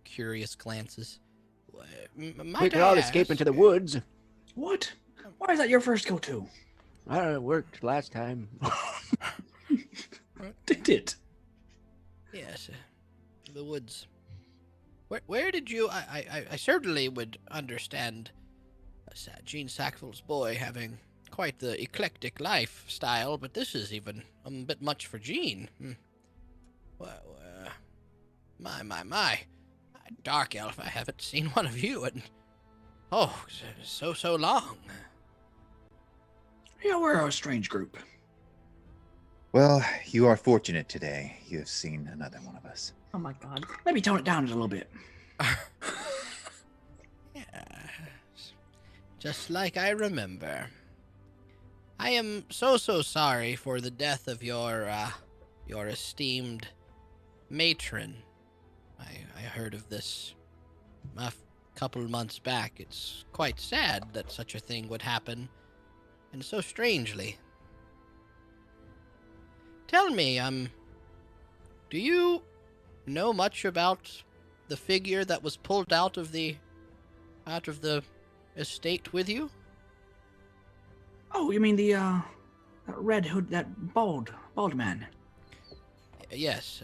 curious glances. We could all escape into the woods. What? Why is that your first go-to? It worked last time. Did it? Yes, the woods. Where did you... I certainly would understand Gene Sackville's boy having quite the eclectic lifestyle, but this is even a bit much for Gene. Well, my. Dark elf, I haven't seen one of you in... so long. Yeah, we're a strange group. Well, you are fortunate today. You have seen another one of us. Oh my god. Maybe tone it down a little bit. Yes. Just like I remember. I am so sorry for the death of your esteemed matron. I heard of this a couple months back. It's quite sad that such a thing would happen, and so strangely. Tell me, do you know much about the figure that was pulled out of the estate with you? Oh, you mean the that red hood, that bald man? Yes.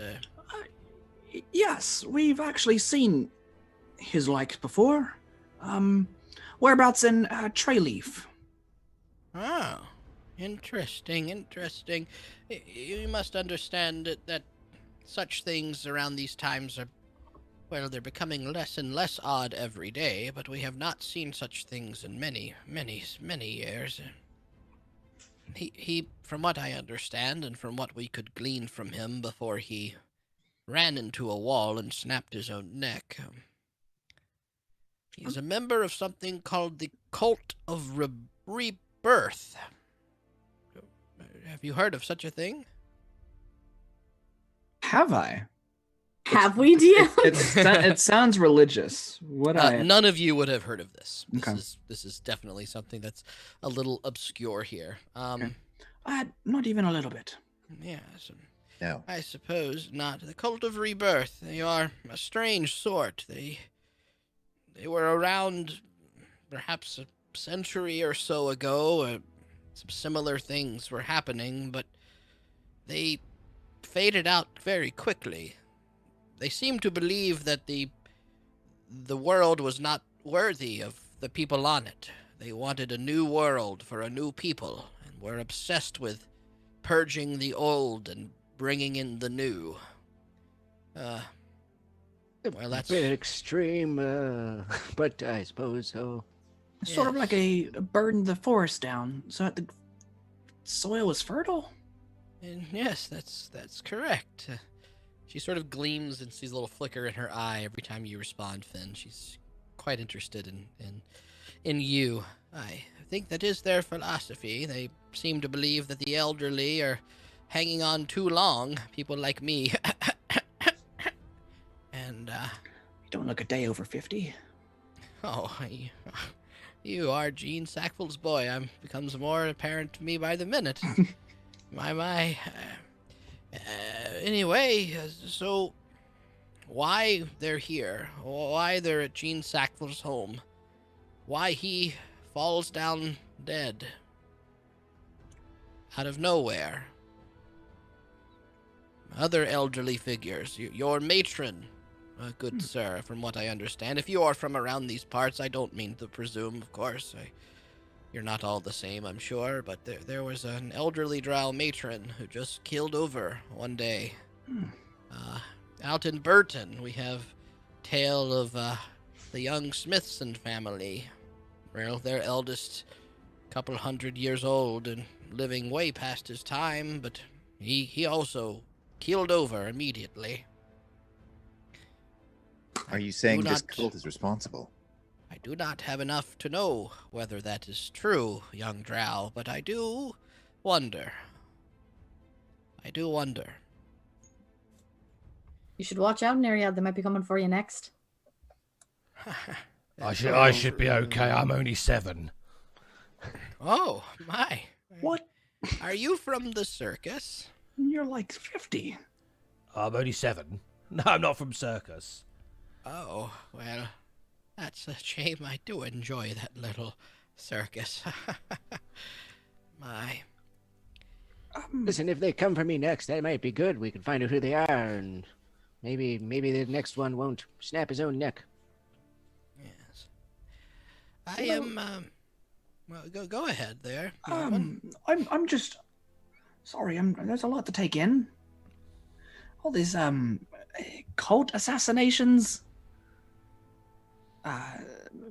Yes, we've actually seen his like before. Whereabouts in Trayleaf? Oh, interesting. You must understand that such things around these times are, well, they're becoming less and less odd every day, but we have not seen such things in many years. He, from what I understand, and from what we could glean from him before he ran into a wall and snapped his own neck, he's a member of something called the Cult of Rebirth. Have you heard of such a thing? Have I? Have we, DM? It sounds religious. None of you would have heard of this. Okay. This is definitely something that's a little obscure here. Okay. Not even a little bit. Yes. No. I suppose not. The cult of rebirth. They are a strange sort. They were around perhaps a century or so ago. Some similar things were happening, but they faded out very quickly. They seemed to believe that the world was not worthy of the people on it. They wanted a new world for a new people, and were obsessed with purging the old and bringing in the new. Well, that's a bit extreme, but I suppose so. It's sort of like a burned the forest down so that the soil was fertile. And yes, that's correct. She sort of gleams and sees a little flicker in her eye every time you respond, Finn. She's quite interested in you. I think that is their philosophy. They seem to believe that the elderly are hanging on too long, people like me. And, You don't look a day over 50. Oh, you are Gene Sackville's boy. Becomes more apparent to me by the minute. My. Anyway, so why they're here? Why they're at Gene Sackville's home? Why he falls down dead out of nowhere? Other elderly figures. Your matron, good sir, from what I understand. If you are from around these parts, I don't mean to presume, of course. You're not all the same, I'm sure, but there was an elderly drow matron who just keeled over one day. Out in Burton, we have tale of the young Smithson family. Well, their eldest, couple 100 years old and living way past his time, but he also keeled over immediately. Are you saying this cult is responsible? I do not have enough to know whether that is true, young drow, but I do wonder. You should watch out, Neriad. They might be coming for you next. I should be okay. I'm only 7. Oh, my. What? Are you from the circus? You're like 50. I'm only 7. No, I'm not from circus. Oh, well, that's a shame. I do enjoy that little circus. My. Listen, if they come for me next, that might be good. We can find out who they are, and maybe the next one won't snap his own neck. Yes. I am. Well, go ahead there. I'm just sorry. There's a lot to take in. All these cult assassinations.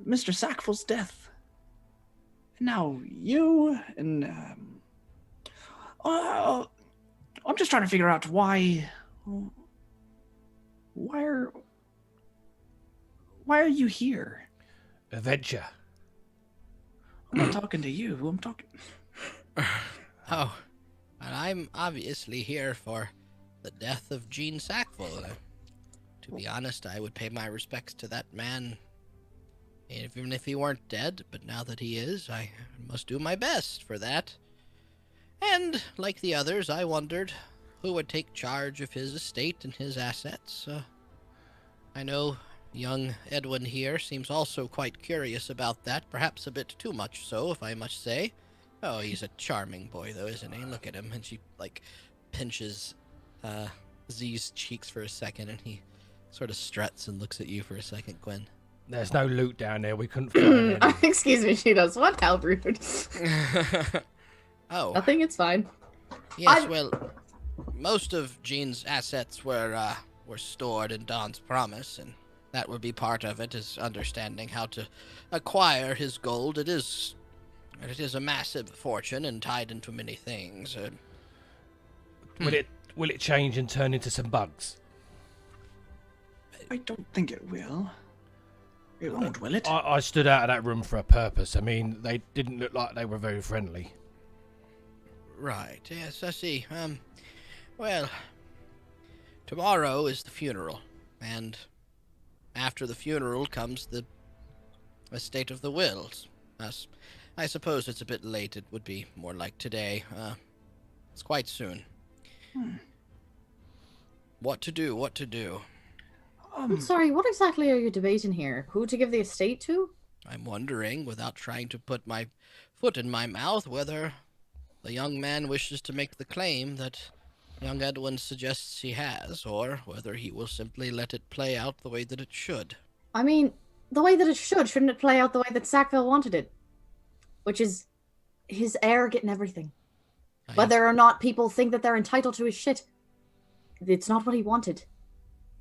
Mr. Sackville's death. Now you and I'm just trying to figure out why are you here? Adventure. I'm not talking to you. I'm talking. Oh, and I'm obviously here for the death of Gene Sackville. To be honest, I would pay my respects to that man, even if he weren't dead. But now that he is, I must do my best for that. And, like the others, I wondered who would take charge of his estate and his assets. I know young Edwin here seems also quite curious about that, perhaps a bit too much so, if I must say. Oh, he's a charming boy, though, isn't he? Look at him. And she, pinches Z's cheeks for a second, and he sort of struts and looks at you for a second, Gwen. There's no loot down there. We couldn't find any. Excuse me, she does. What? How rude. Oh. Nothing, it's fine. Yes, well, most of Gene's assets were stored in Don's Promise, and that would be part of it, is understanding how to acquire his gold. It is a massive fortune and tied into many things. Will it change and turn into some bugs? I don't think it will. It won't, will it? I stood out of that room for a purpose. I mean, they didn't look like they were very friendly. Right, yes, I see. Well, tomorrow is the funeral, and after the funeral comes the estate of the wills. I suppose it's a bit late. It would be more like today. It's quite soon. What to do? What to do? I'm sorry, what exactly are you debating here? Who to give the estate to? I'm wondering, without trying to put my foot in my mouth, whether the young man wishes to make the claim that young Edwin suggests he has, or whether he will simply let it play out the way that it should. I mean, the way that it should, shouldn't it play out the way that Sackville wanted it? Which is his heir getting everything. Whether or not people think that they're entitled to his shit. It's not what he wanted.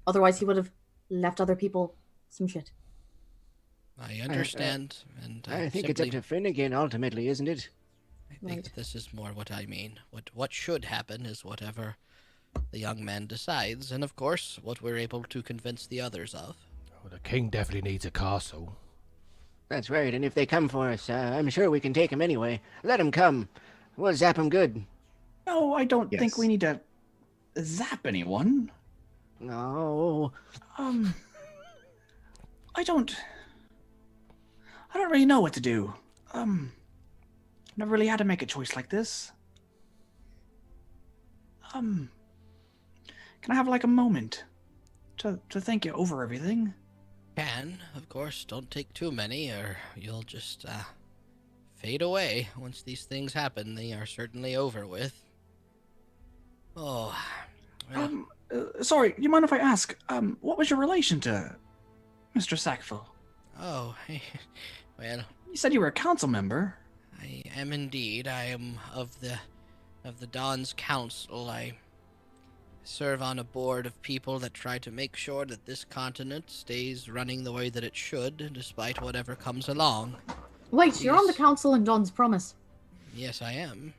Otherwise, he would have left other people some shit. I understand, and I think it's up to Finnegan ultimately, isn't it? I think that this is more what I mean. What should happen is whatever the young man decides, and of course, what we're able to convince the others of. Well, the king definitely needs a castle. That's right, and if they come for us, I'm sure we can take them anyway. Let them come. We'll zap them good. No, I don't think we need to zap anyone. No. I don't really know what to do. Never really had to make a choice like this. Can I have like a moment to think over everything? Can, of course, don't take too many, or you'll just fade away. Once these things happen, they are certainly over with. Oh. Well. Sorry, you mind if I ask? What was your relation to Mr. Sackville? Oh, well. You said you were a council member. I am indeed. I am of the Dawn's Council. I serve on a board of people that try to make sure that this continent stays running the way that it should, despite whatever comes along. Wait, you're on the council in Dawn's Promise. Yes, I am.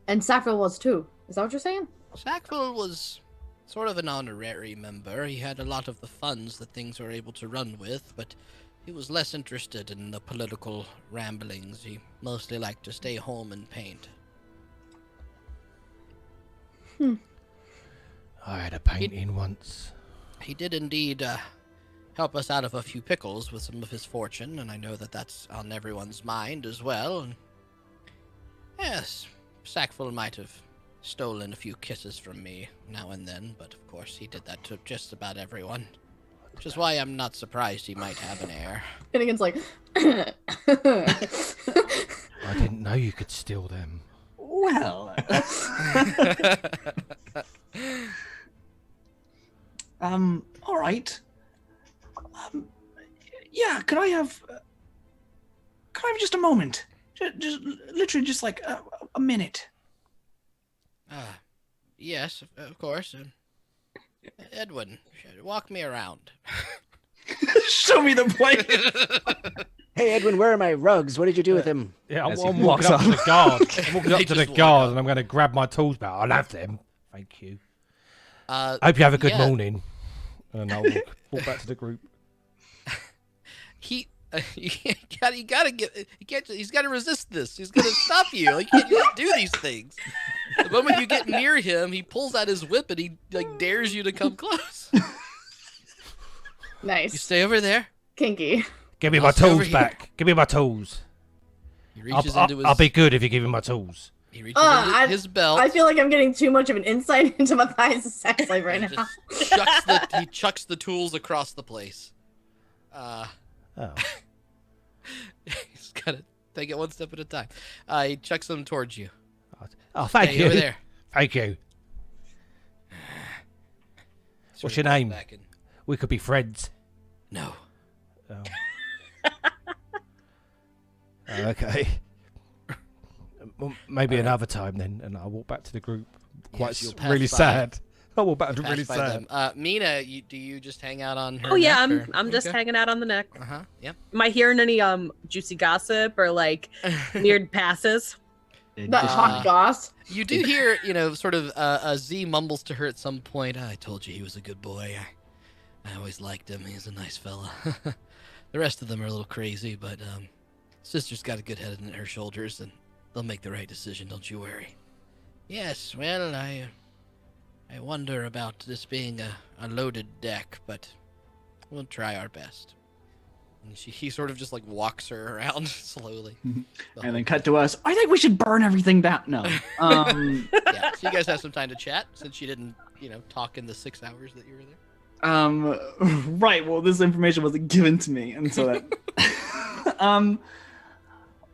And Sackville was too. Is that what you're saying? Sackville was sort of an honorary member. He had a lot of the funds that things were able to run with, but he was less interested in the political ramblings. He mostly liked to stay home and paint. I had a painting once. He did indeed help us out of a few pickles with some of his fortune, and I know that that's on everyone's mind as well. And yes, Sackville might have stolen a few kisses from me now and then, but of course he did that to just about everyone. Which is why I'm not surprised he might have an heir. Finnegan's like... I didn't know you could steal them. Well... all right. Yeah, could I have just a moment? Just literally just like a minute. Yes, of course. Edwin, walk me around. Show me the place. Hey, Edwin, where are my rugs? What did you do with them? Yeah, I'm walking up to the guard. I'm walking up to the guard, and I'm going to grab my tools back. I'll have them. Thank you. Hope you have a good morning. And I'll walk back to the group. He's got to resist this. He's going to stop you. Like, you can't do these things. The moment you get near him, he pulls out his whip and he like dares you to come close. Nice. You stay over there. Kinky. Give me my tools back. Give me my tools. He reaches into his... I'll be good if you give me my tools. He reaches into his belt. I feel like I'm getting too much of an insight into Matthias' sex life right now. He chucks the tools across the place. He's got to take it one step at a time. He chucks them towards you. Oh, thank you. Over there. Thank you. What's your name? We could be friends. No. Oh. Okay. Well, maybe another time then, and I'll walk back to the group. Really sad. I'll walk back to really sad. Meena, do you just hang out on her? Oh yeah, neck, I'm just hanging out on the neck. Yep. Am I hearing any juicy gossip or like weird passes? That hot goss. You do hear, sort of Z mumbles to her at some point. I told you he was a good boy. I always liked him. He's a nice fella. The rest of them are a little crazy, but sister's got a good head on her shoulders, and they'll make the right decision. Don't you worry. Yes, well, I wonder about this being a loaded deck, but we'll try our best. And he sort of just like walks her around slowly. And then cut to us. I think we should burn everything down. No. Yeah, so you guys have some time to chat since you didn't, talk in the 6 hours that you were there. Right. Well, this information wasn't given to me, and so that.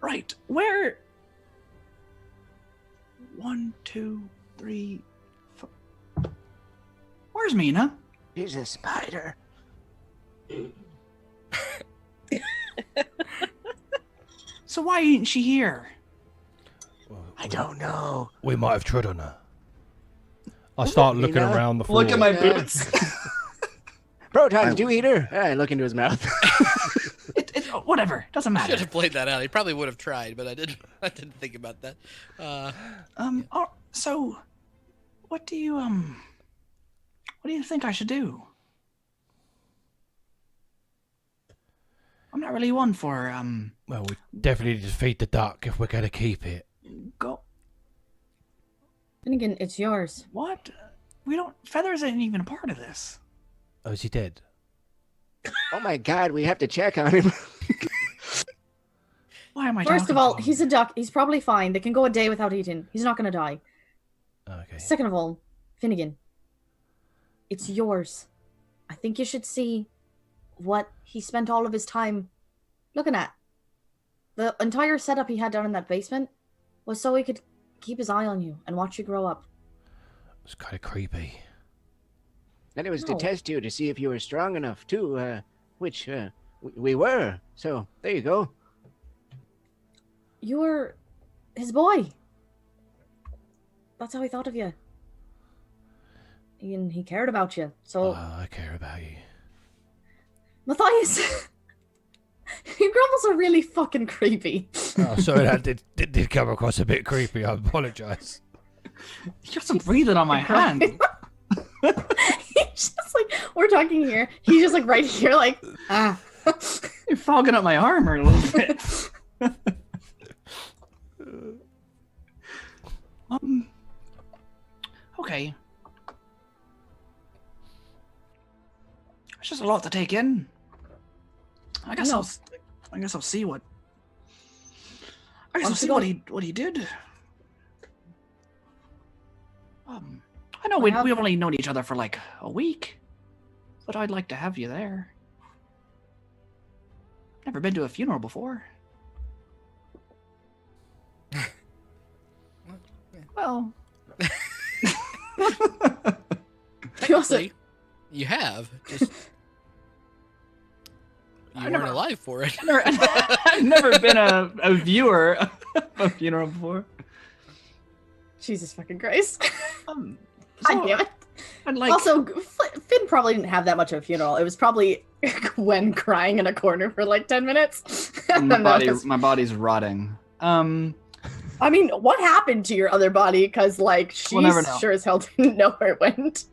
Right. Where? 1, 2, 3, 4. Where's Meena? She's a spider. So why ain't she here? I don't know. We might have trod on her. I start looking around the floor. Look at my boots. Protons, do you eat her? I look into his mouth. Whatever. Doesn't matter. Should have played that out. He probably would have tried, but I didn't think about that. So, what do you think I should do? I'm not really one for Well, we definitely need to feed the duck if we're going to keep it. Go. Finnegan, it's yours. What? We don't. Feathers ain't even a part of this. Oh, is he dead? Oh my God, we have to check on him. Why am I? First talking of all, to him? he's a duck. He's probably fine. They can go a day without eating. He's not going to die. Okay. Second of all, Finnegan, it's yours. I think you should see what he spent all of his time looking at. The entire setup he had down in that basement was so he could keep his eye on you and watch you grow up. It's kind of creepy. And it was to No. test you to see if you were strong enough too, which we were. So there you go. You were his boy. That's how he thought of you. And he cared about you. So, I care about you. Matthias, your grumbles are really fucking creepy. Oh, sorry, that did come across a bit creepy. I apologise. You're just breathing on my hand. He's just like, we're talking here. He's just like right here, like, ah. You're fogging up my armor a little bit. Okay. It's just a lot to take in. I guess I'll see what. I guess I'll see what he did. I know we've only known each other for like a week, but I'd like to have you there. Never been to a funeral before. Well, Technically, you have. Just you weren't alive for it. I've never been a viewer of a funeral before. Jesus fucking Christ. So God damn it. Also, Finn probably didn't have that much of a funeral. It was probably Gwen crying in a corner for like 10 minutes. My body's rotting. I mean, what happened to your other body? Because, like, she We'll never know. sure as hell didn't know where it went.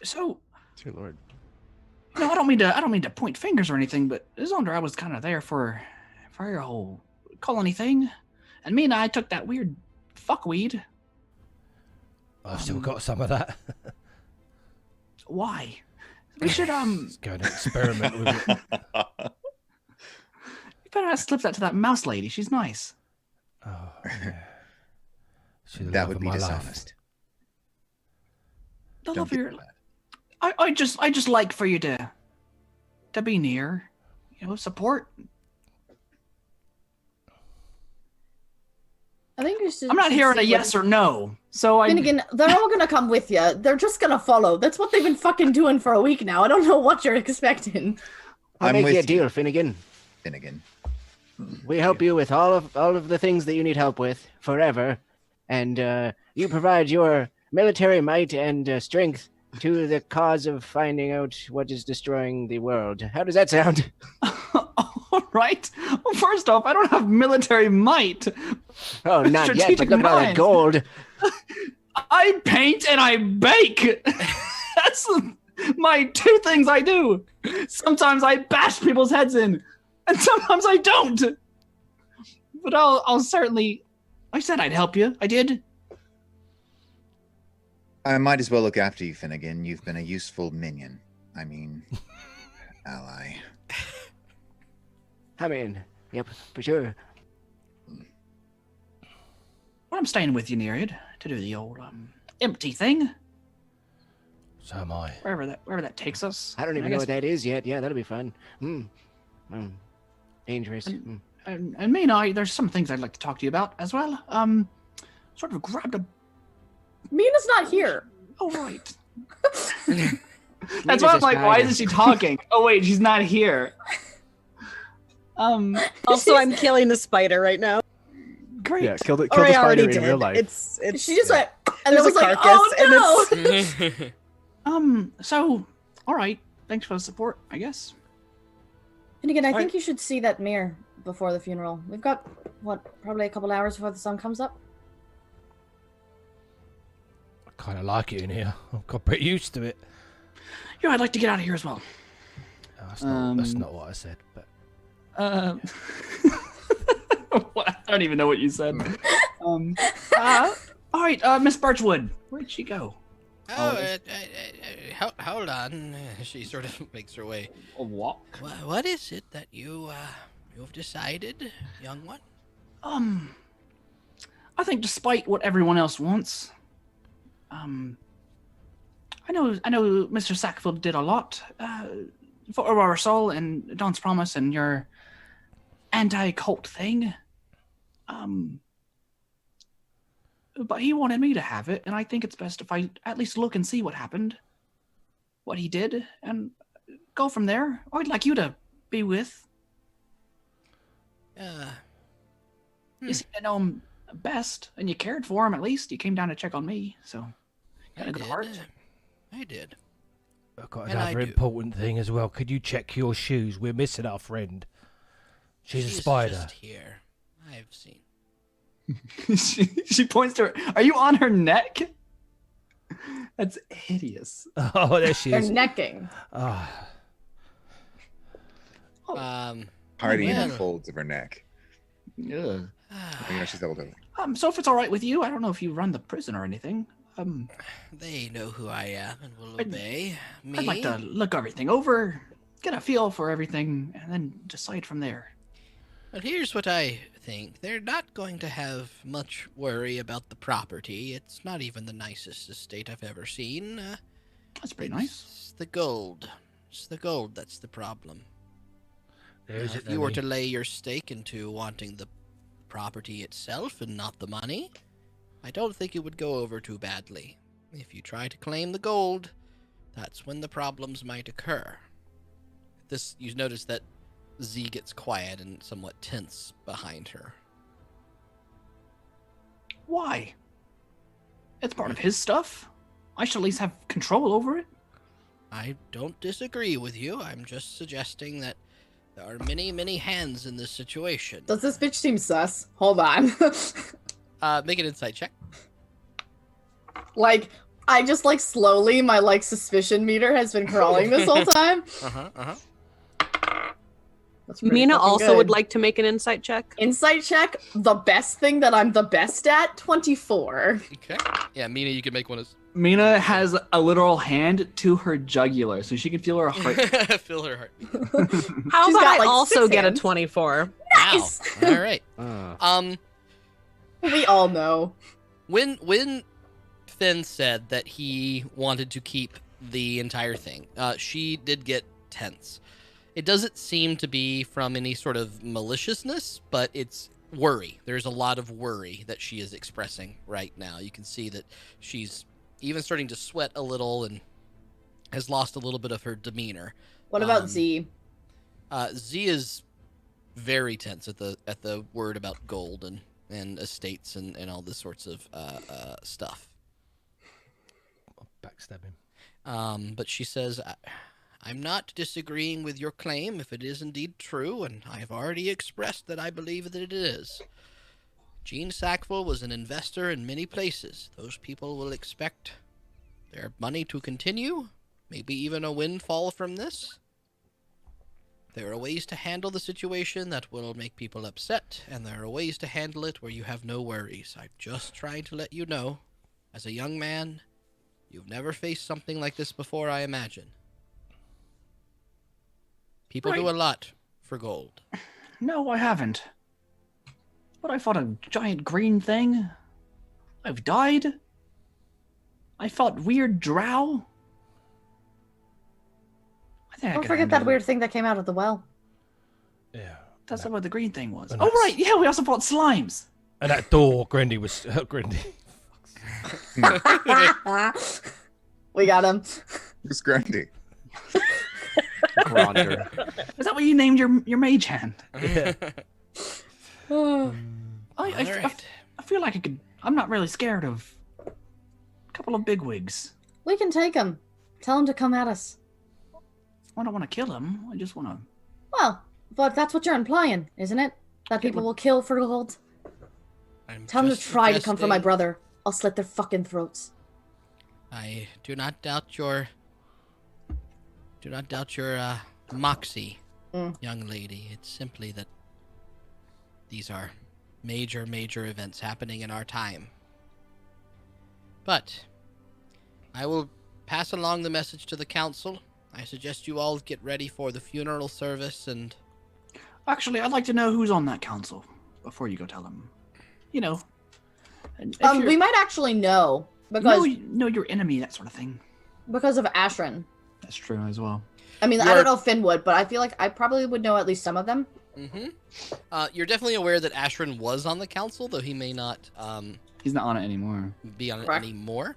So, dear Lord. No, I don't mean to point fingers or anything, but Zaunder, I was kind of there for your whole colony thing, and Meena, I took that weird fuckweed. I've still got some of that. Why? We should Let's go and experiment with it. You better not slip that to that mouse lady. She's nice. Oh, yeah. She's the That love would of be my life. dishonest. The Don't love of get your. mad. I just like for you to be near, support. I think you should. I'm not hearing a yes or no, so I. Finnegan, they're all gonna come with you. They're just gonna follow. That's what they've been fucking doing for a week now. I don't know what you're expecting. I'll I'm make with you a you. deal, Finnegan. Finnegan. We help you with all of the things that you need help with forever, and you provide your military might and strength to the cause of finding out what is destroying the world. How does that sound? All right. Well, first off, I don't have military might. Oh, not yet, but Strategic look at all that minds. gold. I paint and I bake. That's my two things I do. Sometimes I bash people's heads in, and sometimes I don't. But I'll certainly. I said I'd help you. I did. I might as well look after you, Finnegan. You've been a useful minion. I mean, ally. I'm in. Yep, for sure. Well, I'm staying with you, Neriad, to do the old empty thing. So am I. Wherever that takes us. I don't even know what that is yet. Yeah, that'll be fun. Dangerous. And Meena, there's some things I'd like to talk to you about as well. Sort of grabbed a... Mina's not here. Oh, right. That's why I'm like, why isn't she talking? Oh, wait, she's not here. Also, I'm killing the spider right now. Great. Yeah, kill the Or I spider already in did. real life. It's She just went, and there's it was a like, carcass, oh no! and it's So, all right. Thanks for the support, I guess. And again, I Right. think you should see that mirror before the funeral. We've got, probably a couple hours before the sun comes up? I kind of like it in here. I've got pretty used to it. Yeah, I'd like to get out of here as well. No, that's not what I said. But I don't even know what you said. All right, Miss Birchwood, where'd she go? Hold on. She sort of makes her way. A walk? What is it that you've decided, young one? I think despite what everyone else wants, I know Mr. Sackville did a lot for Aurora Soul and Dawn's Promise and your anti-cult thing. But he wanted me to have it, and I think it's best if I at least look and see what happened, what he did, and go from there. I'd like you to be with. You seem to know him best, and you cared for him at least. You came down to check on me, so you had a good heart. I did. I've got And I another do. important thing as well. Could you check your shoes? We're missing our friend. She's a spider. Just here. I've seen. she points to her. Are you on her neck? That's hideous. Oh, there she They're is. necking. Ah. Hiding in well. the folds of her neck. Yeah. You know, she's elderly. So if it's all right with you, I don't know if you run the prison or anything. They know who I am and will obey me. I'd like to look everything over, get a feel for everything, and then decide from there. But here's what I think. They're not going to have much worry about the property. It's not even the nicest estate I've ever seen. That's pretty nice. It's the gold. It's the gold that's the problem. There's it, If you were to Lenny. lay your stake into wanting the property itself and not the money, I don't think it would go over too badly. If you try to claim the gold, that's when the problems might occur. You notice that Z gets quiet and somewhat tense behind her. Why? It's part of his stuff. I should at least have control over it. I don't disagree with you. I'm just suggesting that there are many, many hands in this situation. Does this bitch seem sus? Hold on. Make an insight check. Like, I just, like, slowly, my, like, suspicion meter has been crawling this whole time. That's pretty Meena fucking also would good. like to make an insight check. Insight check, the best thing that I'm the best at, 24. Okay. Yeah, Meena, you can make one as... Meena has a literal hand to her jugular, so she can feel her heart. Feel her heart. How She's about got, I like, also 6 get a hands. 24? Nice! Wow. All right. We all know. When Finn said that he wanted to keep the entire thing, she did get tense. It doesn't seem to be from any sort of maliciousness, but it's worry. There's a lot of worry that she is expressing right now. You can see that she's even starting to sweat a little and has lost a little bit of her demeanor. What about Z? Z is very tense at the word about gold and estates and all this sorts of stuff. I'll backstab him. But she says, I'm not disagreeing with your claim if it is indeed true, and I've already expressed that I believe that it is. Gene Sackville was an investor in many places. Those people will expect their money to continue, maybe even a windfall from this. There are ways to handle the situation that will make people upset, and there are ways to handle it where you have no worries. I'm just trying to let you know, as a young man, you've never faced something like this before, I imagine. People do a lot for gold. No, I haven't. But I fought a giant green thing. I've died. I fought weird drow. I think I Don't can forget handle that it. weird thing that came out of the well. Yeah. That's not what the green thing was. And Oh, that's- right. Yeah, we also fought slimes. And that door, Grendy was Grendy. We got him. Who's Grendy? Gronder. Is that what you named your mage hand? Yeah. I feel like I could. I'm not really scared of a couple of bigwigs. We can take him. Tell him to come at us. I don't want to kill him. I just want to. Well, but that's what you're implying, isn't it? That people will kill for gold. Tell them to try to come for my brother. I'll slit their fucking throats. I do not doubt your moxie, young lady. It's simply that these are major events happening in our time. But I will pass along the message to the council. I suggest you all get ready for the funeral service and... Actually, I'd like to know who's on that council before you go tell them. You know. We might actually know because know your enemy, that sort of thing. Because of Ashran. That's true as well. I mean, I don't know if Finn would, but I feel like I probably would know at least some of them. You're definitely aware that Ashran was on the council, though he may not. He's not on it anymore. Be on it anymore.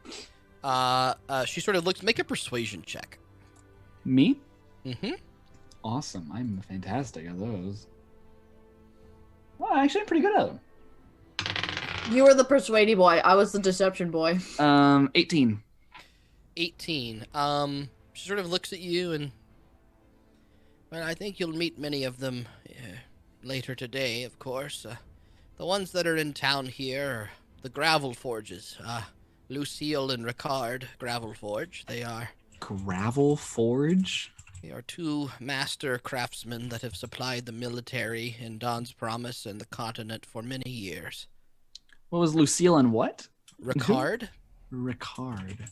She sort of looks. Make a persuasion check. Me? Mm-hmm. Awesome. I'm fantastic at those. Well, actually, I'm pretty good at them. You were the persuady boy. I was the deception boy. 18. 18. She sort of looks at you and... Well, I think you'll meet many of them later today, of course. The ones that are in town here are the Gravel Forges. Lucille and Ricard Gravel Forge. They are... Gravel Forge? They are two master craftsmen that have supplied the military in Dawn's Promise and the continent for many years. What was Lucille and what? Ricard. Ricard.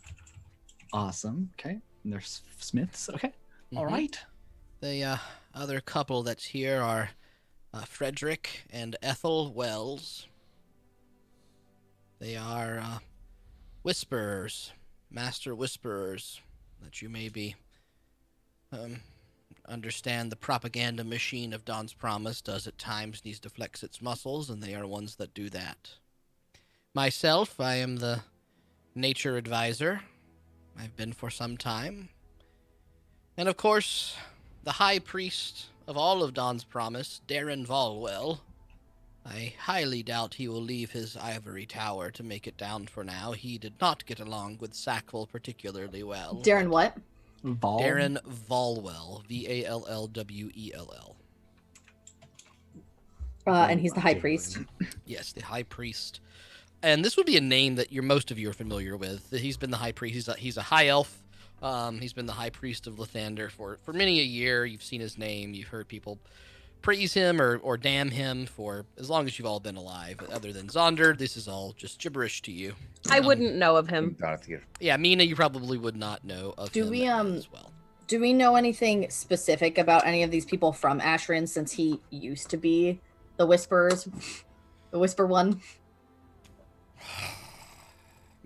Awesome. Okay. And they're smiths. Okay. All right. The other couple that's here are Frederick and Ethel Wells. They are whisperers, master whisperers, that you maybe understand the propaganda machine of Dawn's Promise does at times needs to flex its muscles, and they are ones that do that. Myself, I am the nature advisor. I've been for some time. And of course, the high priest of all of Dawn's Promise, Darren Volwell. I highly doubt he will leave his ivory tower to make it down for now. He did not get along with Sackville particularly well. Darren what? Darren Volwell. Vallwell. And he's the high priest. Yes, the high priest. And this would be a name that most of you are familiar with. He's been the high priest. He's a high elf. He's been the high priest of Lathander for many a year. You've seen his name. You've heard people praise him or damn him for as long as you've all been alive. Other than Zaunder, this is all just gibberish to you. I wouldn't know of him. Yeah, Meena, you probably would not know of him as well. Do we know anything specific about any of these people from Ashran since he used to be the Whisperers? The Whisper one?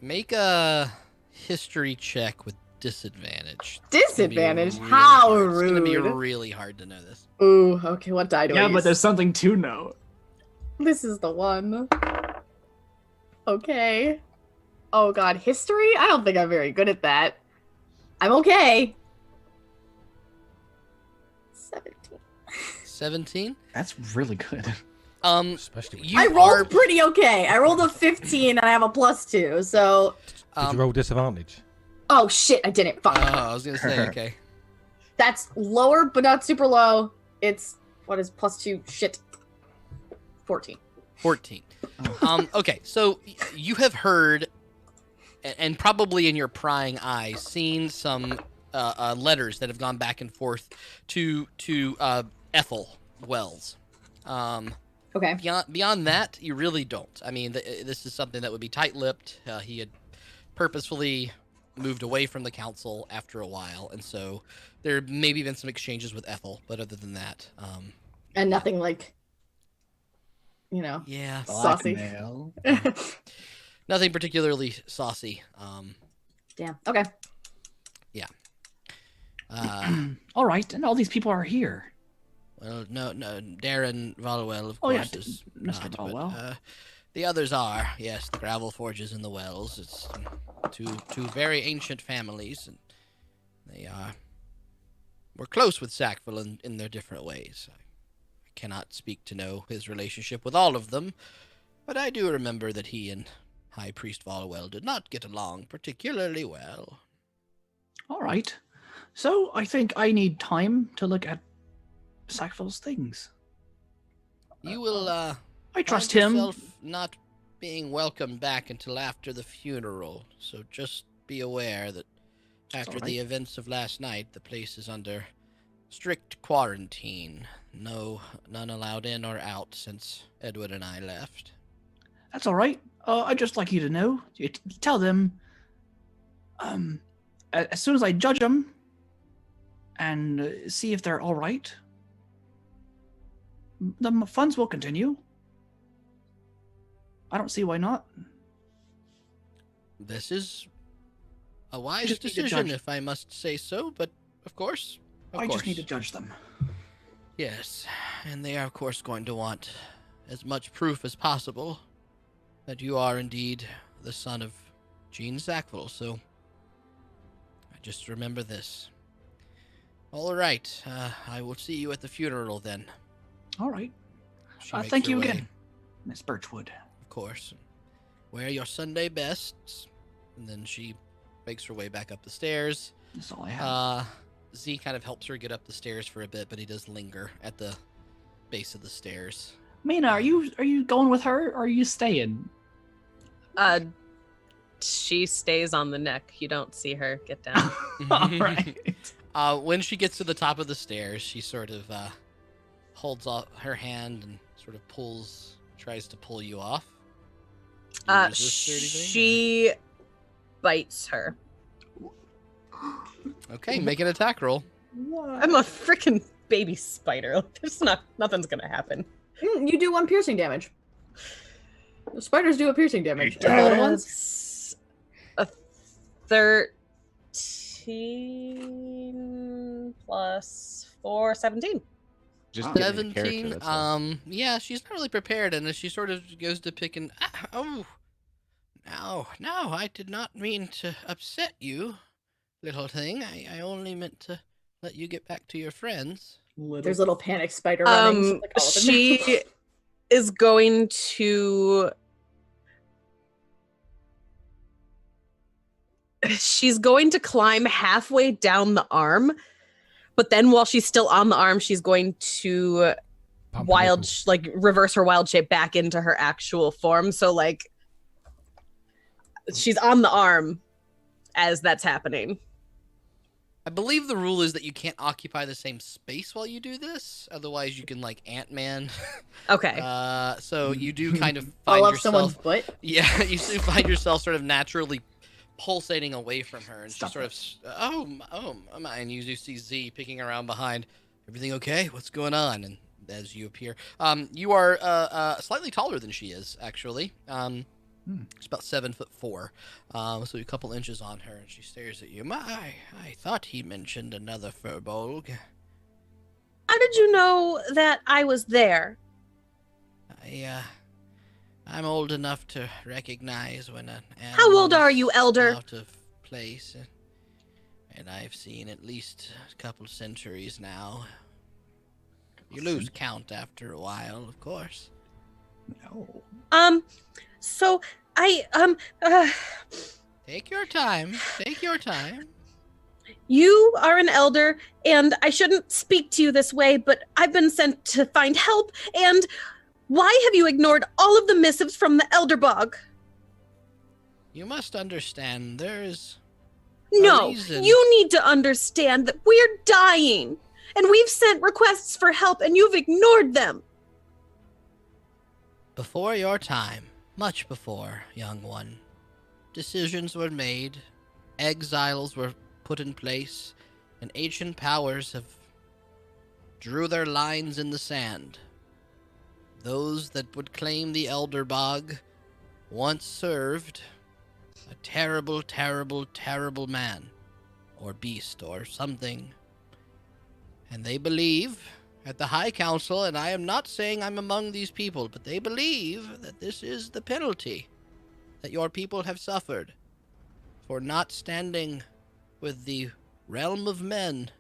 Make a history check with disadvantage. Disadvantage? Really How hard. rude. It's going to be really hard to know this. Ooh, okay, what die do I Yeah, use? but there's something to know. This is the one. Okay. Oh god, history? I don't think I'm very good at that. I'm okay. 17? That's really good. You I rolled pretty okay. I rolled a 15 and I have a +2, so... Did you roll disadvantage? Oh shit, I didn't. Fuck. I was going to say, okay. That's lower, but not super low. It's, what is +2? Shit. 14. 14. Okay, so you have heard, and probably in your prying eyes, seen some letters that have gone back and forth to Ethel Wells. Okay. Beyond that, you really don't. I mean, this is something that would be tight-lipped. He had purposefully moved away from the council after a while, and so there maybe been some exchanges with Ethel, but other than that, And nothing like, Yeah. saucy. Nothing particularly saucy. Damn. Okay. Yeah. All right, and all these people are here. Well, no, Darren Volwell, of Oh, yeah, course, is Mr. not, but, Volwell. the others are, yes, the gravel forges and the wells. It's two very ancient families, and they were close with Sackville in their different ways. I cannot speak to know his relationship with all of them, but I do remember that he and High Priest Volwell did not get along particularly well. All right. So I think I need time to look at Sackville's things. You will, I trust find him. yourself not being welcomed back until after the funeral, so just be aware that after the events of last night, the place is under strict quarantine. None allowed in or out since Edward and I left. That's all right. I'd just like you to know. You tell them, as soon as I judge them and see if they're all right, the funds will continue. I don't see why not. This is a wise just need to decision, judge. if I must say so, but of course. I just need to judge them. Yes, and they are, of course, going to want as much proof as possible that you are indeed the son of Jean Sackville, so I just remember this. All right, I will see you at the funeral then. All right. She makes Thank her you way, again, Miss Birchwood. Of course. Wear your Sunday bests, and then she makes her way back up the stairs. That's all I have. Z kind of helps her get up the stairs for a bit, but he does linger at the base of the stairs. Meena, are you going with her or are you staying? She stays on the neck. You don't see her get down. All right. When she gets to the top of the stairs, she sort of holds off her hand and sort of tries to pull you off. Do you resist or anything, She bites her. Okay, make an attack roll. I'm a freaking baby spider. Nothing's gonna happen. You do 1 piercing damage. The spiders do a piercing damage. The other ones? A 13 plus 4, 17. Just give me the 17. character, that's all. Yeah, she's not really prepared, and as she sort of goes to pick and no, I did not mean to upset you, little thing. I only meant to let you get back to your friends. There's a little panic spider running. She is going to. She's going to climb halfway down the arm, but then while she's still on the arm, she's going to reverse her wild shape back into her actual form. So she's on the arm as that's happening. I believe the rule is that you can't occupy the same space while you do this. Otherwise, you can Ant-Man. Okay. So you do kind of find Fall off yourself. someone's butt? Yeah, you do find yourself sort of naturally pulsating away from her, and she sort of, and you do see Z picking around behind. Everything okay? What's going on? And as you appear, you are slightly taller than she is, actually. It's about 7'4", so a couple inches on her, and she stares at you. I thought he mentioned another furbolg. How did you know that I was there? I'm old enough to recognize when an animal How old are you, Elder? Out of place, and I've seen at least a couple centuries now. You lose count after a while, of course. No. So I Take your time. Take your time. You are an elder, and I shouldn't speak to you this way, but I've been sent to find help, and why have you ignored all of the missives from the Elder Bog? You must understand, there is No, reason. you need to understand that we're dying, and we've sent requests for help, and you've ignored them. Before your time, much before, young one, decisions were made, exiles were put in place, and ancient powers have drew their lines in the sand. Those that would claim the Elder Bog once served a terrible, terrible, terrible man, or beast, or something. And they believe at the High Council, and I am not saying I'm among these people, but they believe that this is the penalty that your people have suffered for not standing with the realm of men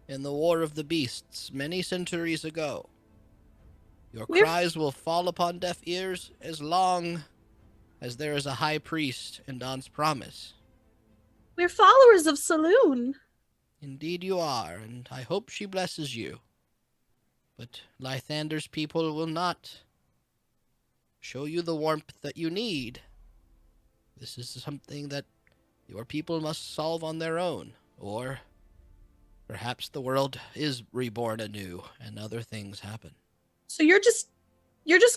in the War of the Beasts many centuries ago. Your cries will fall upon deaf ears as long as there is a high priest in Dawn's promise. We're followers of Saloon. Indeed you are, and I hope she blesses you. But Lythander's people will not show you the warmth that you need. This is something that your people must solve on their own, or perhaps the world is reborn anew and other things happen. So you're just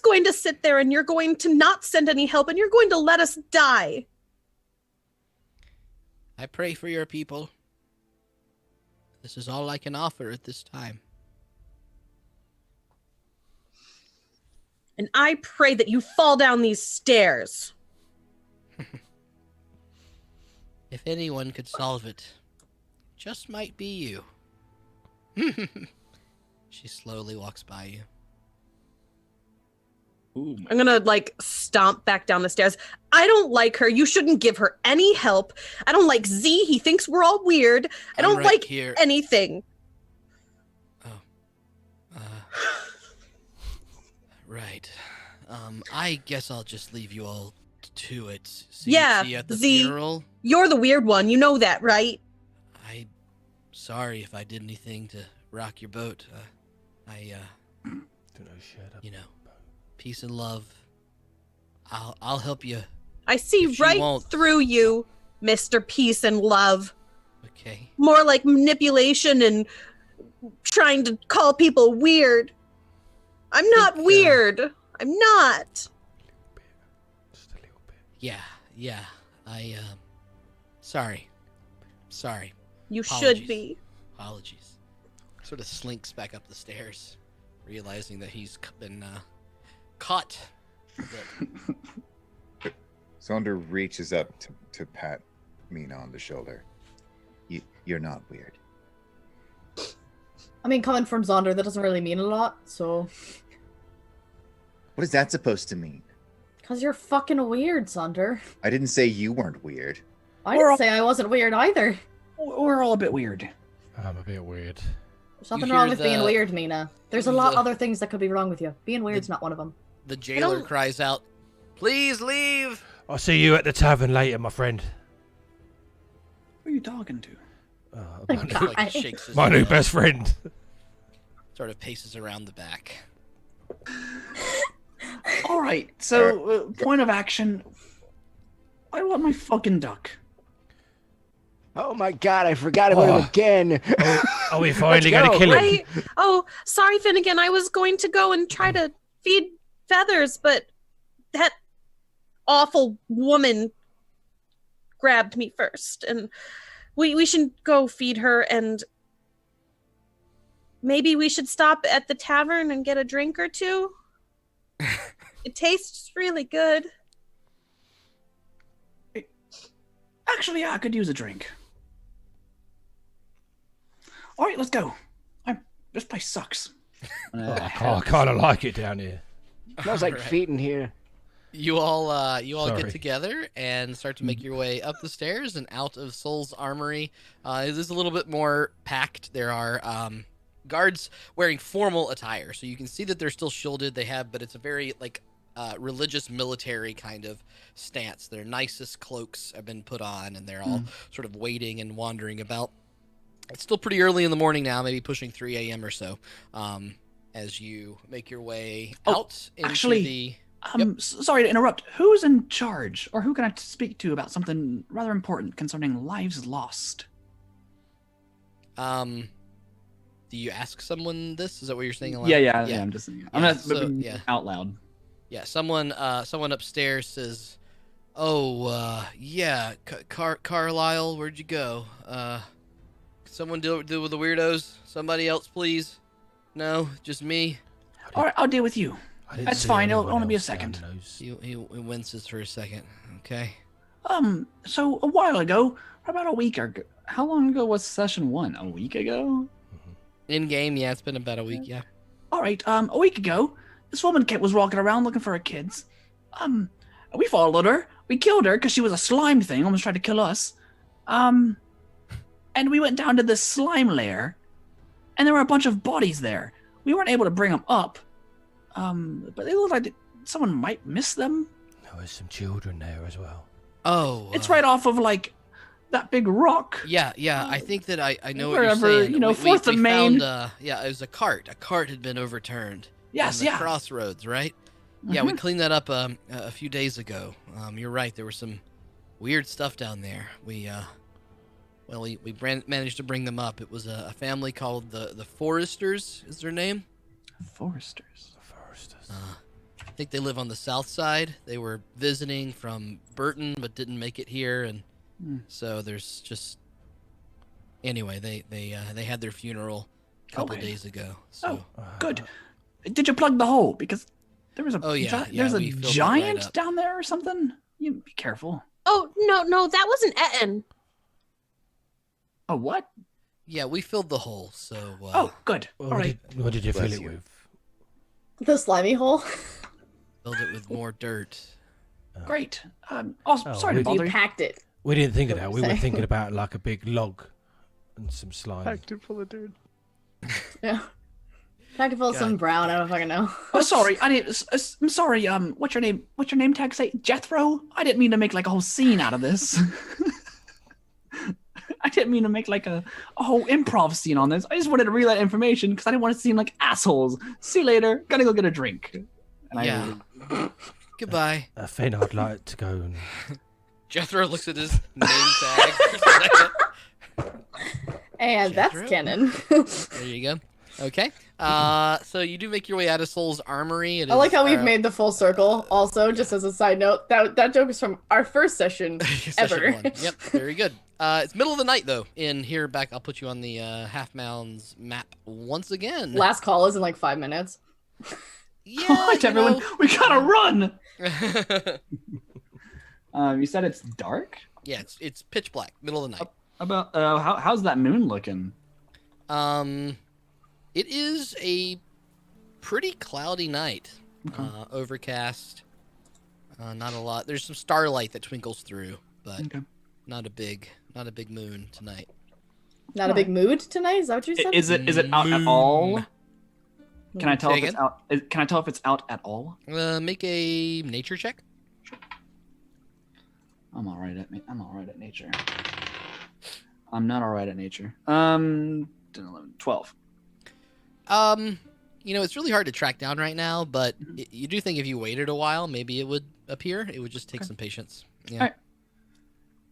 going to sit there and you're going to not send any help and you're going to let us die. I pray for your people. This is all I can offer at this time. And I pray that you fall down these stairs. If anyone could solve it, just might be you. She slowly walks by you. Ooh. I'm gonna stomp back down the stairs. I don't like her. You shouldn't give her any help. I don't like Z. He thinks we're all weird. I don't right like here. anything. Right. I guess I'll just leave you all to it. See you at the Z. funeral. You're the weird one. You know that, right? I'm sorry if I did anything to rock your boat. You know, peace and love. I'll help you. I see right through you, Mr. Peace and Love. Okay. More like manipulation and trying to call people weird. I'm not weird. I'm not. Yeah. Sorry. You Apologies. should be. Apologies. Sort of slinks back up the stairs, realizing that he's been caught. Zaunder reaches up to pat Meena on the shoulder. You're not weird. I mean, coming from Zaunder, that doesn't really mean a lot, so... What is that supposed to mean? Because you're fucking weird, Zaunder. I didn't say you weren't weird. I didn't say I wasn't weird either. We're all a bit weird. I'm a bit weird. There's nothing wrong with being weird, Meena. There's a lot other things that could be wrong with you. Being weird's not one of them. The jailer cries out, "Please leave!" I'll see you at the tavern later, my friend. Who are you talking to? My new best friend. Sort of paces around the back. All right, so point of action. I want my fucking duck. Oh my god, I forgot about him again. Are we finally going to kill him? Oh, sorry, Finnegan. I was going to go and try to feed Feathers, but that awful woman grabbed me first. And we should go feed her, and maybe we should stop at the tavern and get a drink or two. It tastes really good. Actually, yeah, I could use a drink. All right, let's go. This place sucks. I kind of like it down here. Smells like feet in here. You all Sorry. get together and start to make your way up the stairs and out of Soul's Armory. It is a little bit more packed. There are guards wearing formal attire, so you can see that they're still shielded. But it's a very religious military kind of stance. Their nicest cloaks have been put on, and they're all sort of waiting and wandering about. It's still pretty early in the morning now, maybe pushing 3 a.m. or so, as you make your way out into the... Sorry to interrupt. Who's in charge, or who can I speak to about something rather important concerning lives lost? Do you ask someone this? Is that what you're saying aloud? Yeah. I'm just saying. I'm not out loud. Yeah, someone upstairs says, "Oh, yeah, Carlisle, where'd you go? Someone deal with the weirdos? Somebody else, please." No, just me. All right, I'll deal with you. That's fine. It'll only be a second. He winces for a second. Okay. So a while ago, about a week ago. How long ago was session 1? A week ago? In game, yeah, it's been about a week. Yeah. All right. A week ago, this woman was walking around looking for her kids. We followed her. We killed her because she was a slime thing, almost tried to kill us. And we went down to this slime lair, and there were a bunch of bodies there. We weren't able to bring them up, but they looked like someone might miss them. There was some children there as well. Oh. It's right off of, like, that big rock. Yeah. I think that I know what Wherever, you're saying. you know, Fourth and Main. Found, it was a cart. A cart had been overturned. Yes, on the yeah. crossroads, right? Yeah, we cleaned that up a few days ago. You're right. There was some weird stuff down there. We managed to bring them up. It was a family called the Foresters. Is their name? Foresters. I think they live on the south side. They were visiting from Burton, but didn't make it here, and so there's just. Anyway, they had their funeral a couple days ago. So. Oh, good. Did you plug the hole? Because there was a there's a we filled it giant right up. down there or something. You be careful. Oh, no, that wasn't Etten. Oh, what? Yeah, we filled the hole. So. Oh, good. All right. What did you fill it with? The slimy hole. Filled it with more dirt. Great. Sorry to bother You packed it. We didn't think of that. We were Say. thinking about like a big log and some slime. Packed it full of dirt. Yeah. Packed it full of some brown. I don't fucking know. Oh, sorry. I'm sorry. What's your name? What's your name tag say? Jethro? I didn't mean to make like a whole scene out of this. I didn't mean to make like a whole improv scene on this. I just wanted to relay information because I didn't want to seem like assholes. See you later. Gotta go get a drink. And Goodbye. Finn, I'd like to go and... Jethro looks at his name tag for a second. And Jethro? that's canon. There you go. Okay. So you do make your way out of Soul's Armory. I like how we've made the full circle. Also, just as a side note, that joke is from our first session ever. Session 1. Yep, very good. It's middle of the night though. In here, back. I'll put you on the Half Mounds map once again. Last call is in like 5 minutes. Yeah, All right, everyone, we gotta run. know. You said it's dark. Yeah, it's pitch black, middle of the night. About how's that moon looking? It is a pretty cloudy night. Overcast. Not a lot. There's some starlight that twinkles through, but not a big moon tonight. Not a big mood tonight? Is that what you said? Is it out at all? Can I tell Say if it's out? Can I tell if it's out at all? Make a nature check. I'm all right at nature. I'm not all right at nature. 10, 11, 12. It's really hard to track down right now, but you do think if you waited a while, maybe it would appear. It would just take some patience. Yeah.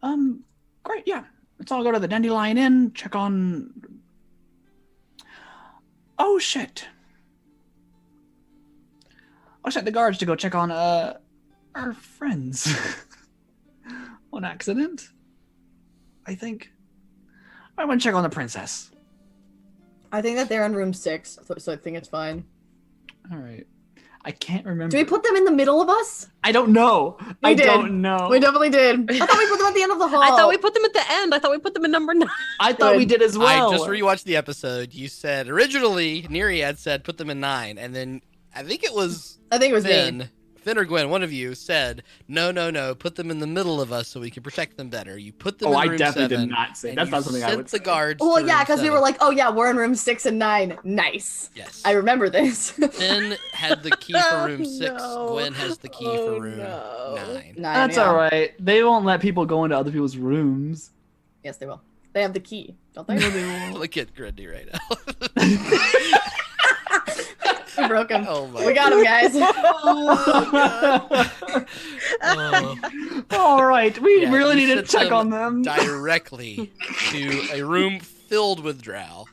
All right. Great. Yeah. Let's all go to the Dandelion Inn. Check on. Oh shit. I'll set the guards to go check on our friends. On accident, I think. I want to check on the princess. I think that they're in room 6, so I think it's fine. All right. I can't remember. Do we put them in the middle of us? I don't know. We did. Don't know. We definitely did. I thought we put them at the end of the hall. I thought we put them at the end. I thought we put them in number 9. I thought we did as well. I just rewatched the episode. You said originally Neriad said put them in 9, and then I think it was me. Finn or Gwen, one of you said, no, put them in the middle of us so we can protect them better. You put them in room 7. I definitely did not say. That's not something I would say. The guards. Well, yeah, because we were like, oh yeah, we're in room 6 and 9. Nice. Yes. I remember this. Finn had the key for room 6. Gwen has the key for room 9. That's all right. They won't let people go into other people's rooms. Yes, they will. They have the key, don't they? No, they won't. Look at Grendy right now. We broke him. Oh my we got him, guys. All right, we really need to check on them. Directly to a room filled with drow.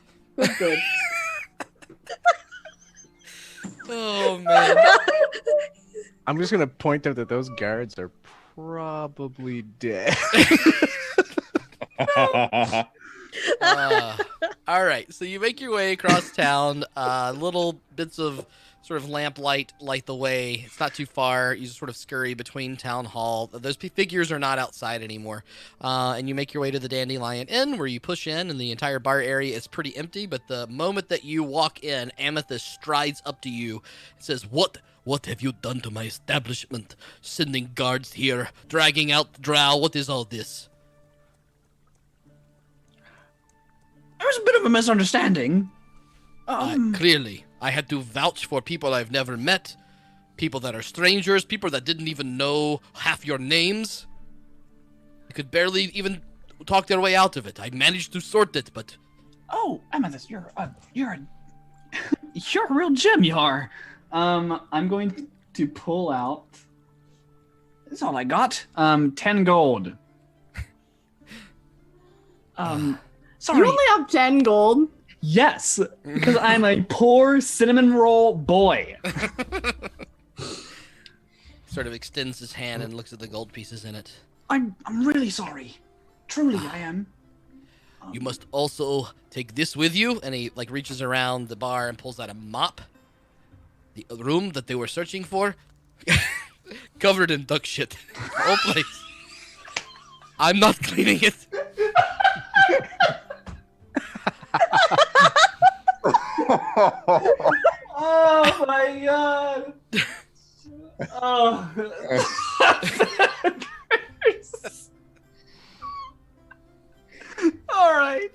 Good. Oh man. I'm just gonna point out that those guards are probably dead. All right, so you make your way across town. Little bits of sort of lamplight light the way. It's not too far. You just sort of scurry between town hall. Those figures are not outside anymore. And you make your way to the Dandelion Inn, where you push in, and the entire bar area is pretty empty. But the moment that you walk in, Amethyst strides up to you and says, What have you done to my establishment? Sending guards here, dragging out the drow. What is all this? There was a bit of a misunderstanding. Clearly, I had to vouch for people I've never met, people that are strangers, people that didn't even know half your names. You could barely even talk their way out of it. I managed to sort it, but... Oh, Amethyst, you're a real gem, you are. I'm going to pull out... That's all I got. 10 gold. Sorry. You only have 10 gold? Yes, because I'm a poor cinnamon roll boy. Sort of extends his hand and looks at the gold pieces in it. I'm really sorry. Truly, I am. You must also take this with you, and he reaches around the bar and pulls out a mop. The room that they were searching for, covered in duck shit. Whole place. I'm not cleaning it. Oh my god! Oh. All right.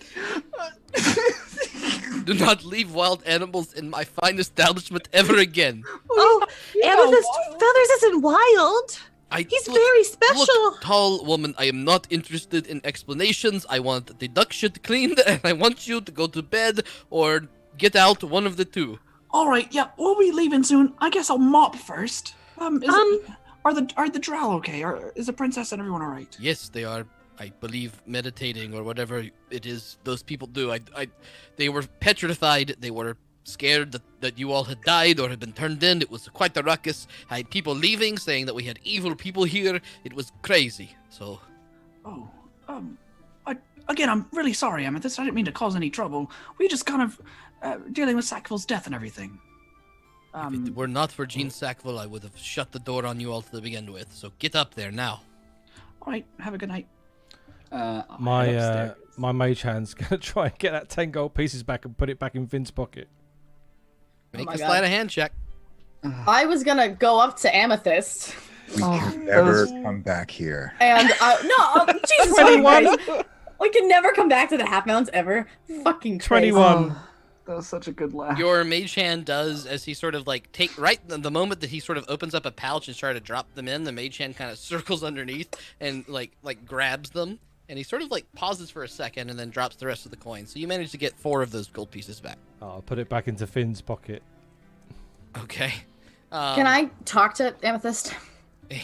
Do not leave wild animals in my fine establishment ever again. Oh, Amethyst Feathers isn't wild. He's very special. Look, tall woman, I am not interested in explanations. I want the duck shit cleaned, and I want you to go to bed or get out, one of the two. All right, yeah, we'll be leaving soon. I guess I'll mop first. Are the drow okay? Is the princess and everyone all right? Yes, they are. I believe meditating or whatever it is those people do. They were petrified. They were scared that you all had died or had been turned in. It was quite a ruckus. I had people leaving, saying that we had evil people here. It was crazy. So. Oh, again, I'm really sorry, Amethyst. I didn't mean to cause any trouble. We just kind of dealing with Sackville's death and everything. If it were not for Jean Sackville, I would have shut the door on you all to begin with. So get up there now. All right, have a good night. My mage hand's gonna try and get that 10 gold pieces back and put it back in Finn's pocket. Make a sleight of hand check. I was gonna go up to Amethyst. We can never come back here. And Jesus Christ. We can never come back to the Half Mountains ever. Fucking crazy. 21. That was such a good laugh. Your mage hand does, as he sort of take right the moment that he sort of opens up a pouch and starts to drop them in, the mage hand kind of circles underneath and grabs them, and he sort of pauses for a second and then drops the rest of the coins. So you manage to get 4 of those gold pieces back. I'll put it back into Finn's pocket. Okay. Can I talk to Amethyst?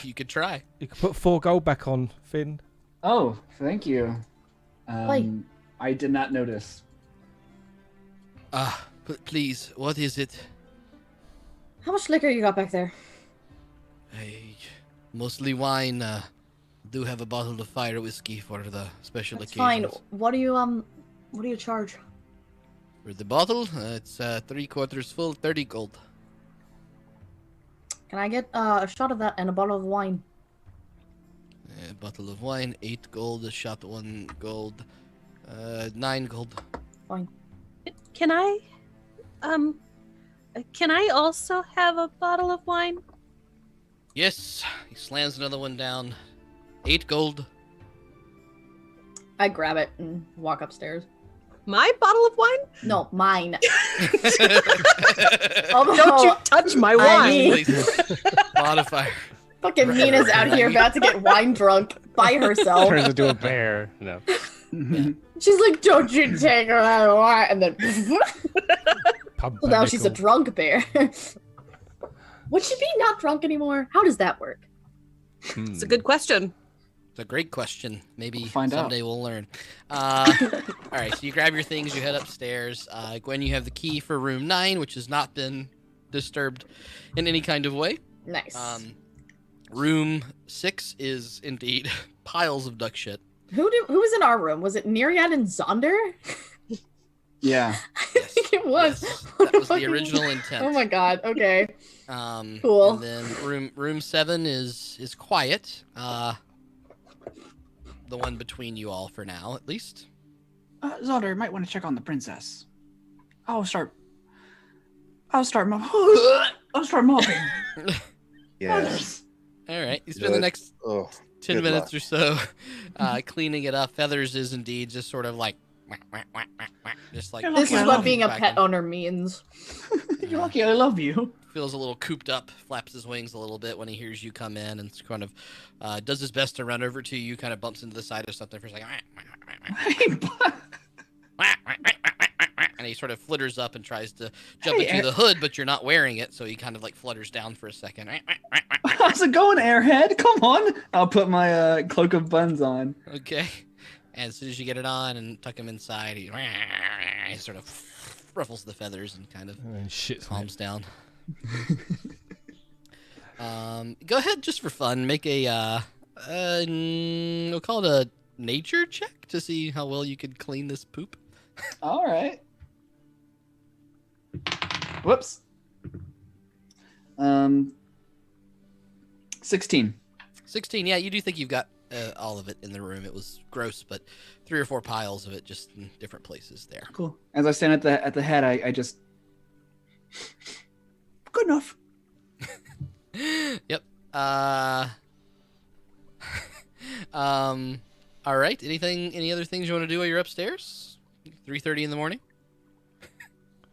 You could try. You could put 4 gold back on, Finn. Oh, thank you. I did not notice. Please, what is it? How much liquor you got back there? Mostly wine. Do have a bottle of fire whiskey for the special occasions. Fine. What do you charge? For the bottle, it's 3/4 full, 30 gold. Can I get a shot of that and a bottle of wine? A bottle of wine, 8 gold. A shot, 1 gold. 9 gold. Fine. Can I also have a bottle of wine? Yes. He slams another one down. 8 gold. I grab it and walk upstairs. My bottle of wine? No, mine. Don't you touch my wine. Modifier. Fucking Meena's out here about to get wine drunk by herself. Turns into a bear. No. She's like, don't you take her out of wine. And then well, now she's a drunk bear. Would she be not drunk anymore? How does that work? It's a good question. It's a great question. Maybe find someday out. we'll learn. All right, so you grab your things, you head upstairs. Gwen, you have the key for room 9, which has not been disturbed in any kind of way. Nice. Room 6 is indeed piles of duck shit. Who was in our room? Was it Neriad and Zaunder? Yeah. I think it was. Yes, that was the original intent. Oh my god. Okay. Cool. And then room 7 is quiet. The one between you all for now, at least. Zaunder, you might want to check on the princess. I'll start mopping. Yes. All right. You spend the next 10 minutes or so cleaning it up. Feathers is indeed just sort of like, just like. This is what being a pet owner means. You're lucky I love you. Feels a little cooped up, flaps his wings a little bit when he hears you come in, and kind of does his best to run over to you. Kind of bumps into the side of something for a second, and he sort of flitters up and tries to jump into the hood, but you're not wearing it, so he kind of like flutters down for a second. How's it going, airhead? Come on. I'll put my cloak of buns on. Okay. And as soon as you get it on and tuck him inside, he sort of ruffles the feathers and kind of calms down. Go ahead, just for fun, make a we'll call it a nature check to see how well you could clean this poop. All right. Whoops. 16. 16. Yeah, you do think you've got all of it in the room. It was gross, but 3 or 4 piles of it just in different places there. Cool. As I stand at the head, I just good enough. Yep. All right. Any other things you want to do while you're upstairs? 3:30 in the morning?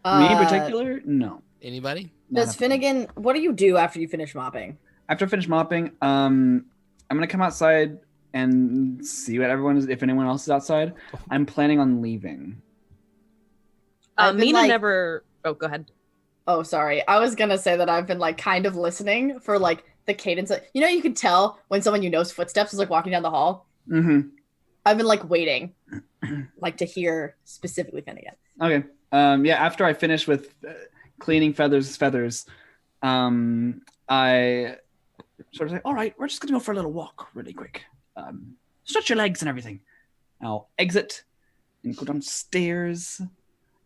Me in particular? No. Anybody? Does Finnegan, what do you do after you finish mopping? After I finish mopping, I'm gonna come outside and see what everyone is, if anyone else is outside. I'm planning on leaving. Meena never. Oh, go ahead. Oh, sorry. I was gonna say that I've been like kind of listening for like the cadence. You know, you can tell when someone you know's footsteps is like walking down the hall. Mm-hmm. I've been like waiting, like to hear specifically Finnegan. Okay. Yeah. After I finish with cleaning feathers, I sort of say, "All right, we're just gonna go for a little walk, really quick. Stretch your legs and everything." I'll exit and go downstairs.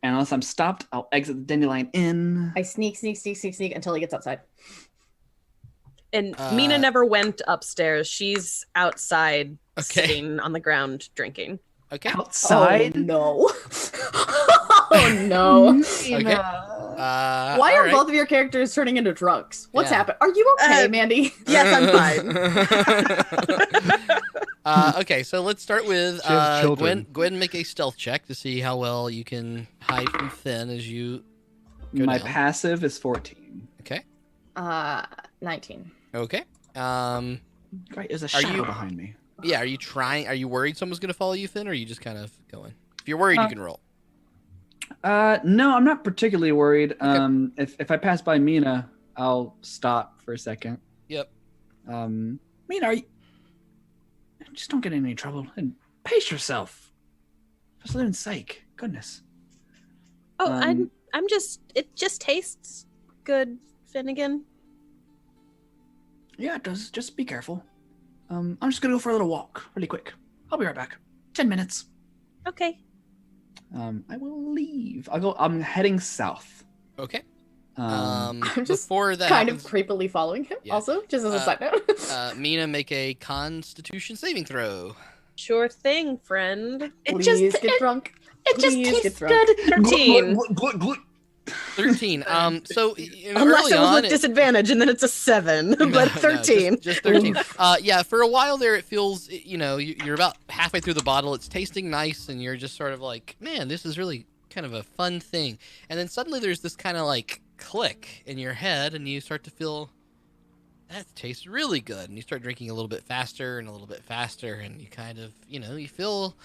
And unless I'm stopped, I'll exit the Dandelion Inn. I sneak until he gets outside. And Meena never went upstairs. She's outside, sitting on the ground drinking. Okay. Outside? Oh, no. Oh, no. Okay. Why are both of your characters turning into drunks? What's happened? Are you okay, Mandy? Yes, I'm fine. Okay, so let's start with Gwen. Gwen, make a stealth check to see how well you can hide from Finn as you go My down. passive is 14. Okay. 19. Okay. Great, there's a shadow behind me. Yeah, are you worried someone's going to follow you, Finn, or are you just kind of going? If you're worried, you can roll. No, I'm not particularly worried. Okay. If I pass by Meena, I'll stop for a second. Yep. Meena, just don't get in any trouble and pace yourself. For Slytherin's sake, goodness. Oh, I'm just. It just tastes good, Finnegan. Yeah, it does. Just be careful. I'm just gonna go for a little walk, really quick. I'll be right back. 10 minutes. Okay. I will leave. I'm heading south. Okay. I'm just before that kind happens, of creepily following him. Also, just as a side note. Meena, make a Constitution saving throw. Sure thing, friend. Please get drunk. It just Please tastes get drunk. good. 13. 13. So Unless early it was on, with disadvantage, and then it's a 7, but 13. Just 13. Yeah, for a while there, it feels, you're about halfway through the bottle. It's tasting nice, and you're just sort of like, man, this is really kind of a fun thing. And then suddenly there's this kind of like click in your head, and you start to feel that tastes really good. And you start drinking a little bit faster and a little bit faster, and you kind of, you feel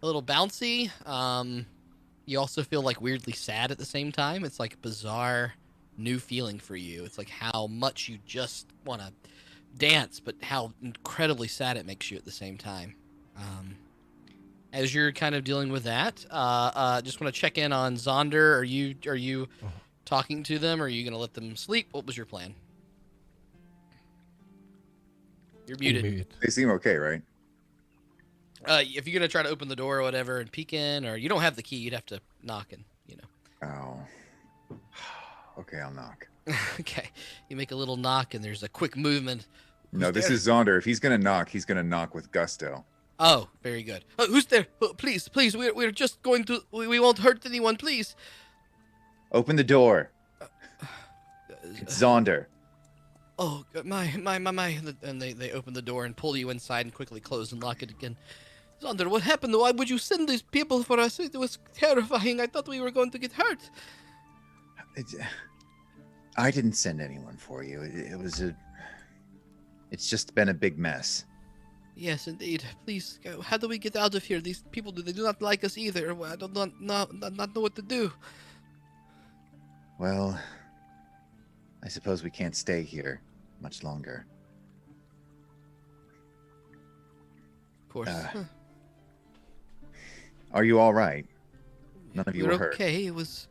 a little bouncy. You also feel like weirdly sad at the same time. It's like a bizarre new feeling for you. It's like how much you just want to dance, but how incredibly sad it makes you at the same time. As you're kind of dealing with that, just want to check in on Zaunder. Are you talking to them, or are you going to let them sleep? What was your plan? You're muted. They seem okay, right? If you're gonna try to open the door or whatever and peek in, or you don't have the key, you'd have to knock and Oh. Okay, I'll knock. Okay, you make a little knock and there's a quick movement. No, this is Zaunder. If he's gonna knock with gusto. Oh, very good. Who's there? Please, we're just going to. We won't hurt anyone, please. Open the door. It's Zaunder. Oh, my. And they open the door and pull you inside and quickly close and lock it again. Zaunder, what happened? Why would you send these people for us? It was terrifying. I thought we were going to get hurt. I didn't send anyone for you. It's just been a big mess. Yes, indeed. Please, how do we get out of here? These people, they do not like us either. I don't not know what to do. Well, I suppose we can't stay here much longer. Of course. Are you all right? None of you were hurt. Okay. It was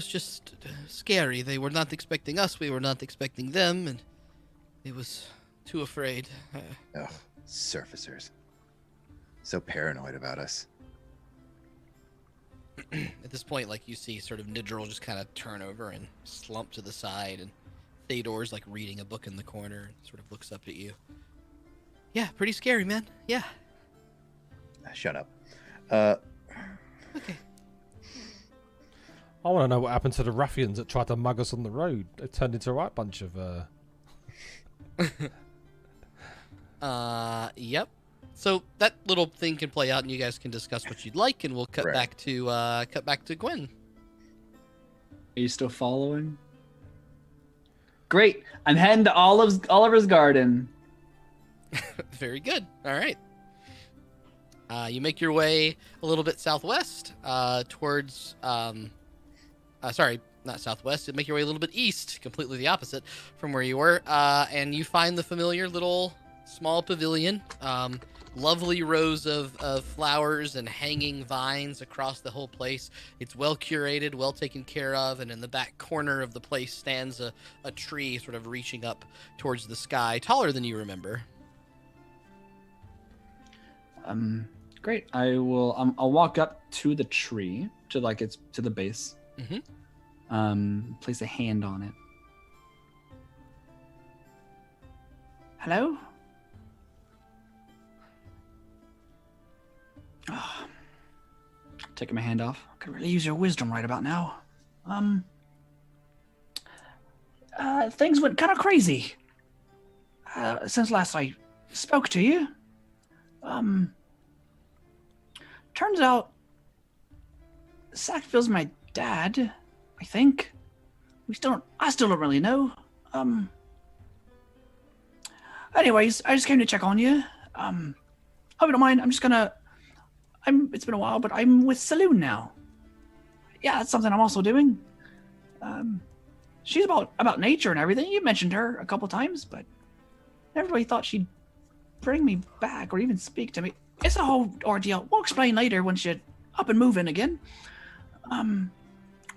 just scary. They were not expecting us. We were not expecting them, and it was too afraid. Ugh, surfacers. So paranoid about us. At this point, you see sort of Nidril just kind of turn over and slump to the side, and Theodor's reading a book in the corner and sort of looks up at you. Yeah, pretty scary, man. Yeah. Shut up. Okay. I want to know what happened to the ruffians that tried to mug us on the road. They turned into a right bunch of. Yep. So that little thing can play out, and you guys can discuss what you'd like, and we'll cut back to Gwen. Are you still following? Great. I'm heading to Oliver's garden. Very good. All right. You make your way a little bit southwest towards. Sorry, not southwest. You make your way a little bit east, completely the opposite from where you were, and you find the familiar little small pavilion. Lovely rows of flowers and hanging vines across the whole place. It's well curated, well taken care of, and in the back corner of the place stands a tree sort of reaching up towards the sky, taller than you remember. Great. I will. I'll walk up to the tree to it's to the base. Mm-hmm. Place a hand on it. Hello. Oh, taking my hand off. Could really use your wisdom right about now. Things went kind of crazy since last I spoke to you. Turns out Sackville's my dad, I think. I still don't really know. Anyways, I just came to check on you. Hope you don't mind. It's been a while, but I'm with Saloon now. Yeah, that's something I'm also doing. She's about nature and everything. You mentioned her a couple times, but never really thought she'd bring me back or even speak to me. It's a whole ordeal. We'll explain later when she's up and moving again. Hope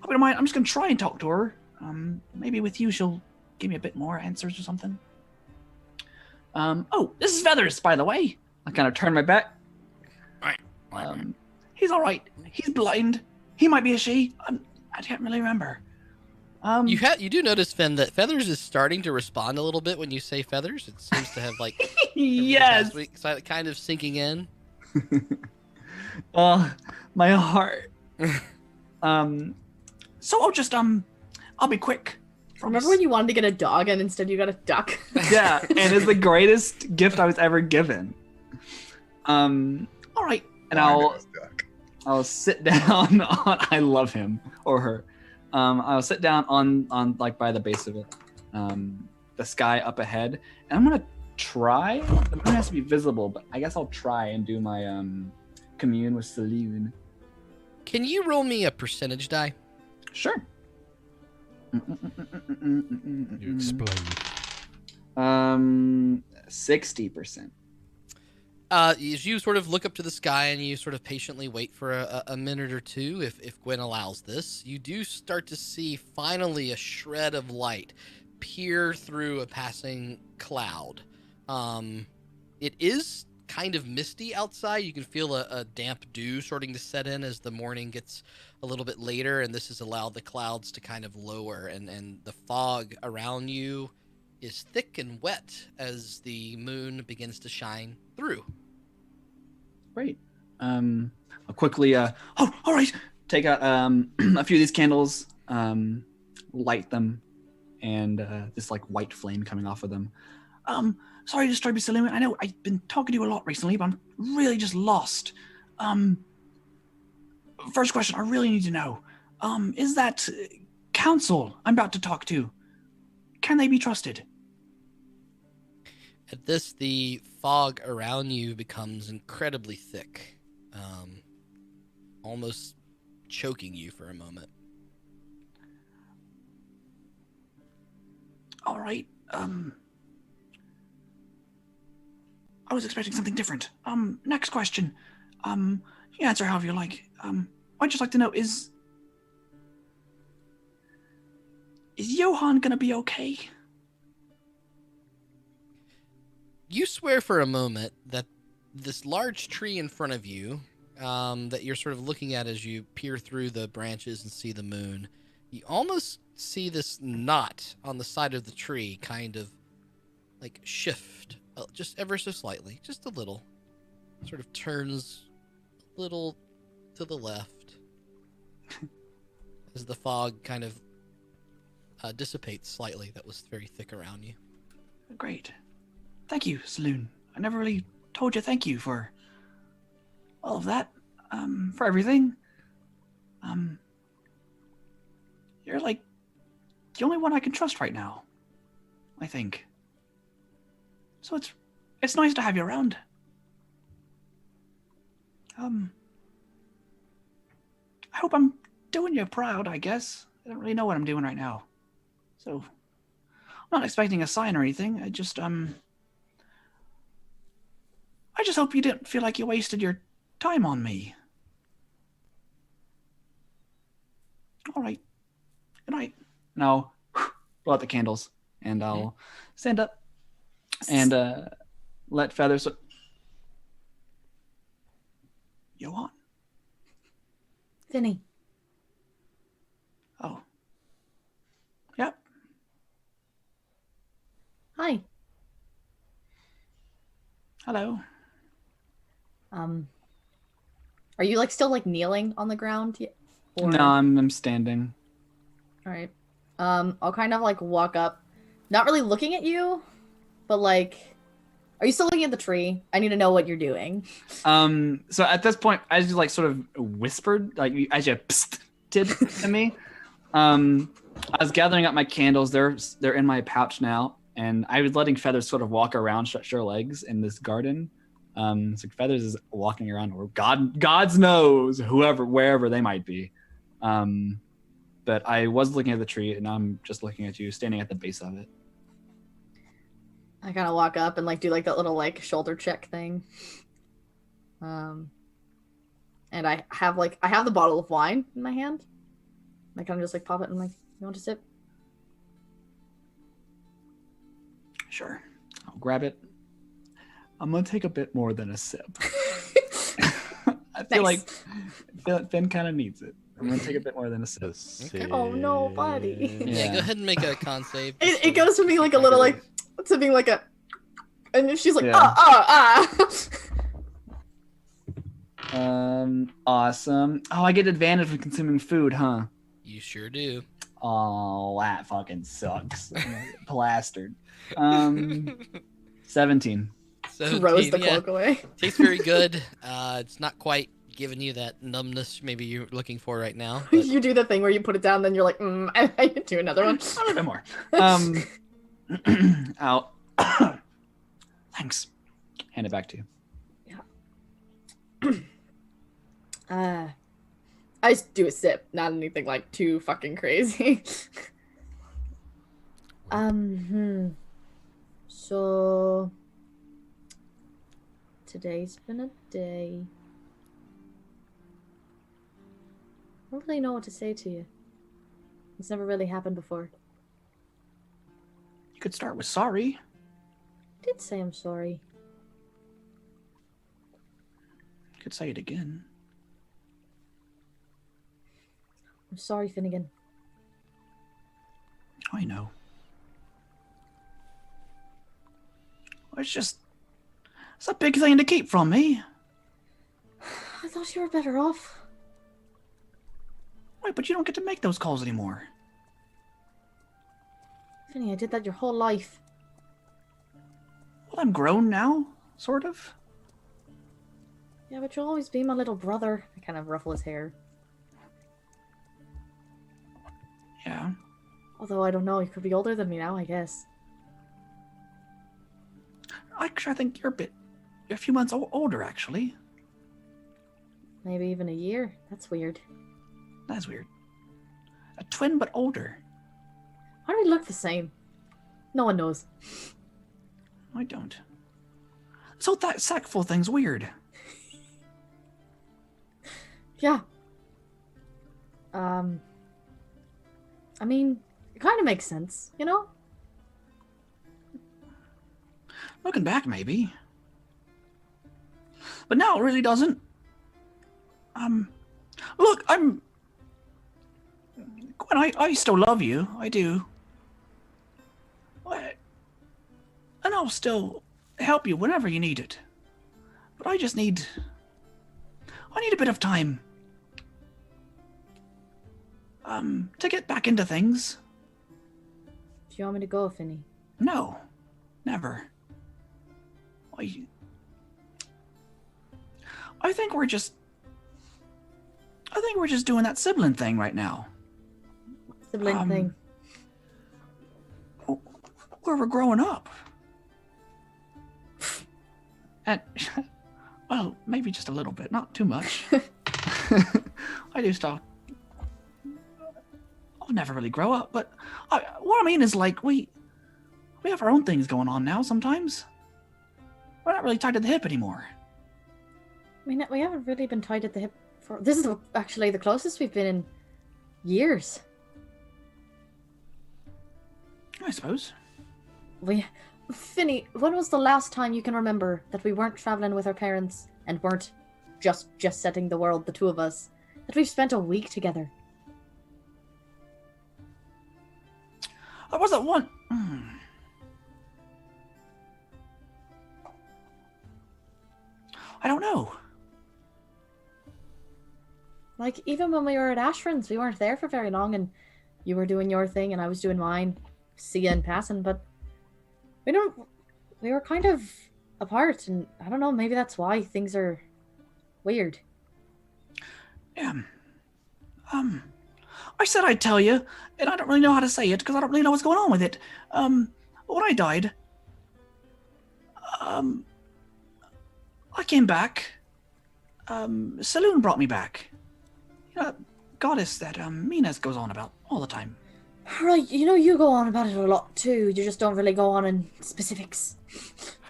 you don't mind. I'm just gonna try and talk to her. Maybe with you she'll give me a bit more answers or something. Oh, this is Feathers, by the way. I kind of turn my back. He's all right. He's blind. He might be a she. I can't really remember. You do notice, Finn, that Feathers is starting to respond a little bit when you say Feathers. It seems to have yes, kind of sinking in. My heart. So I'll be quick. Remember when you wanted to get a dog and instead you got a duck? Yeah, and it's the greatest gift I was ever given. All right, and I'll sit down on. I love him or her. I'll sit down on by the base of it, the sky up ahead, and I'm gonna try. The moon has to be visible, but I guess I'll try and do my commune with Saloon. Can you roll me a percentage die? Sure. You explode. 60%. As you sort of look up to the sky and you sort of patiently wait for a minute or two, if Gwen allows this, you do start to see finally a shred of light peer through a passing cloud. It is kind of misty outside. You can feel a damp dew starting to set in as the morning gets a little bit later, and this has allowed the clouds to kind of lower, and the fog around you is thick and wet as the moon begins to shine through. Great. I'll quickly, all right, take out a few of these candles, light them, and this like white flame coming off of them. Sorry to disturb you, Salim. I know I've been talking to you a lot recently, but I'm really just lost. First question I really need to know, is that council I'm about to talk to, can they be trusted? At this, the fog around you becomes incredibly thick, almost choking you for a moment. All right. I was expecting something different. Next question. You answer however you like. I'd just like to know, is Johan gonna be okay? You swear for a moment that this large tree in front of you, that you're sort of looking at as you peer through the branches and see the moon, you almost see this knot on the side of the tree kind of like shift just ever so slightly, just a little, sort of turns a little to the left as the fog kind of dissipates slightly that was very thick around you. Great. Thank you, Saloon. I never really told you thank you for all of that, for everything. You're like the only one I can trust right now, I think. So it's nice to have you around. I hope I'm doing you proud, I guess. I don't really know what I'm doing right now. So I'm not expecting a sign or anything. I just hope you didn't feel like you wasted your time on me. All right. Good night. Now, blow out the candles, and I'll stand up and let Feathers. Johan. Vinny. Oh. Yep. Hi. Hello. Are you like still like kneeling on the ground? Or... No, I'm standing. All right. I'll kind of like walk up, not really looking at you, but like, are you still looking at the tree? I need to know what you're doing. So at this point, as you like sort of whispered, like as you did to me, I was gathering up my candles. They're in my pouch now, and I was letting Feathers sort of walk around, stretch her legs in this garden. So Feathers is walking around, or God's knows wherever they might be. But I was looking at the tree, and now I'm just looking at you, standing at the base of it. I kind of walk up and like do like that little like shoulder check thing. And I have the bottle of wine in my hand. I kind of just like pop it and like, you want a sip? Sure. I'll grab it. I'm gonna take a bit more than a sip. I feel like Finn kind of needs it. I'm gonna take a bit more than a sip. Okay. Oh no, buddy. Yeah, go ahead and make a con save. It goes from being like a little like to being like a, and she's like Awesome. Oh, I get advantage from consuming food, huh? You sure do. Oh, that fucking sucks. Plastered. 17. Throws the cloak away. Tastes very good. It's not quite giving you that numbness maybe you're looking for right now. But... You do the thing where you put it down, then you're like, I need to do another one. A little bit more. Out. Thanks. Hand it back to you. Yeah. I just do a sip, not anything like too fucking crazy. So today's been a day. I don't really know what to say to you. It's never really happened before. You could start with sorry. I did say I'm sorry. could say it again. I'm sorry, Finnegan. I know. It's a big thing to keep from me. I thought you were better off. Wait, but you don't get to make those calls anymore. Finny, I did that your whole life. Well, I'm grown now, sort of. Yeah, but you'll always be my little brother. I kind of ruffle his hair. Yeah. Although I don't know, he could be older than me now, I guess. Actually, I think you're a few months older, actually. Maybe even a year. That's weird. That's weird. A twin, but older. Why do we look the same? No one knows. I don't. So that sackful thing's weird. Yeah. I mean, it kind of makes sense, you know? Looking back, maybe. But now it really doesn't. Look, Gwen, I still love you. I do. And I'll still help you whenever you need it. But I need a bit of time. To get back into things. Do you want me to go, Finny? No. Never. I think we're just doing that sibling thing right now. Sibling thing. Where we're growing up. And, well, maybe just a little bit, not too much. I do stuff. I'll never really grow up, but what I mean is, like, we have our own things going on now sometimes. We're not really tied to the hip anymore. I mean, we haven't really been tied at the hip for... This is actually the closest we've been in years. I suppose. Finny, when was the last time you can remember that we weren't traveling with our parents and weren't just setting the world, the two of us? That we've spent a week together? There wasn't one... I don't know. Like, even when we were at Ashran's, we weren't there for very long, and you were doing your thing and I was doing mine. See you in passing, but we were kind of apart, and I don't know, maybe that's why things are weird. Yeah. I said I'd tell you, and I don't really know how to say it because I don't really know what's going on with it. When I died, I came back. Saloon brought me back. You know, that goddess that Meena goes on about all the time. Right, you know, you go on about it a lot too. You just don't really go on in specifics.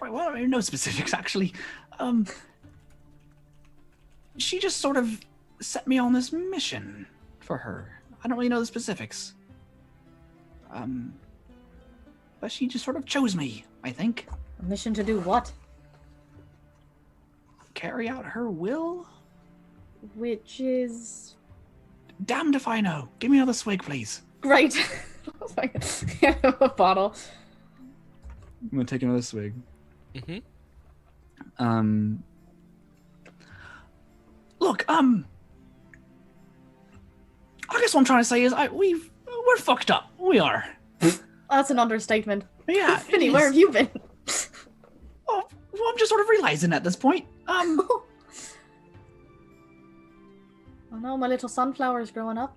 Right, well, I mean, no specifics actually. She just sort of set me on this mission for her. I don't really know the specifics. But she just sort of chose me, I think. A mission to do what? Carry out her will? Which is... Damned if I know. Give me another swig, please. Great. A bottle. I'm gonna take another swig. Mm-hmm. Look, I guess what I'm trying to say is we're fucked up. We are. That's an understatement. Yeah. Finny, where have you been? Oh, well, I'm just sort of realizing at this point. Oh no, my little sunflower is growing up.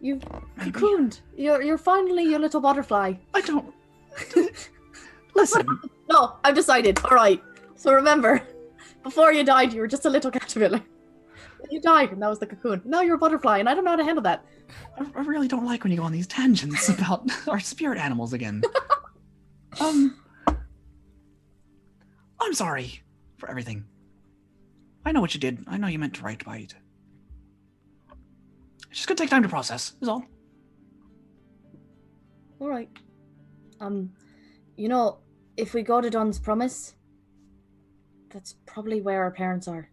You've cocooned. You're finally your little butterfly. I don't... Listen. No, I've decided. All right. So remember, before you died, you were just a little caterpillar. You died, and that was the cocoon. Now you're a butterfly, and I don't know how to handle that. I really don't like when you go on these tangents about our spirit animals again. I'm sorry for everything. I know what you did. I know you meant to right by it. It's just gonna take time to process, is all. All right. You know, if we go to Don's Promise, That's probably where our parents are.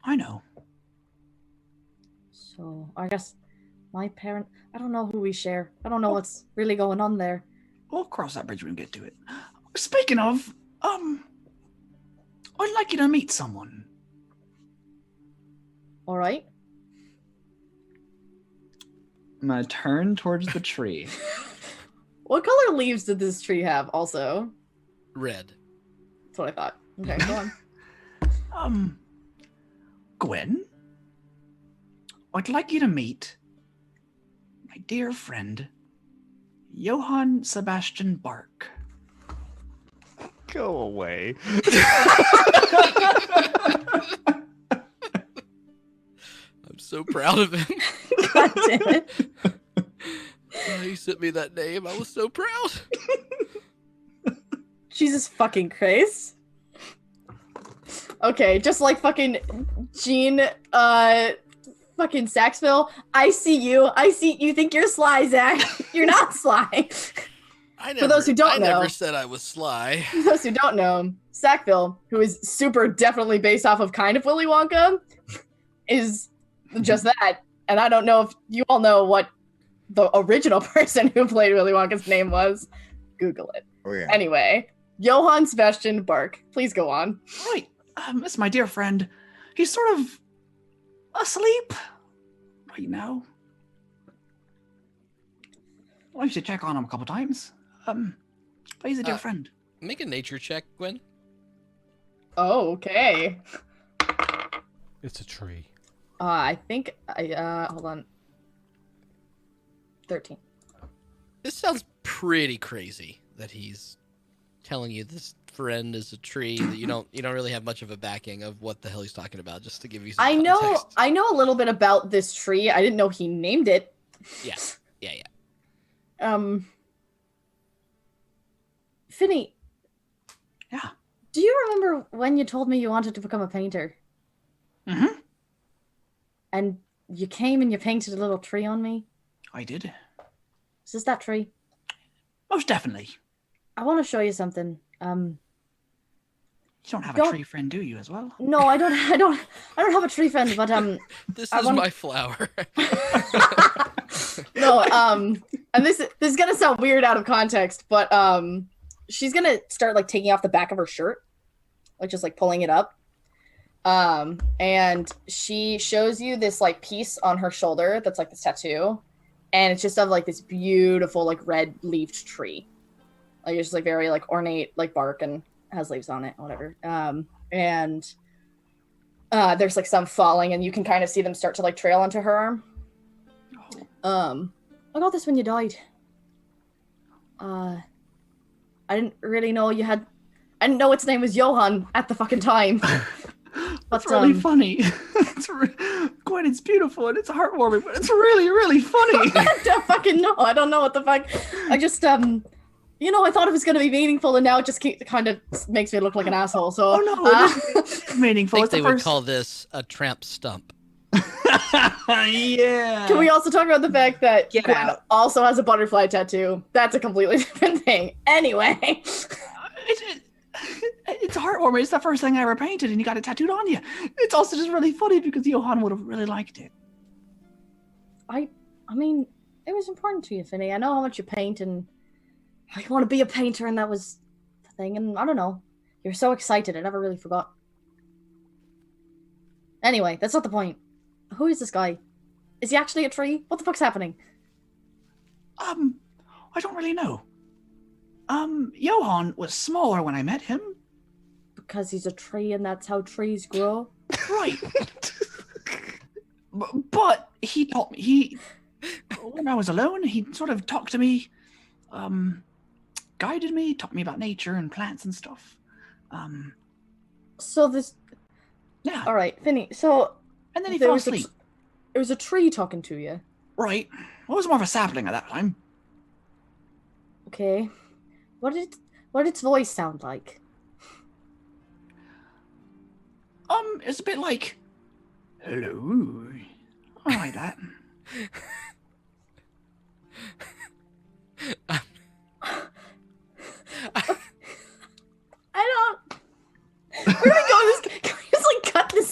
I know. So, I guess my parent... I don't know who we share. I don't know what's really going on there. We'll cross that bridge when we get to it. Speaking of, I'd like you to meet someone. Alright. I'm gonna turn towards the tree. What color leaves did this tree have, also? Red. That's what I thought. Okay, go on. Gwen, I'd like you to meet my dear friend, Johann Sebastian Bach. Go away. I'm so proud of him. God damn it. Oh, he sent me that name. I was so proud. Jesus fucking Christ. Okay, just like fucking Gene, fucking Saxville, I see you. You think you're sly, Zach. You're not sly. For those who don't know. I never said I was sly. For those who don't know, Sackville, who is super definitely based off of kind of Willy Wonka, is just that. And I don't know if you all know what the original person who played Willy Wonka's name was. Google it. Oh, yeah. Anyway, Johann Sebastian Bach. Please go on. Right. It's my dear friend. He's sort of asleep right now. I used to check on him a couple times. But he's a dear friend. Make a nature check, Gwen. Oh, okay. It's a tree. I think hold on. 13. This sounds pretty crazy that he's telling you this friend is a tree that you don't really have much of a backing of what the hell he's talking about, just to give you some context. I know a little bit about this tree. I didn't know he named it. Yeah. Finny. Yeah. Do you remember when you told me you wanted to become a painter? Mm-hmm. And you came and you painted a little tree on me? I did. Is this that tree? Most definitely. I want to show you something. You don't have a tree friend, do you, as well? No, I don't have a tree friend, but This is my flower. No, and this is gonna sound weird out of context, but she's gonna start like taking off the back of her shirt, like just like pulling it up. And she shows you this like piece on her shoulder that's like this tattoo, and it's just of like this beautiful like red leafed tree. Like it's just like very like ornate like bark and has leaves on it, whatever. And there's like some falling, and you can kind of see them start to like trail onto her arm. I got this when you died. I didn't really know you had. I didn't know its name was Johann at the fucking time. That's really funny. Gwen, it's beautiful and it's heartwarming, but it's really, really funny. I don't fucking know. I don't know what the fuck. I just I thought it was gonna be meaningful, and now it just kind of makes me look like an asshole. So it's meaningful. I think they would call this a tramp stump. Yeah. Can we also talk about the fact that Gwen also has a butterfly tattoo? That's a completely different thing. Anyway. It's heartwarming. It's the first thing I ever painted, and you got it tattooed on you. It's also just really funny because Johann would have really liked it. I mean, it was important to you, Finny. I know how much you paint, and I want to be a painter, and that was the thing. And I don't know. You're so excited. I never really forgot. Anyway, that's not the point. Who is this guy? Is he actually a tree? What the fuck's happening? I don't really know. Johann was smaller when I met him. Because he's a tree and that's how trees grow? Right. But he taught me, when I was alone, he sort of talked to me, guided me, taught me about nature and plants and stuff. So this... Yeah. Alright, Finny, so... And then he fell asleep. It was a tree talking to you? Right. Well, it was more of a sapling at that time. Okay. What did its voice sound like? It's a bit like, hello. I like that. I don't... Where do I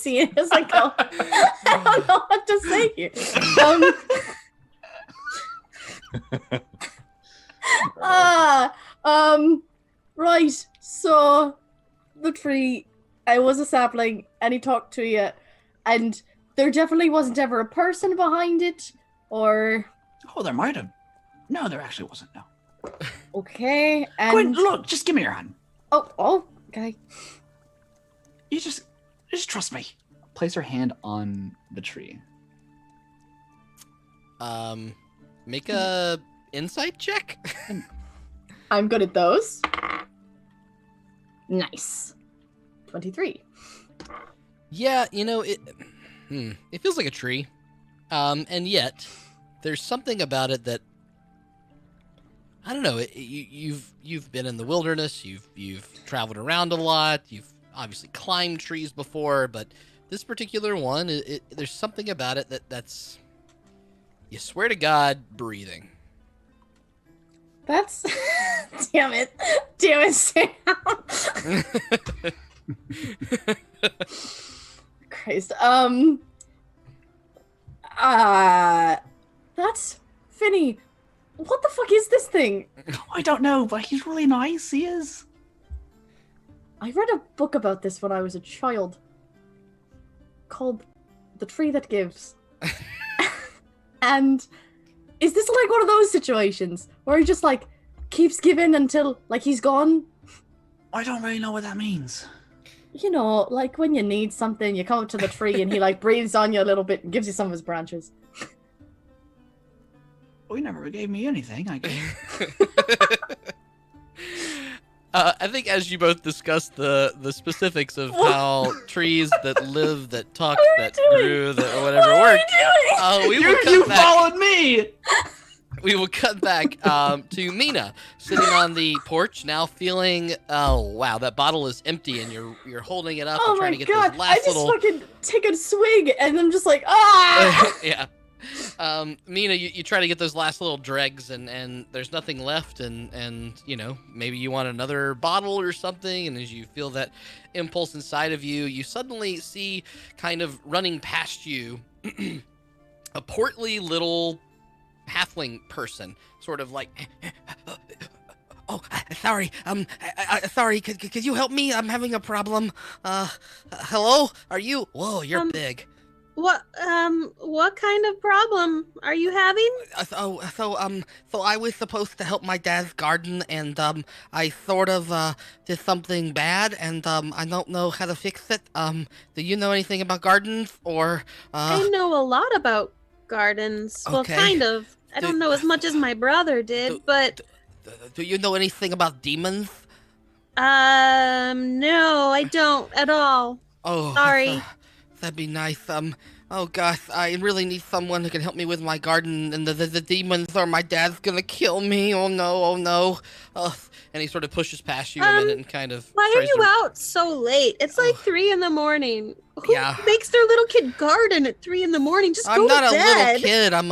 see it as I go. I don't know what to say here. Right. So the tree, I was a sapling, and he talked to you, and there definitely wasn't ever a person behind it, or. Oh, there might have. No, there actually wasn't. No. Okay. And Gwen, look, just give me your hand. Oh, okay. You just trust me. Place her hand on the tree. Make a insight check. I'm good at those. Nice. 23. Yeah, it feels like a tree. And yet there's something about it that I don't know. You've been in the wilderness. You've traveled around a lot. You've obviously climbed trees before, but this particular one, there's something about it that's, you swear to God, breathing. That's damn it, Sam. Christ. That's Finny. What the fuck is this thing? I don't know, but he's really nice. He is. I read a book about this when I was a child called The Tree That Gives. And is this like one of those situations where he just like keeps giving until like he's gone? I don't really know what that means. You know, like when you need something, you come up to the tree and he like breathes on you a little bit and gives you some of his branches. Well, he never gave me anything, I guess. I think as you both discussed the specifics of how trees that live, that talk, that grew, that or whatever work, you followed me. We will cut back to Meena sitting on the porch, now feeling, oh wow, that bottle is empty, and you're holding it up and trying to get those last little. I just fucking take a swig, and I'm just like, ah. Yeah. Meena, you try to get those last little dregs, and there's nothing left, and maybe you want another bottle or something, and as you feel that impulse inside of you, you suddenly see kind of running past you a portly little halfling person, sort of like, oh, sorry, sorry, could you help me? I'm having a problem. Hello? Are you? Whoa, you're big. What kind of problem are you having? So I was supposed to help my dad's garden, and I sort of did something bad, and I don't know how to fix it. Do you know anything about gardens, or? I know a lot about gardens. Okay. Well, kind of. I don't know as much as my brother did, but. Do you know anything about demons? No, I don't at all. Oh, sorry. That'd be nice. Oh gosh, I really need someone who can help me with my garden, and the demons or my dad's gonna kill me. Oh no. And he sort of pushes past you a minute and kind of. Why are you out so late? It's like 3 a.m. Who makes their little kid garden at 3 a.m? Just I'm go not to bed. a little kid. I'm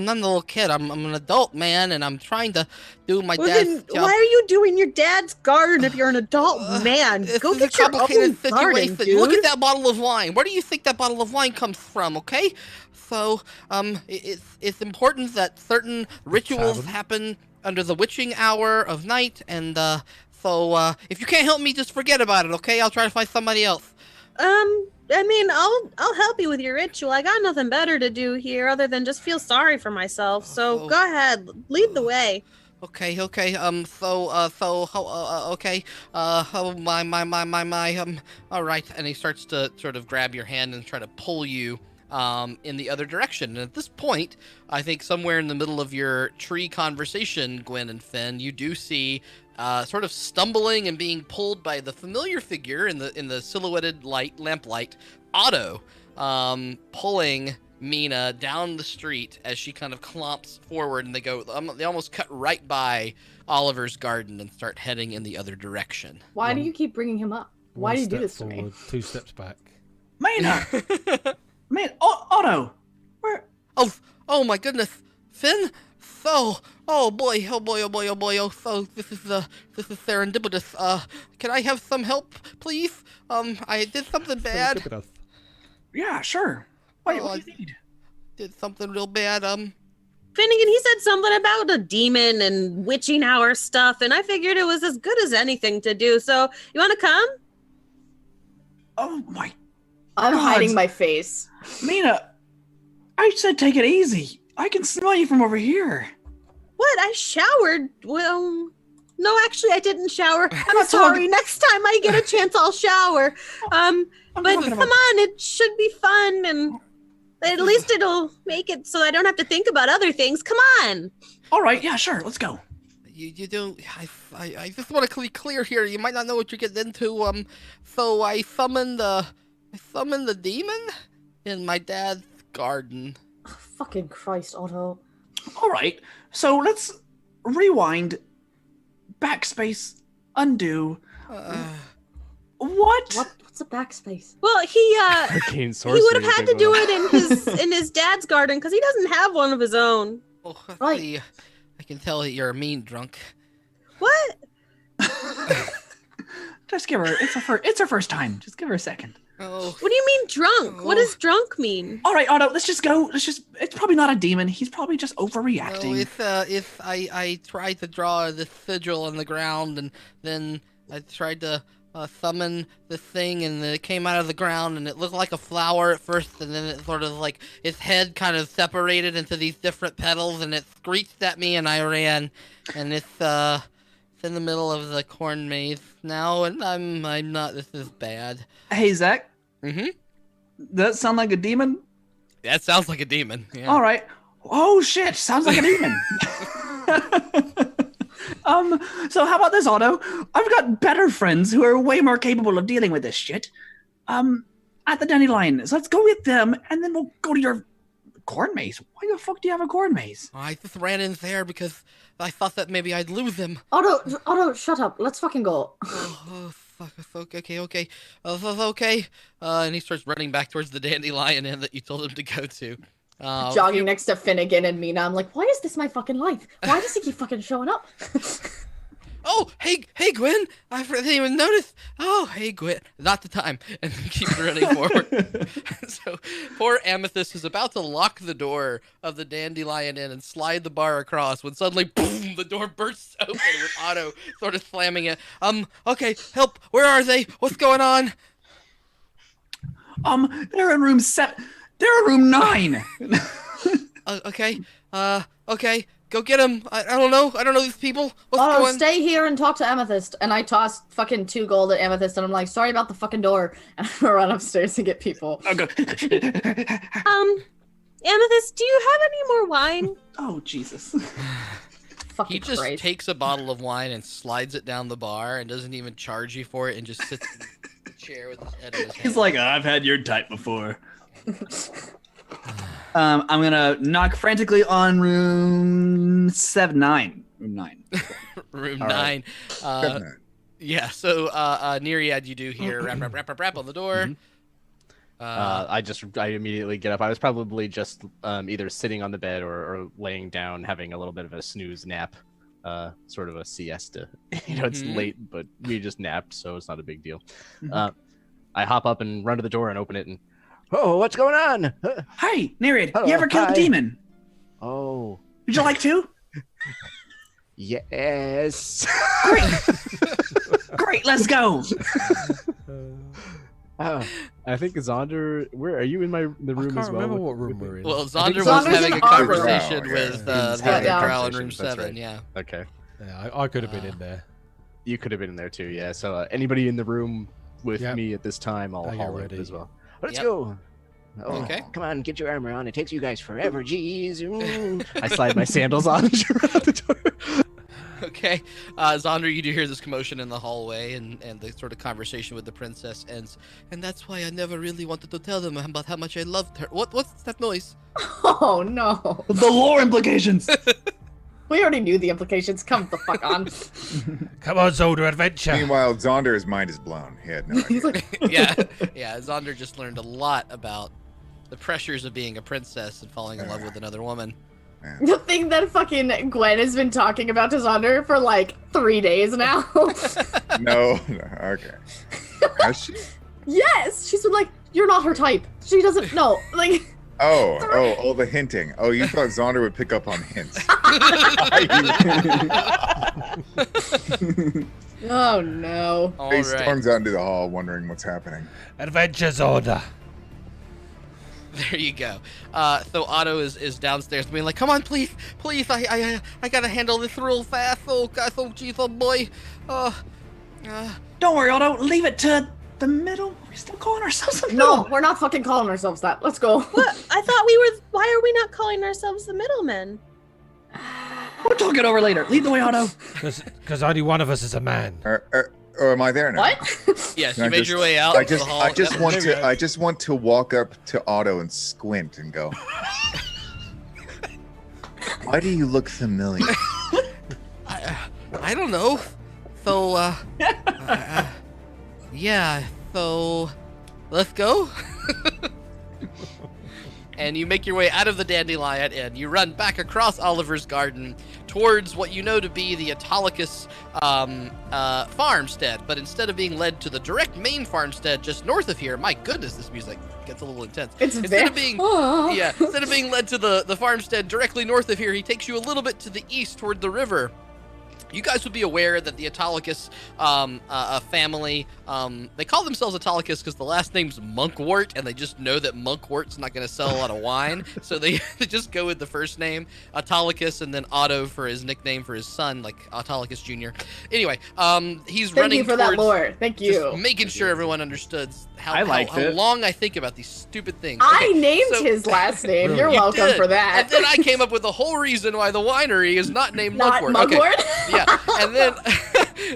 not a little kid. I'm an adult man, and I'm trying to do my dad's job. Why are you doing your dad's garden if you're an adult man? Go get your own garden, dude. Look at that bottle of wine. Where do you think that bottle of wine comes from? Okay, so it's important that certain rituals happen under the witching hour of night, and so if you can't help me, just forget about it. Okay, I'll try to find somebody else. I mean, I'll help you with your ritual. I got nothing better to do here other than just feel sorry for myself. So go ahead, lead the way. Okay. Okay. Oh my. All right. And he starts to sort of grab your hand and try to pull you in the other direction. And at this point, I think somewhere in the middle of your tree conversation, Gwen and Finn, you do see sort of stumbling and being pulled by the familiar figure in the silhouetted lamplight, Otto, pulling Meena down the street as she kind of clomps forward, and they almost cut right by Oliver's garden and start heading in the other direction. Why do you keep bringing him up? Why do you do this to me? 2 steps back. Meena! Man, Otto! Where? Oh my goodness, Finn! So, oh boy, so this is serendipitous. Can I have some help, please? I did something bad. Yeah, sure. What Oh, do you need? Did something real bad. Finnegan, he said something about a demon and witching hour stuff, and I figured it was as good as anything to do. So, you want to come? Oh my! I'm God. hiding my face. Meena, I said take it easy. I can smell you from over here. What? I showered. Well, no, actually, I didn't shower. I'm sorry. Next time I get a chance, I'll shower. But come on, it should be fun, and at least it'll make it so I don't have to think about other things. Come on. All right, yeah, sure, let's go. You don't. I just want to be clear here. You might not know what you're getting into. So I summoned the demon in my dad's garden. Oh, fucking Christ, Otto. All right, so let's rewind, backspace, undo. What? What's a backspace? Well, he Arcane he sorcery would have is had big to do one. it in his dad's garden because he doesn't have one of his own. Oh, Right. see, I can tell that you're a mean drunk. What? Just give her. It's her first time. Just give her a second. Oh. What do you mean drunk? What does drunk mean? All right, Otto. Let's just go. It's probably not a demon. He's probably just overreacting. No, I tried to draw the sigil on the ground, and then I tried to summon the thing, and it came out of the ground, and it looked like a flower at first, and then it sort of like its head kind of separated into these different petals, and it screeched at me, and I ran, and it's in the middle of the corn maze now, and I'm not. This is bad. Hey, Zach. Mm-hmm. Does that sound like a demon? That sounds like a demon. Yeah. All right. Oh shit! Sounds like a demon. So how about this, Otto? I've got better friends who are way more capable of dealing with this shit. At the Dandelion. So let's go with them, and then we'll go to your corn maze. Why the fuck do you have a corn maze? I just ran in there because I thought that maybe I'd lose him. Otto, shut up. Let's fucking go. Oh, fuck. Okay. Okay. And he starts running back towards the Dandelion Inn that you told him to go to. Jogging next to Finnegan and Meena. I'm like, why is this my fucking life? Why does he keep fucking showing up? Oh, hey, Gwen! I didn't even notice. Oh, hey, Gwen. Not the time. And keep running forward. So poor Amethyst is about to lock the door of the Dandelion Inn and slide the bar across when suddenly, boom, the door bursts open with Otto sort of slamming it. Okay, help. Where are they? What's going on? They're in room 7. They're in room 9. Okay. Okay. Go get him. I don't know. I don't know these people. What's Otto, going? stay here and talk to Amethyst. And I toss fucking 2 gold at Amethyst, and I'm like, sorry about the fucking door. And I run upstairs to get people. Okay. Amethyst, do you have any more wine? Oh, Jesus. Fucking He just Christ. takes a bottle of wine and slides it down the bar and doesn't even charge you for it and just sits in the chair with his head in his hand. He's like, I've had your type before. I'm gonna knock frantically on room 9. Room 9. Room All 9. right. Yeah, so Neriad, you do hear rap on the door. I immediately get up. I was probably just either sitting on the bed or laying down, having a little bit of a snooze nap, sort of a siesta. It's late, but we just napped, so it's not a big deal. I hop up and run to the door and open it, and Oh, what's going on? Hi, Neriad. Hello, You ever killed hi. a demon? Oh, Would you like to? yes. Great, let's go. Oh, I think Zaunder, where are you in the room I as can't well? remember what room we're in. Well, I think Zaunder was Zaunder's having in a our room. conversation Yeah. with Yeah, the yeah. Drow in room That's 7, right. yeah. Okay. Yeah, I could have been in there. You could have been in there too, yeah. So anybody in the room with Yep. me at this time, I'll I get haul it ready. as well. let's Yep. go. Oh, Okay. Come on, get your armor on. It takes you guys forever. Jeez. I slide my sandals on and run out the door. Okay. Zaunder, you do hear this commotion in the hallway, and the sort of conversation with the princess ends. And that's why I never really wanted to tell them about how much I loved her. What's that noise? Oh, no. The lore implications. We already knew the implications. Come the fuck on. Come on, Zaunder, adventure. Meanwhile, Zaunder's mind is blown. He had no idea. He's like, Yeah. Zaunder just learned a lot about the pressures of being a princess and falling in love with another woman. the thing that fucking Gwen has been talking about to Zaunder for like 3 days now. No, okay. Has she? Yes, she's been like, You're not her type. She doesn't know. Like. Oh, the hinting. Oh, you thought Zaunder would pick up on hints. Oh no. He storms out into the hall wondering what's happening. Adventures order. There you go. So Otto is downstairs being like, come on, please, I gotta handle this real fast. Oh, God, oh, jeez, oh, boy. Don't worry, Otto. Leave it to the middle. We're still calling ourselves the middle. No, we're not fucking calling ourselves that. Let's go. What? I thought we were. Why are we not calling ourselves the middlemen? We'll talk it over later. Lead the way, Otto. Because only one of us is a man. Or am I there now? What? Yes, No, you made your way out. I into the hall. just want to walk up to Otto and squint and go. Why do you look familiar? I don't know. So, yeah, so let's go. And you make your way out of the Dandelion and you run back across Oliver's garden towards what you know to be the Autolycus farmstead. But instead of being led to the direct main farmstead just north of here, my goodness, this music gets a little intense. Instead of being led to the farmstead directly north of here, he takes you a little bit to the east toward the river. You guys would be aware that the Autolycus family, they call themselves Autolycus because the last name's Monkwort, and they just know that Monkwort's not going to sell a lot of wine, so they just go with the first name, Autolycus, and then Otto for his nickname for his son, like Autolycus Jr. Anyway, he's running. Thank you for that lore. Thank you. Just making sure everyone understood how long I think about these stupid things. I named his last name. You're welcome for that. And then I came up with the whole reason why the winery is not named Monkwort. Monkwort? Okay. Yeah, and then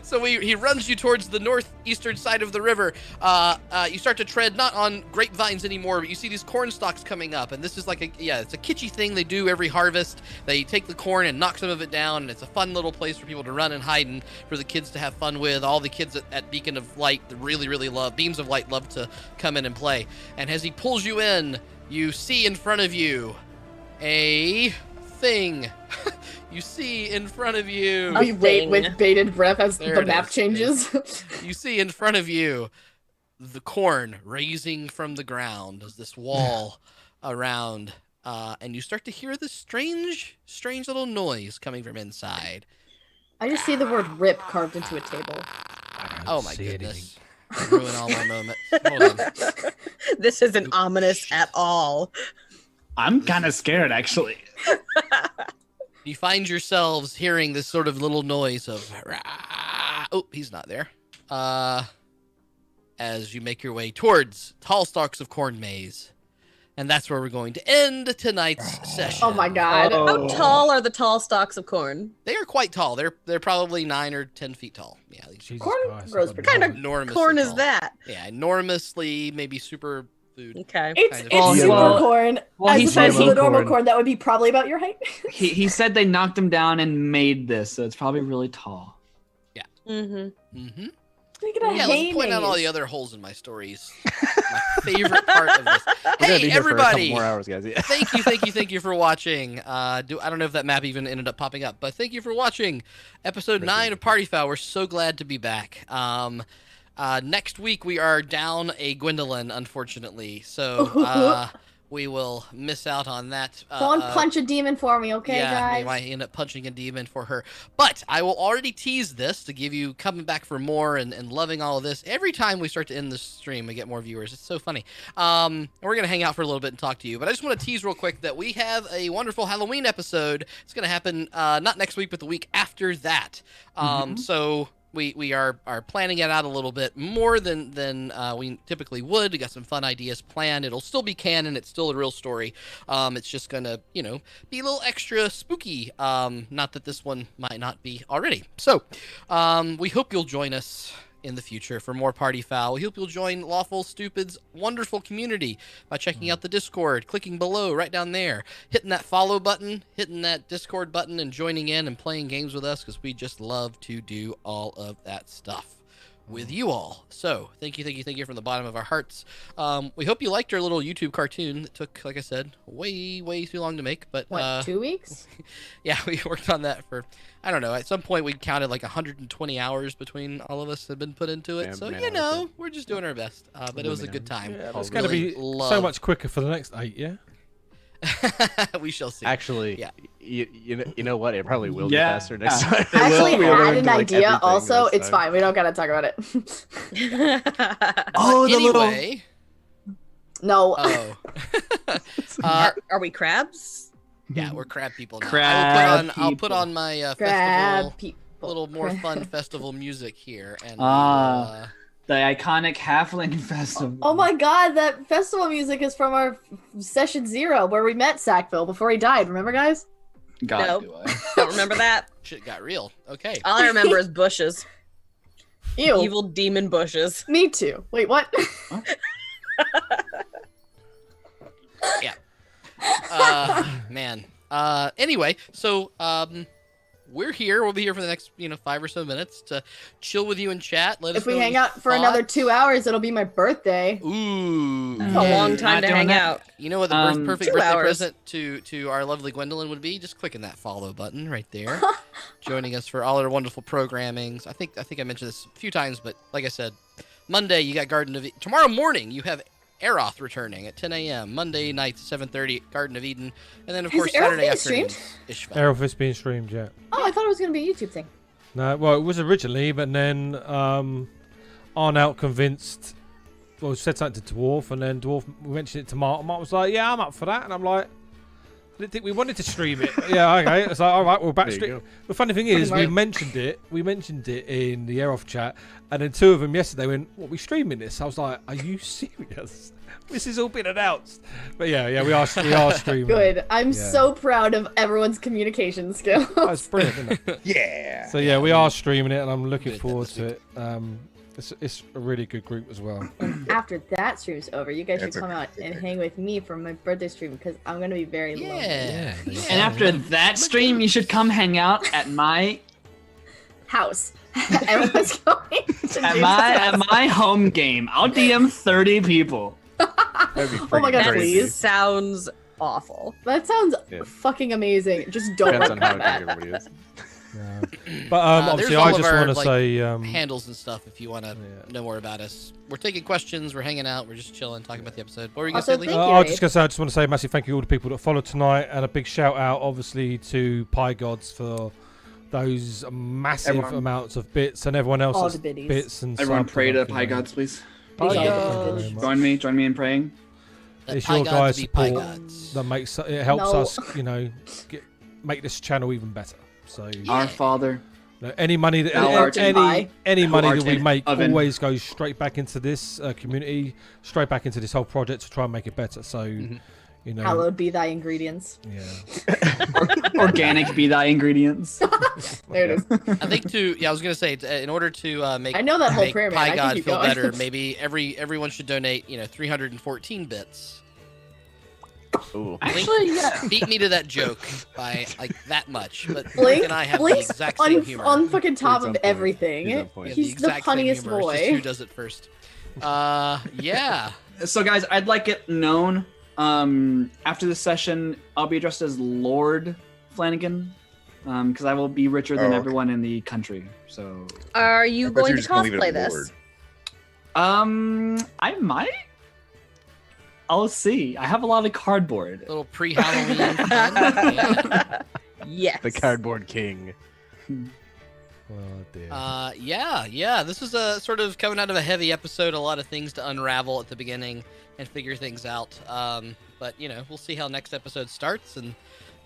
so he runs you towards the northeastern side of the river. You start to tread not on grapevines anymore, but you see these corn stalks coming up, and this is like it's a kitschy thing they do every harvest. They take the corn and knock some of it down, and it's a fun little place for people to run and hide and for the kids to have fun with. All the kids at Beacon of Light really love Beams of Light love to come in and play. And as he pulls you in, you see in front of you a thing. You see in front of you. We wait with bated breath as the map changes. You see in front of you the corn raising from the ground as this wall around, and you start to hear this strange little noise coming from inside. I just see the word "rip" carved into a table. Oh my goodness! Ruin all my moments. Hold on. This isn't ominous at all. I'm kind of scared, actually. You find yourselves hearing this sort of little noise of, oh, he's not there. As you make your way towards tall stalks of corn maze. And that's where we're going to end tonight's session. Oh my God. How tall are the tall stalks of corn? They are quite tall. They're probably 9 or 10 feet tall. Yeah. Corn grows pretty What kind of enormously corn tall. is that? Yeah, enormously, maybe super food. Okay. It's super corn. Well, he as said opposed to the normal corn. corn, that would be probably about your height. He said they knocked him down and made this, so it's probably really tall. Yeah. Mm-hmm. Mm-hmm. Yeah, let's point out all the other holes in my stories. My favorite part of this. Hey, everybody! More hours, guys. Yeah. Thank you for watching. I don't know if that map even ended up popping up, but thank you for watching episode 9 of Party Foul. We're so glad to be back. Next week we are down a Gwendolyn, unfortunately, so we will miss out on that. Don't punch a demon for me, okay, guys? We might end up punching a demon for her. But I will already tease this to give you coming back for more and loving all of this. Every time we start to end the stream, we get more viewers. It's so funny. And we're going to hang out for a little bit and talk to you. But I just want to tease real quick that we have a wonderful Halloween episode. It's going to happen not next week, but the week after that. So we are planning it out a little bit more than we typically would. We got some fun ideas planned. It'll still be canon. It's still a real story. It's just gonna, be a little extra spooky. Not that this one might not be already. So, we hope you'll join us in the future for more Party Foul. We hope you'll join Lawful Stupid's wonderful community by checking out the Discord, clicking below right down there, hitting that follow button, hitting that Discord button, and joining in and playing games with us because we just love to do all of that stuff. with you all. So thank you from the bottom of our hearts. We hope you liked our little YouTube cartoon that took, like I said, way too long to make. But What, 2 weeks? yeah, we worked on that for, I don't know, at some point we counted like 120 hours between all of us had been put into it. Yeah, so, man, you know, we're just doing our best. But it was a good time. Yeah, it's going to be so much quicker for the next 8, yeah? We shall see. Actually, yeah. You know what? It probably will be Yeah. faster next time. I actually We will had learn an to, like, idea. everything Also, this it's time. fine. We don't gotta talk about it. Oh, the Anyway, No. oh. Are we crabs? Yeah, we're crab people now. Crab I'll put on my Crab festival, people. little more fun festival music here, and the iconic Halfling Festival. Oh my god, that festival music is from our session 0 where we met Sackville before he died. Remember, guys? God, No. do I? Don't remember that. shit got real. Okay. All I remember is bushes. Ew. Evil demon bushes. Me too. Wait, what? Yeah. Man. Anyway, so we're here. We'll be here for the next 5 or so minutes to chill with you and chat. Let us If we know hang your out for another thoughts. 2 hours, it'll be my birthday. Ooh. A long time to hang out. You know what the perfect 2 birthday hours. present to our lovely Gwendolyn would be? Just clicking that follow button right there. Joining us for all our wonderful programmings. I think I mentioned this a few times, but like I said, Monday you got Garden of Eden. Tomorrow morning you have Aeroth returning at 10 a.m. Monday night 7:30 Garden of Eden, and then of Is course Aeroth Saturday being afternoon. streamed? Aeroth is being streamed, yeah. Oh, I thought it was gonna be a YouTube thing. No, well, it was originally, but then Arnout convinced, well, said something to Dwarf, and then Dwarf mentioned it to Mark. Mark was like, yeah, I'm up for that. And I'm like, I didn't think we wanted to stream it. Yeah, okay. It's like, all right, we'll back There you stream. go. The funny thing is, Right. we mentioned it in the Aeroth chat, and then 2 of them yesterday went, what, we streaming this? I was like, are you serious? This has all been announced. But yeah, we are streaming. Good. I'm Yeah. so proud of everyone's communication skills. That's brilliant, isn't it? Yeah. So yeah, we are streaming it, and I'm looking Good, forward that's to it. It's a really good group as well. After that stream's over, you guys That's should a come out good and pick. hang with me for my birthday stream because I'm gonna be very lonely. Yeah. And after that stream, you should come hang out at my House. Everyone's going to at James' my house. home game. I'll DM 30 people. That'd be Oh my God, freaking That crazy. please. sounds awful. That sounds Yeah. fucking amazing. Just don't Depends on how recommend drunk that. everybody is. Yeah. But obviously, there's all I of just our, want to like, say handles and stuff if you want to Yeah. know more about us. We're taking questions, we're hanging out, we're just chilling, talking about the episode. What were you gonna Also, say, Lee? thank you, I was Abe. just gonna say, I just want to say a massive thank you to all the people that followed tonight, and a big shout out, obviously, to Pie Gods for those massive Everyone. amounts of bits, and everyone else All that's the biddies. bits and Everyone subs pray and to everything, Pie man. Gods, please. Thank you. Yeah. Thank you very much. Join me in praying. Let It's pie your gods guys' be pie support gods. that makes it helps No. us, make this channel even better. So Our Father. any money that Thou art in pie. any Who money art that we in make oven. always goes straight back into this community, straight back into this whole project to try and make it better. So Hallowed be thy ingredients. yeah. Organic be thy ingredients. There it is. I think I was gonna say, in order to make I know that whole make prayer, man. Pie I can God keep feel going. better, maybe everyone should donate 314 bits. Ooh. Actually, yeah. Beat me to that joke by like that much, but Blink Blink, and I have Blink's the exact same on, humor. on fucking top He's on of point. everything. He's on point. We have He's the exact same funniest humor, it's just boy. who does it first? Yeah. So, guys, I'd like it known. After this session, I'll be addressed as Lord Flanagan, because I will be richer than Oh, okay. everyone in the country. So, Are you I thought you going were to just gonna leave it cosplay at this? Lord. I might. I'll see. I have a lot of cardboard. Little pre-Halloween fun. Yeah. Yes. The cardboard king. Oh dear. Yeah. This is a sort of coming out of a heavy episode. A lot of things to unravel at the beginning and figure things out. But we'll see how next episode starts, and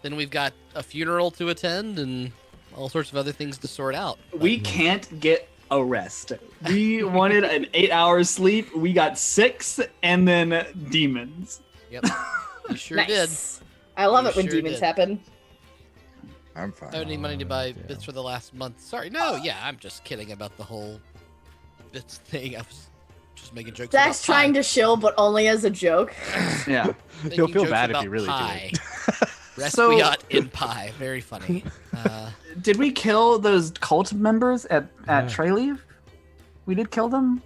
then we've got a funeral to attend and all sorts of other things to sort out. We can't get a rest. We wanted an 8 hours sleep. We got 6, and then demons. Yep. You sure did. Nice. I love You it when sure demons did. happen. I'm fine. I don't need money to buy dear. bits for the last month. Sorry. No, yeah, I'm just kidding about the whole bits thing. I was just making jokes Zach's about trying to shill, but only as a joke. Yeah. making He'll feel jokes bad if about you really do pie. it. Requiat in pie. Very funny. Did we kill those cult members at Trayleave? We did kill them?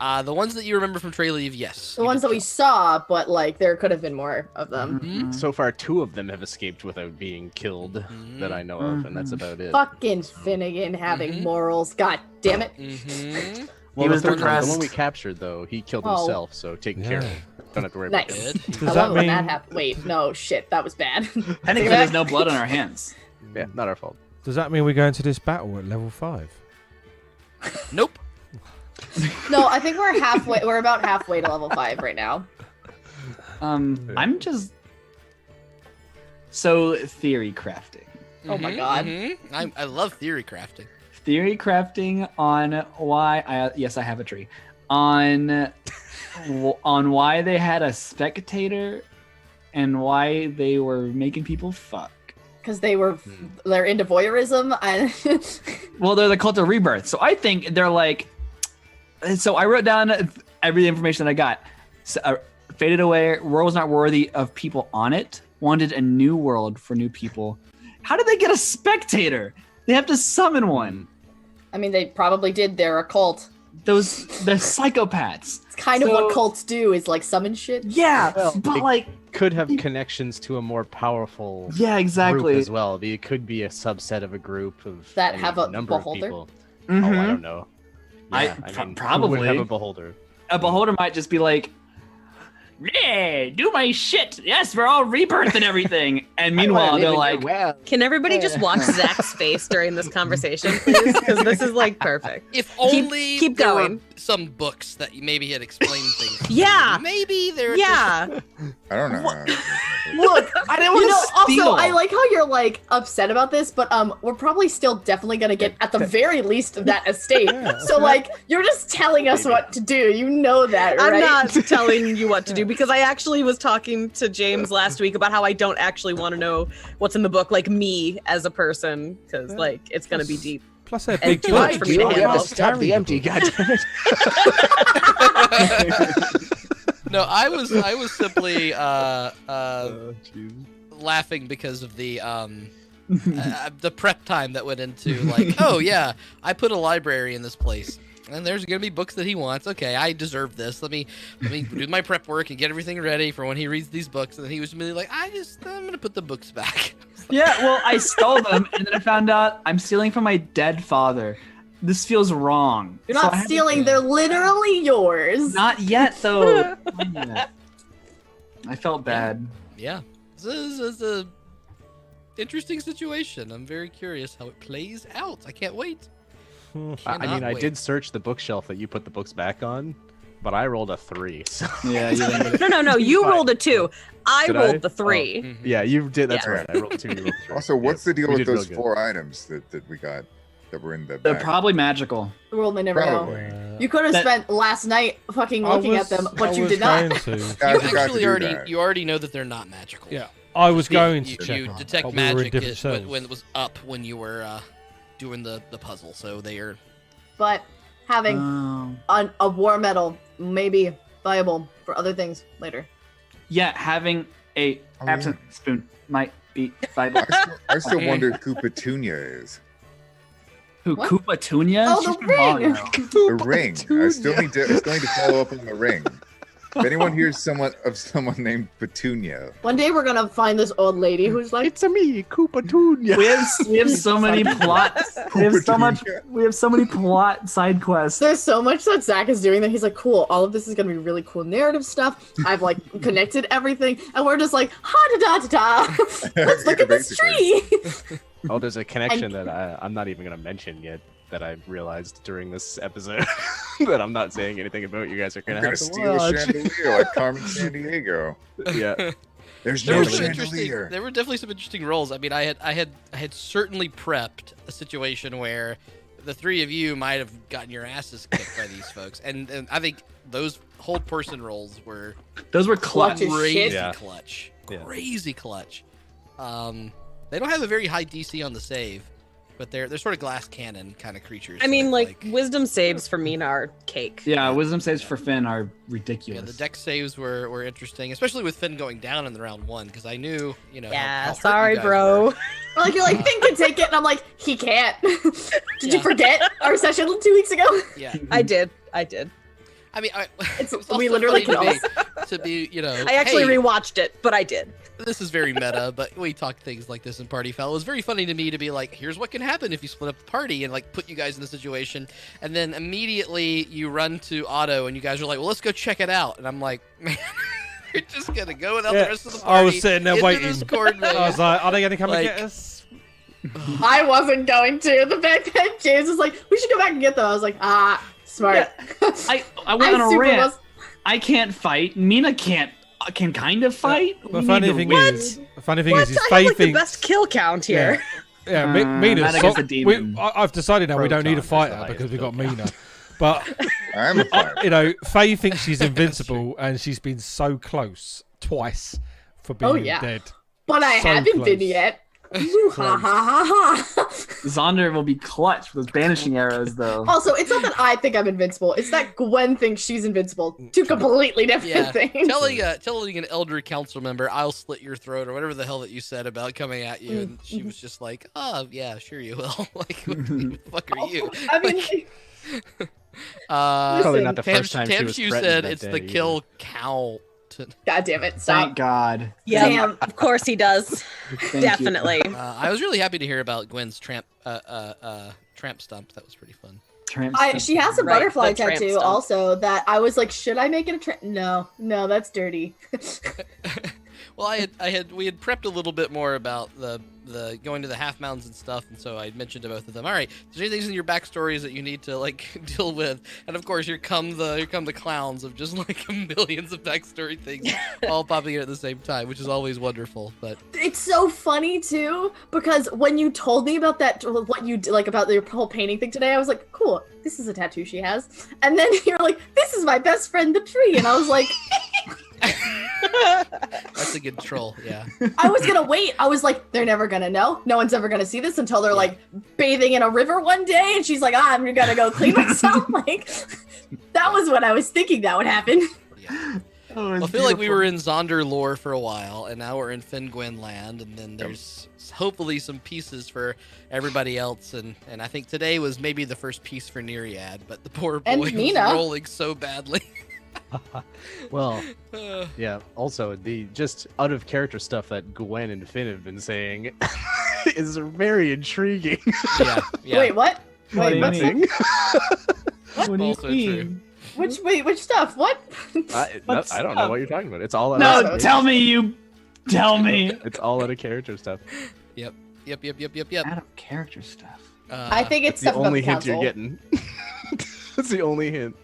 The ones that you remember from Trail Leave, yes. The ones that we saw, but like there could have been more of them. Mm-hmm. So far, 2 of them have escaped without being killed that I know of, and that's about it. Fucking Finnegan having morals. God damn it. Well, he was the depressed. one we captured, though, he killed Oh. himself, so taken care of. Don't have to worry about Nice. it. I love it when that happened. Wait, no, shit, that was bad. Technically, there's no blood on our hands. Yeah, not our fault. Does that mean we go into this battle at level 5? Nope. No, I think we're halfway. We're about halfway to level 5 right now. I'm just so theory crafting. Oh my god. I love theory crafting. Theory crafting on why I have a tree on why they had a spectator and why they were making people fuck. Because they're into voyeurism and Well, they're the cult of rebirth, so I think they're like. So I wrote down every information that I got. So, faded away. World was not worthy of people on it. Wanted a new world for new people. How did they get a spectator? They have to summon one. I mean, they probably did. They're a cult. They're psychopaths. It's kind of what cults do, is like summon shit. Yeah, Well, but it like could have connections to a more powerful exactly group as well. It could be a subset of a group of that have a number beholder. of people. Oh, I don't know. I mean, probably who would have a beholder. A beholder might just be like, yeah, do my shit. Yes, we're all rebirth and everything. And meanwhile, they're like, Can everybody just watch Zach's face during this conversation, please? Because this is like perfect. If only keep there going. were some books that maybe had explained things. Yeah. Maybe there. Yeah. I don't know. Look, I didn't want to steal. Also, I like how you're like upset about this, but we're probably still definitely gonna get at the very least that estate. So like, you're just telling us what to do. You know that, right? I'm not telling you what to do because I actually was talking to James last week about how I don't actually want to know what's in the book, like me as a person, because like it's gonna be deep. Plus, they're And big too much for me to We have handle. to stop the empty. Goddammit. No, I was simply laughing because of the prep time that went into like, oh yeah, I put a library in this place. And there's gonna be books that he wants. Okay, I deserve this. Let me do my prep work and get everything ready for when he reads these books. And then he was really like, I'm gonna put the books back. yeah, well, I stole them, and then I found out I'm stealing from my dead father. This feels wrong. You're not stealing. They're literally yours. Not yet, though. Not yet. I felt bad. Yeah, this is a interesting situation. I'm very curious how it plays out. I can't wait. I mean, I did search the bookshelf that you put the books back on, but I rolled a 3. So. Yeah, No. You rolled a 2. I Did rolled I? the 3. Oh, yeah, you did. That's Yeah. right. I rolled 2. You rolled the 3. Also, what's the deal we with did those real good. 4 items that we got that were in the They're bag? probably magical. The world may never Probably. know. You could have That- spent last night fucking I looking was- at them, I but you was did not. going to. I You forgot to actually do already that. you already know that they're not magical. Yeah, I was going to you, check you on it, detect but we were in magic different it, cells. when it was up when you were doing the puzzle. So they are. But having a war medal may be viable for other things later. Yeah, having a absent spoon might be viable. I still wonder who Petunia is. Who, What? Koopa Tunya? Oh, She's the from ring! Mario. The ring. I still need to follow up on the ring. If anyone hears someone named Petunia, One day we're gonna find this old lady who's like, It's a me, Koopa Tunya. We have so many plots. We have so many plot side quests. there's so much that Zach is doing that he's like, cool, all of this is gonna be really cool narrative stuff. I've like connected everything, and we're just like, ha da da da da. Let's look at this tree. Oh, there's a connection that I'm not even going to mention yet that I realized during this episode that I'm not saying anything about. You guys are going I'm to gonna have to steal a watch. chandelier like Carmen Sandiego. Yeah. There's There no were some interesting. chandelier. There were definitely some interesting roles. I mean, I had certainly prepped a situation where the 3 of you might have gotten your asses kicked by these folks, and I think those hold person roles were clutch. crazy Yeah. clutch, Yeah. crazy clutch. They don't have a very high DC on the save, but they're sort of glass cannon kind of creatures. I mean, so, like wisdom saves for Meena are cake. Yeah, wisdom saves for Finn are yeah, ridiculous. the deck saves were interesting, especially with Finn going down in the round 1, because I knew, Yeah, how hurt sorry, you guys bro. were. Like, you're like, Finn can take it, and I'm like, he can't. Did you forget our session 2 weeks ago? Yeah. I did. I mean, It's, it's we also literally funny can to be, you know. I actually hey, rewatched it, but I did. This is very meta, but we talk things like this in Party Foul. It was very funny to me to be like, here's what can happen if you split up the party and like put you guys in the situation. And then immediately you run to Otto and you guys are like, well, let's go check it out. And I'm like, man, you're just going to go without the rest of the party. I was sitting there waiting. Discord, I was like, are they going to come and get us? I wasn't going to. The fact that James was like, we should go back and get them. I was like, smart. Yeah. I went on a super rant. was- I can't fight. Meena can kind of fight. The funny thing is, I Faye have like the thinks. best kill count here. Yeah, Meena. Not against a demon. I've decided now we don't need a Proton, that's fighter the because we've got highest Meena. But I'm a fighter. you know, Faye thinks she's invincible, and she's been so close twice for being dead. But I So haven't been close. yet. Ooh, ha ha ha ha. Zaunder will be clutch with those banishing arrows, though. Also, it's not that I think I'm invincible. It's that Gwen thinks she's invincible. Two completely different Yeah, things. telling an elder council member, I'll slit your throat, or whatever the hell that you said about coming at you, and she was just like, oh, yeah, sure you will. Like, what the fuck are you? I mean, Probably not the Tam- first time she was Tamshu threatened said that it's day the kill count. God damn it, stop. Thank God. Yeah, Damn. of course he does. Thank Definitely. I was really happy to hear about Gwen's tramp stump. That was pretty fun. She has a Right, butterfly the tramp tattoo stump. also that I was like, should I make it a tramp? No, that's dirty. Well, we had prepped a little bit more about the going to the half mountains and stuff, and so I mentioned to both of them, all right, is there anything in your backstories that you need to like deal with? And of course, here come the clowns of just like millions of backstory things all popping in at the same time, which is always wonderful. But It's so funny too, because when you told me about that, what you like about your whole painting thing today, I was like, cool, this is a tattoo she has. And then you're like, this is my best friend, the tree. And I was like, that's a good troll, yeah. I was gonna wait. I was like, they're never gonna know. No one's ever gonna see this until they're like bathing in a river one day, and she's like, I'm gonna go clean myself. Like, that was what I was thinking that would happen. Yeah. Well, I feel like we were in Zaunder lore for a while, and now we're in Fingwen land, and then there's hopefully some pieces for everybody else, and I think today was maybe the first piece for Neriad, but the poor boy And was Meena. rolling so badly. Well, yeah. Also, the just out of character stuff that Gwen and Finn have been saying is very intriguing. Yeah. Wait, what? What do you what's mean? What do you Also true. mean? which stuff? What? I don't know what you're talking about. It's all out No, of tell me. It's all out of character stuff. Yep. Out of character stuff. I think it's That's stuff the only about the hint you're council. getting. That's the only hint.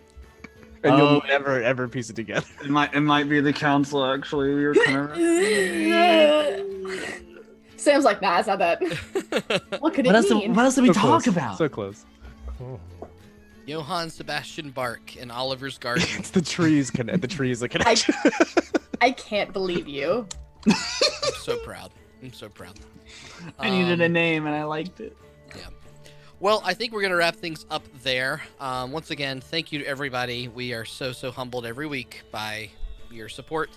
And you'll never ever piece it together. It might be the council. Actually, we were kind of. Sam's like, nah, it's not that. What could it mean? What else did we So talk close. about? So close. Johann Sebastian Bach in Oliver's Garden. It's the trees. The trees. The connection. I can't believe you. I'm so proud. I needed a name and I liked it. Yeah. Well, I think we're going to wrap things up there. Once again, thank you to everybody. We are so humbled every week by your support.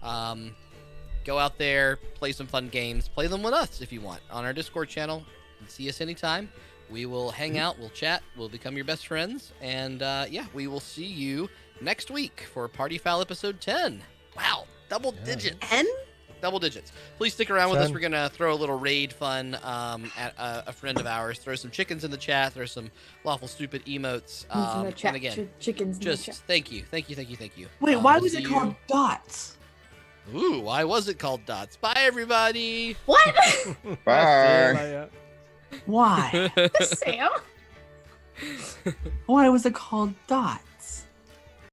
Go out there, play some fun games. Play them with us if you want on our Discord channel. You can see us anytime. We will hang out, we'll chat, we'll become your best friends. And we will see you next week for Party Foul episode 10. Wow, double digits. 10? Double digits. Please stick around with us. 10. We're gonna throw a little raid fun at a friend of ours. Throw some chickens in the chat. Throw some lawful stupid emotes. And again, chickens. just thank you. Wait, why We'll was see it you- called dots? Ooh, why was it called dots? Bye, everybody. What? Bye. Why? Sam? Why was it called dots?